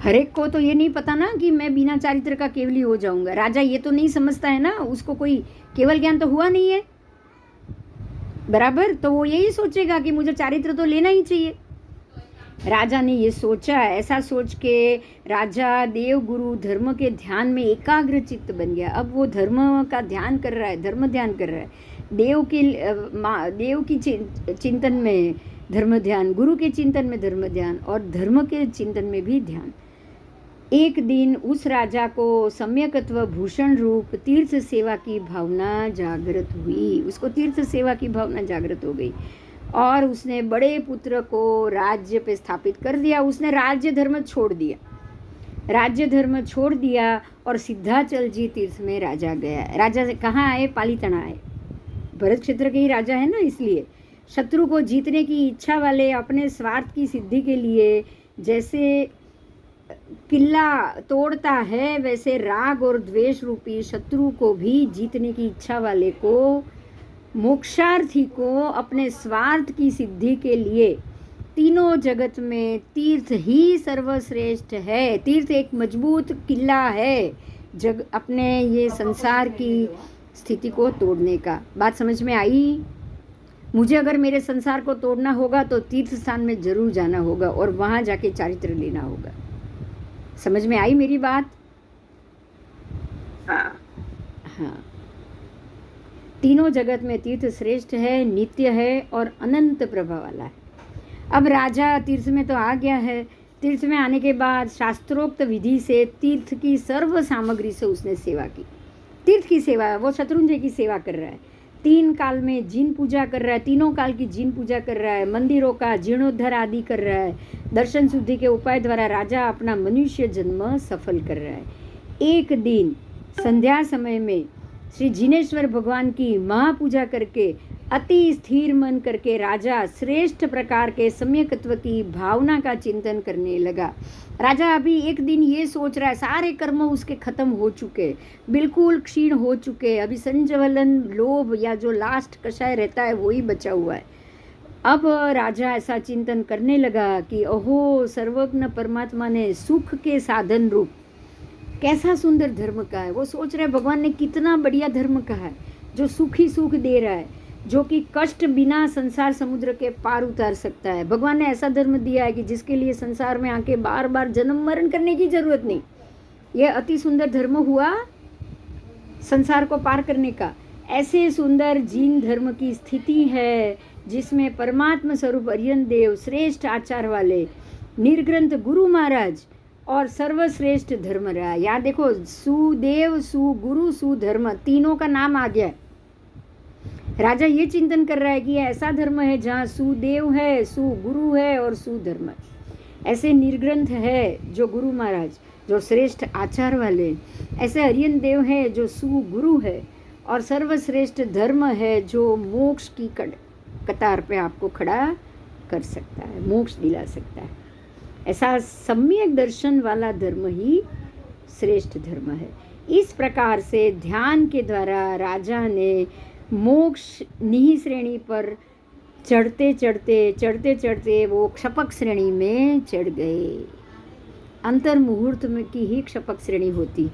हर एक को तो ये नहीं पता ना कि मैं बिना चारित्र का केवली हो जाऊंगा। राजा ये तो नहीं समझता है ना, उसको कोई केवल ज्ञान तो हुआ नहीं है बराबर, तो वो यही सोचेगा कि मुझे चारित्र तो लेना ही चाहिए। राजा ने ये सोचा, ऐसा सोच के राजा देव गुरु धर्म के ध्यान में एकाग्र चित्त बन गया। अब वो धर्म का ध्यान कर रहा है, धर्म ध्यान कर रहा है, देव की चिंतन में धर्म ध्यान, गुरु के चिंतन में धर्म ध्यान, और धर्म के चिंतन में भी ध्यान। एक दिन उस राजा को सम्यकत्व भूषण रूप तीर्थ सेवा की भावना जागृत हुई, उसको तीर्थ सेवा की भावना जागृत हो गई, और उसने बड़े पुत्र को राज्य पे स्थापित कर दिया। उसने राज्य धर्म छोड़ दिया और सिद्धाचल जी तीर्थ में राजा गया। राजा से कहाँ आए? पालीताना आए, भरत क्षेत्र के ही राजा है ना, इसलिए शत्रु को जीतने की इच्छा वाले अपने स्वार्थ की सिद्धि के लिए जैसे किला तोड़ता है, वैसे राग और द्वेष रूपी शत्रु को भी जीतने की इच्छा वाले को, मोक्षार्थी को अपने स्वार्थ की सिद्धि के लिए तीनों जगत में तीर्थ ही सर्वश्रेष्ठ है। तीर्थ एक मजबूत किला है अपने ये संसार की स्थिति को तोड़ने का। बात समझ में आई? मुझे अगर मेरे संसार को तोड़ना होगा तो तीर्थ स्थान में जरूर जाना होगा और वहाँ जाके चारित्र लेना होगा। समझ में आई मेरी बात? हाँ। तीनों जगत में तीर्थ श्रेष्ठ है, नित्य है और अनंत प्रभाव वाला है। अब राजा तीर्थ में तो आ गया है। तीर्थ में आने के बाद शास्त्रोक्त विधि से तीर्थ की सर्व सामग्री से उसने सेवा की। तीर्थ की सेवा, वो शत्रुंजय की सेवा कर रहा है, 3 काल में जिन पूजा कर रहा है, तीनों काल की जिन पूजा कर रहा है, मंदिरों का जीर्णोद्धार आदि कर रहा है। दर्शन शुद्धि के उपाय द्वारा राजा अपना मनुष्य जन्म सफल कर रहा है। एक दिन संध्या समय में श्री जिनेश्वर भगवान की महापूजा करके अति स्थिर मन करके राजा श्रेष्ठ प्रकार के सम्यकत्व की भावना का चिंतन करने लगा। राजा अभी एक दिन ये सोच रहा है, सारे कर्म उसके खत्म हो चुके, बिल्कुल क्षीण हो चुके, अभी संजवलन लोभ या जो लास्ट कषाय रहता है वही बचा हुआ है। अब राजा ऐसा चिंतन करने लगा कि ओहो, सर्वज्ञ परमात्मा ने सुख के साधन रूप कैसा सुंदर धर्म का है। वो सोच रहे भगवान ने कितना बढ़िया धर्म का है जो सुख ही सुख दे रहा है, जो कि कष्ट बिना संसार समुद्र के पार उतार सकता है। भगवान ने ऐसा धर्म दिया है कि जिसके लिए संसार में आके बार बार जन्म मरण करने की जरूरत नहीं। यह अति सुंदर धर्म हुआ संसार को पार करने का। ऐसे सुंदर जीन धर्म की स्थिति है जिसमें परमात्मा स्वरूप अरियन देव, श्रेष्ठ आचार वाले, निर्ग्रंथ गुरु महाराज और सर्वश्रेष्ठ धर्म रहा। यहाँ देखो, सुदेव, सुगुरु, सुधर्म, तीनों का नाम आ गया। राजा ये चिंतन कर रहा है कि ऐसा धर्म है जहाँ सुदेव है, सुगुरु है और सुधर्म। ऐसे निर्ग्रंथ है जो गुरु महाराज, जो श्रेष्ठ आचार वाले, ऐसे अरियन देव है जो सुगुरु है, और सर्वश्रेष्ठ धर्म है जो मोक्ष की कतार पे आपको खड़ा कर सकता है, मोक्ष दिला सकता है। ऐसा सम्यक दर्शन वाला धर्म ही श्रेष्ठ धर्म है। इस प्रकार से ध्यान के द्वारा राजा ने मोक्ष निहि श्रेणी पर चढ़ते चढ़ते वो क्षपक श्रेणी में चढ़ गए। अंतर मुहूर्त में की ही क्षपक श्रेणी होती,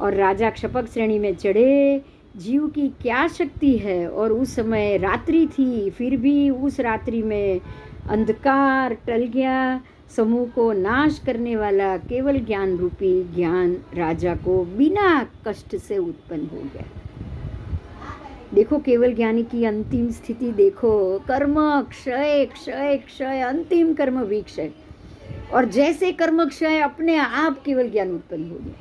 और राजा क्षपक श्रेणी में चढ़े। जीव की क्या शक्ति है, और उस समय रात्रि थी, फिर भी उस रात्रि में अंधकार टल गया। समूह को नाश करने वाला केवल ज्ञान रूपी ज्ञान राजा को बिना कष्ट से उत्पन्न हो गया। देखो केवल ज्ञानी की अंतिम स्थिति देखो, कर्म क्षय क्षय क्षय, अंतिम कर्म विक्षय, और जैसे कर्म क्षय अपने आप केवल ज्ञान उत्पन्न हो गया।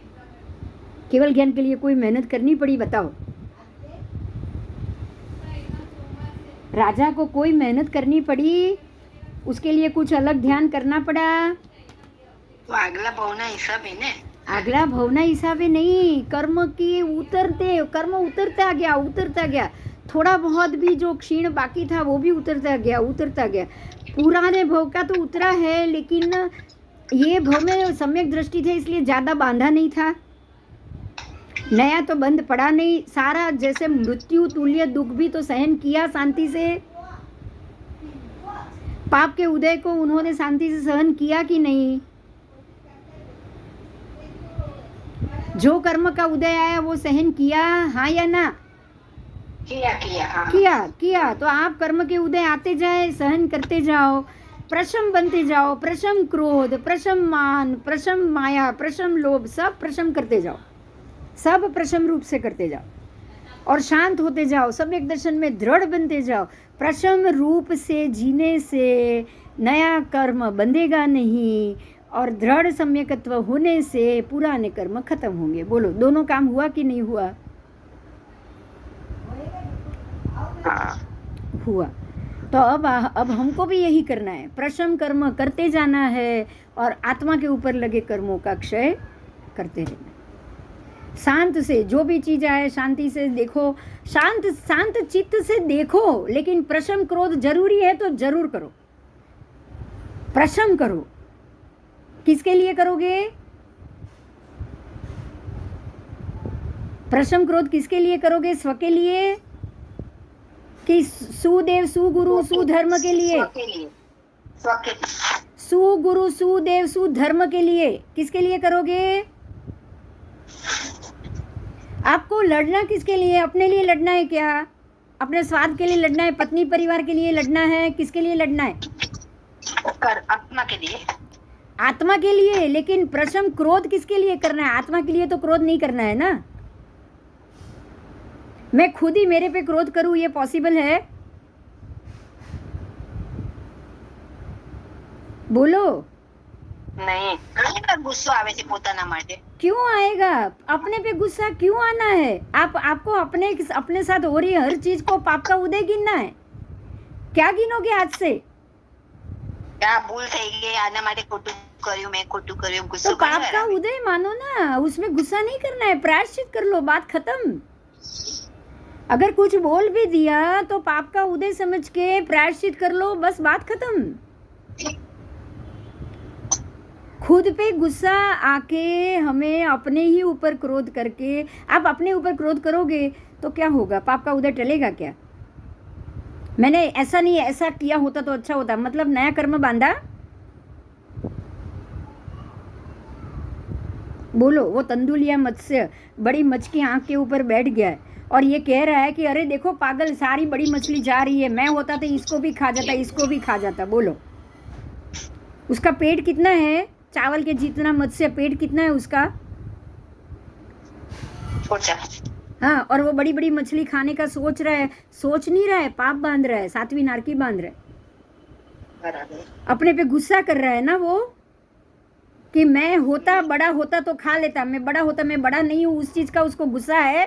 केवल ज्ञान के लिए कोई मेहनत करनी पड़ी, बताओ? राजा को कोई मेहनत करनी पड़ी? उसके लिए कुछ अलग ध्यान करना पड़ा? तो આગલા ભાવના હિસાબે ને, આગલા ભાવના हिसाबे नहीं, कर्म की कर्म उतरता गया। थोड़ा बहुत भी जो क्षीण बाकी था वो भी उतरता गया। पुराने भव का तो उतरा है, लेकिन ये भव में सम्यक दृष्टि थे इसलिए ज़्यादा बांधा नहीं था। नया तो बंद पड़ा नहीं, सारा जैसे मृत्यु तुल्य दुख भी तो सहन किया शांति से। पाप के उदय को उन्होंने शांति से सहन किया कि नहीं? जो कर्म का उदय आया वो सहन किया, हाँ या ना? किया। तो आप कर्म के उदय आते जाए, सहन करते जाओ, प्रशम बनते जाओ, प्रशम क्रोध, प्रशम मान, प्रशम माया, प्रशम लोभ, सब प्रशम करते जाओ, सब प्रशम रूप से करते जाओ, और शांत होते जाओ, सम्यक दर्शन में दृढ़ बनते जाओ। प्रशम रूप से जीने से नया कर्म बंधेगा नहीं, और दृढ़ सम्यकत्व होने से पुराने कर्म खत्म होंगे। बोलो, दोनों काम हुआ कि नहीं हुआ? हुआ। तो अब हमको भी यही करना है, प्रशम कर्म करते जाना है और आत्मा के ऊपर लगे कर्मों का क्षय करते रहना। शांत से जो भी चीज आए शांति से देखो, शांत चित्त से देखो, लेकिन प्रशम क्रोध जरूरी है तो जरूर करो, प्रशम करो। किसके लिए करोगे? प्रशम क्रोध किसके लिए करोगे? स्व के लिए कि सुदेव सुगुरु सुधर्म के लिए? सुगुरु सुदेव सुधर्म के लिए। किसके लिए करोगे? आपको लड़ना किसके लिए? अपने लिए लड़ना है क्या? अपने स्वार्थ के लिए लड़ना है? पत्नी परिवार के लिए लड़ना है? किसके लिए लड़ना है? आत्मा के लिए। आत्मा के लिए। लेकिन प्रशम क्रोध किसके लिए करना है? आत्मा के लिए तो क्रोध नहीं करना है ना। मैं खुद ही मेरे पे क्रोध करूं, ये पॉसिबल है? बोलो। नहीं, गुस्सा आवे છે પોતાના માટે। क्यों आएगा? अपने पे गुस्सा क्यों आना है? आपको अपने साथ हो रही हर चीज को पाप का उदय गिनना है। क्या गिनोगे आज से? क्या भूल થઈ ગઈ, આના માટે ખોટું કર્યું, मैं ખોટું કર્યું, गुस्सा तो पाप का उदय मानो ना, उसमें गुस्सा नहीं करना है, प्रायश्चित कर लो, बात खत्म। अगर कुछ बोल भी दिया तो पाप का उदय समझ के प्रायश्चित कर लो, बस बात खत्म। खुद पे गुस्सा आके हमें अपने ही ऊपर क्रोध करके, आप अपने ऊपर क्रोध करोगे तो क्या होगा? पाप का उदय टलेगा क्या? मैंने ऐसा नहीं, ऐसा किया होता तो अच्छा होता, मतलब नया कर्म बांधा। बोलो, वो तंदुलिया मत्स्य बड़ी मछ की आंख के ऊपर बैठ गया है और ये कह रहा है कि अरे देखो पागल, सारी बड़ी मछली जा रही है, मैं होता तो इसको भी खा जाता, इसको भी खा जाता। बोलो, उसका पेट कितना है? चावल के जितना मत्स्य पेट कितना है उसका? छोटा। हाँ, और वो बड़ी बड़ी मछली खाने का सोच रहा है। सोच नहीं रहा है, पाप बांध रहा है, सातवीं नारकी बांध रहा है, बराबर। अपने पे गुस्सा कर रहा है ना वो, कि मैं होता, बड़ा होता तो खा लेता, मैं बड़ा होता, मैं बड़ा नहीं हूँ, उस चीज का उसको गुस्सा है।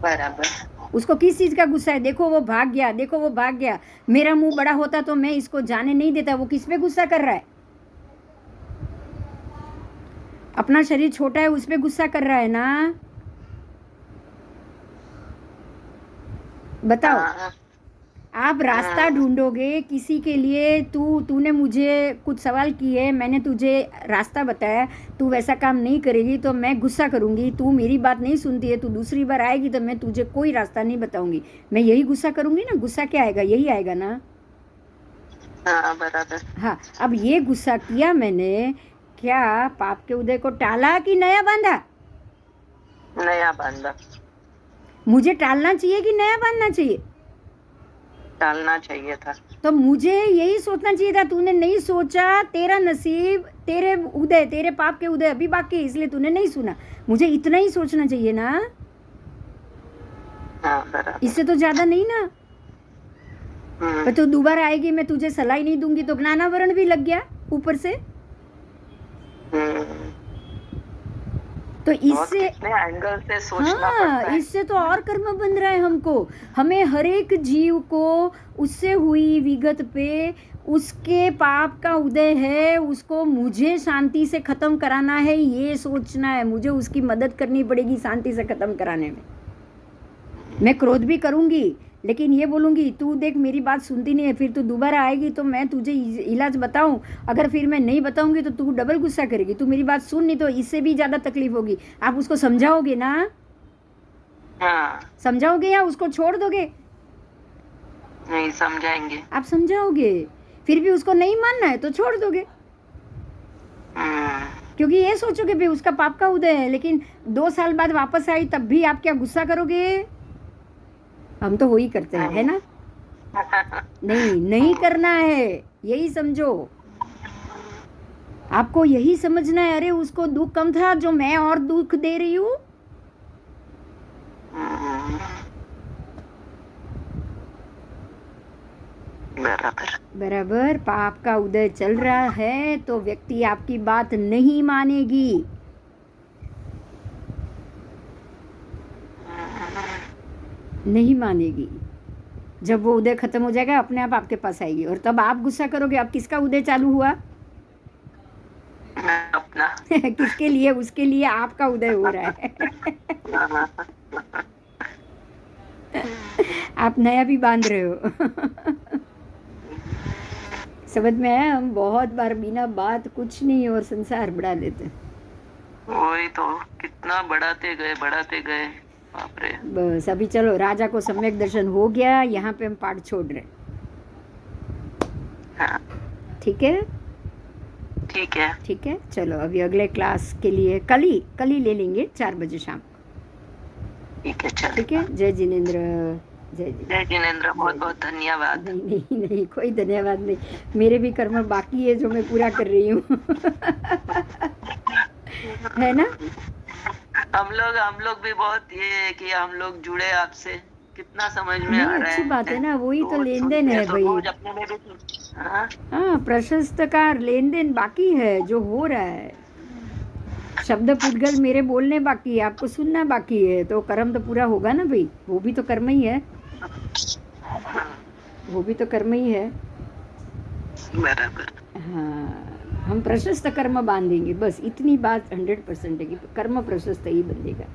बराबर। उसको किस चीज का गुस्सा है? देखो वो भाग गया, देखो वो भाग गया, मेरा मुंह बड़ा होता तो मैं इसको जाने नहीं देता। वो किस पे गुस्सा कर रहा है? अपना शरीर छोटा है उस पे गुस्सा कर रहा है ना। बताओ, हाँ, आप रास्ता ढूंढोगे किसी के लिए। तूने मुझे कुछ सवाल किए, मैंने तुझे रास्ता बताया, तू वैसा काम नहीं करेगी तो मैं गुस्सा करूंगी। तू मेरी बात नहीं सुनती है, तू दूसरी बार आएगी तो मैं तुझे कोई रास्ता नहीं बताऊंगी, मैं यही गुस्सा करूंगी ना। गुस्सा क्या आएगा? यही आएगा ना। हाँ, बराबर। हाँ, अब ये गुस्सा किया मैंने, क्या पाप के उदय को टाला कि नया बांधा? नया बांधा। मुझे टालना चाहिए कि नया बांधना चाहिए? डालना चाहिए था। तो मुझे यही सोचना चाहिए था, तूने नहीं सोचा। तेरा नसीब, तेरे उदय, तेरे पाप के उदय अभी बाकी है, इसलिए तूने नहीं सुना। मुझे इतना ही सोचना चाहिए ना, हाँ, बराबर। इससे तो ज्यादा नहीं ना। पर तू दोबारा आएगी, मैं तुझे सलाह नहीं दूंगी तो ज्ञानावरण भी लग गया ऊपर से। तो इससे एंगल से सोचना पड़ता हाँ, है। इससे तो और कर्म बन रहा है हमको। हमें हर एक जीव को उससे हुई विगत पे उसके पाप का उदय है, उसको मुझे शांति से खत्म कराना है, ये सोचना है। मुझे उसकी मदद करनी पड़ेगी शांति से खत्म कराने में। मैं क्रोध भी करूंगी, लेकिन ये बोलूंगी तू देख मेरी बात सुनती नहीं है, फिर तू दोबारा आएगी तो मैं तुझे इलाज बताऊं, अगर फिर मैं नहीं बताऊंगी तो तू डबल गुस्सा करेगी। तू मेरी बात सुन नहीं तो इससे भी ज्यादा तकलीफ होगी। आप उसको समझाओगे ना? हाँ, समझाओगे या उसको छोड़ दोगे? नहीं समझाएंगे। आप समझाओगे, फिर भी उसको नहीं मानना है तो छोड़ दोगे, क्योंकि ये सोचोगे भी उसका पाप का उदय है। लेकिन 2 साल बाद वापस आई तब भी आप क्या गुस्सा करोगे? हम तो वही करते हैं, है ना? नहीं, नहीं करना है, यही समझो। आपको यही समझना है, अरे उसको दुख कम था जो मैं और दुख दे रही हूं। बराबर। बराबर। पाप का उदय चल रहा है तो व्यक्ति आपकी बात नहीं मानेगी। नहीं मानेगी। जब वो उदय खत्म हो जाएगा अपने आप आपके पास आएगी और तब आप गुस्सा करोगे। अब किसका उदय चालू हुआ? अपना। किसके लिए? उसके लिए आपका उदय हो रहा है। आप नया भी बांध रहे हो। समझ में है? हम बहुत बार बिना बात कुछ नहीं और संसार बढ़ा लेते हैं। वही तो, कितना बढ़ाते गए बाप रे। बस अभी चलो, राजा को सम्यक दर्शन हो गया, यहाँ पे हम पाठ छोड़ रहे। हाँ, ठीक है, ठीक है। ठीक है। चलो अभी अगले क्लास के लिए कल ही ले लेंगे 4 बजे शाम। ठीक है, चलो। ठीक है। जय जिनेंद्र। जय जिनेंद्र, बहुत बहुत धन्यवाद। नहीं नहीं नहीं, कोई धन्यवाद नहीं। मेरे भी कर्म बाकी है जो मैं पूरा कर रही हूँ। है ना? हम लोग भी बहुत ये कि हम लोग जुड़े आपसे, कितना समझ में आ रहा है। अच्छी बात है ना, वही तो लेन देन है भाई। अपने में भी। हाँ, प्रशस्तकार लेन देन बाकी है जो हो रहा है। शब्द पुद्गल मेरे बोलने बाकी है, आपको सुनना बाकी है, तो कर्म तो पूरा होगा ना भाई। वो भी तो कर्म ही है, वो भी तो कर्म ही है। बराबर। हाँ, हम प्रशस्त कर्म बांधेंगे, बस इतनी बात 100% है कि कर्म प्रशस्त ही बंधेगा।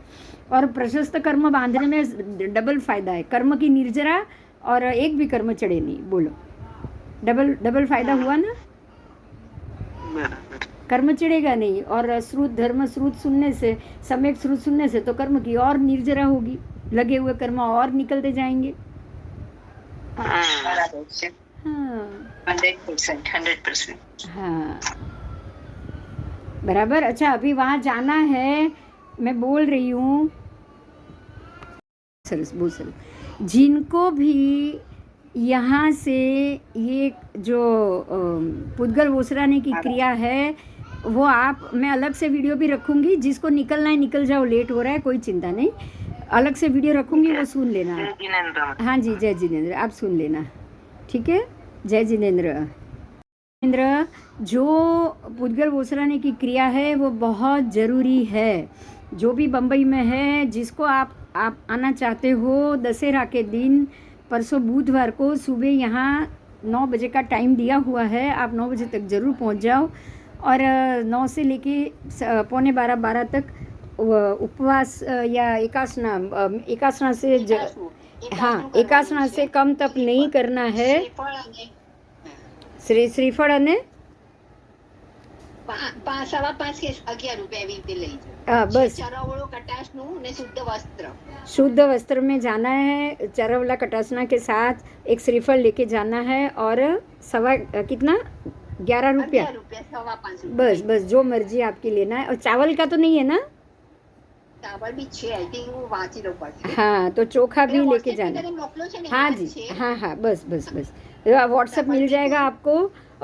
और प्रशस्त कर्म बांधने में डबल फायदा है, कर्म की निर्जरा और एक भी कर्म चढ़े नहीं। बोलो, डबल फायदा हुआ ना। बराबर। कर्म चढ़ेगा नहीं, और श्रुत धर्म श्रुत सुनने से, सम्यक श्रुत सुनने से तो कर्म की और निर्जरा होगी, लगे हुए कर्म और निकलते जाएंगे। हाँ બરાબર છે. हाँ 100%. हाँ बराबर. अच्छा अभी वहाँ जाना है, मैं बोल रही हूँ सरस बहुत सरस. जिनको भी यहाँ से ये जो पुद्गल ओसराने की क्रिया है वो आप, मैं अलग से वीडियो भी रखूँगी. जिसको निकलना है निकल जाओ, लेट हो रहा है, कोई चिंता नहीं. अलग से वीडियो रखूँगी, वो सुन लेना. जय जिनेंद्र. हाँ जी, जय जिनेंद्र, आप सुन लेना. ठीक है, जय जिनेंद्र. जिनेंद्र, जो पुद्गल ओसराने की क्रिया है वो बहुत ज़रूरी है. जो भी बम्बई में है, जिसको आप आना चाहते हो, दशहरा के दिन परसों बुधवार को सुबह यहाँ 9 बजे का टाइम दिया हुआ है. आप 9 बजे तक ज़रूर पहुँच जाओ. और 9 से लेके 11:45 तक उपवास या एकासना से हाँ, एकासना से कम तप नहीं करना है. શ્રીફળ અને શ્રીફળ અને 5.5 કે 11 રૂપિયા એવી રીતે લઈ જાઓ. હા, બસ. ચરવડો કટાશનું ને શુદ્ધ વસ્ત્ર. शुद्ध वस्त्र में जाना है. चरवला कटासना के साथ एक श्रीफल लेके जाना है. और कितना 11 रुपया. 11 રૂપિયા 5.5 बस बस जो मर्जी आपकी लेना है. और चावल का तो नहीं है ना? ચાવલ બી છે, આઈ થિંક હું વાંચી લઉં પછી. हाँ, तो चोखा भी એટલે लेके WhatsApp जाना. કરીને મોકલો છે ને हाँ એમાં જ जी, છે. हाँ हाँ, बस बस बस. व्हाट्सएप मिल जाएगा आपको.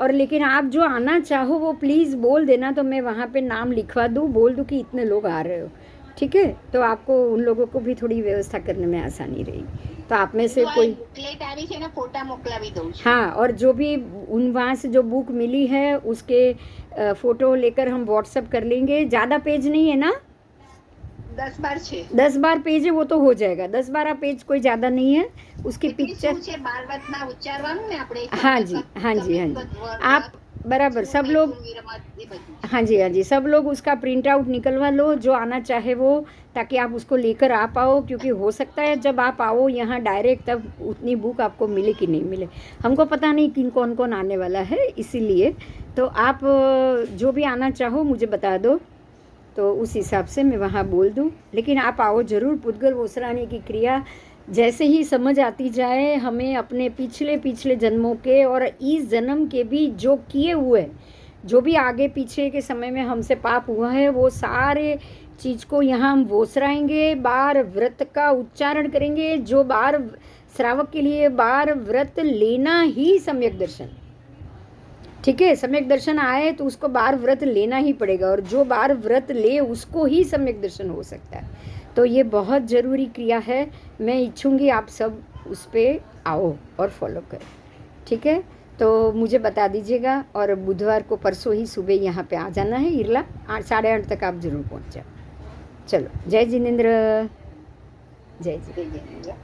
और लेकिन आप जो आना चाहो वो प्लीज़ बोल देना, तो मैं वहाँ पे नाम लिखवा दूँ, बोल दूँ कि इतने लोग आ रहे हो. ठीक है, तो आपको उन लोगों को भी थोड़ी व्यवस्था करने में आसानी रहेगी. तो आप में से જો આ कोई, બુકલેટ આવી છે ને, ફોટા મોકલાવી દઉં છું. हाँ, और जो भी उन वहाँ से जो बुक मिली है उसके फ़ोटो लेकर हम व्हाट्सएप कर लेंगे. ज़्यादा पेज नहीं है ना? 10-12 છે. 10-12 पेज है, वो तो हो जाएगा. 10-12 पेज कोई ज़्यादा नहीं है. उसकी એટલે पिक्चर, શું છે, બાર વાતના ઉચ્ચારવાનું ને આપણે. हाँ जी, हाँ जी, हाँ जी. आप बराबर सब लोग, हाँ जी, हाँ जी, सब लोग उसका प्रिंट आउट निकलवा लो, जो आना चाहे वो, ताकि आप उसको लेकर आ पाओ. क्योंकि हो सकता है जब आप आओ यहाँ डायरेक्ट, तब उतनी बुक आपको मिले कि नहीं मिले. हमको पता नहीं किन कौन कौन आने वाला है, इसीलिए. तो आप जो भी आना चाहो मुझे बता दो, तो उस हिसाब से मैं वहाँ बोल दूँ. लेकिन आप आओ ज़रूर. पुद्गल ओसराने की क्रिया जैसे ही समझ आती जाए, हमें अपने पिछले जन्मों के और इस जन्म के भी जो किए हुए, जो भी आगे पीछे के समय में हमसे पाप हुआ है, वो सारे चीज़ को यहाँ हम वोसराएंगे. 12 व्रत का उच्चारण करेंगे. जो 12 श्रावक के लिए 12 व्रत लेना ही सम्यक दर्शन. ठीक है, सम्यक दर्शन आए तो उसको 12 व्रत लेना ही पड़ेगा. और जो 12 व्रत ले उसको ही सम्यक दर्शन हो सकता है. तो ये बहुत ज़रूरी क्रिया है. मैं इच्छूँगी आप सब उस पर आओ और फॉलो करो. ठीक है, तो मुझे बता दीजिएगा. और बुधवार को परसों ही सुबह यहाँ पे आ जाना है. इरला 8 साढ़े 8 तक आप ज़रूर पहुँच जाओ. चलो, जय जिनेंद्र. जय जी. જય જય.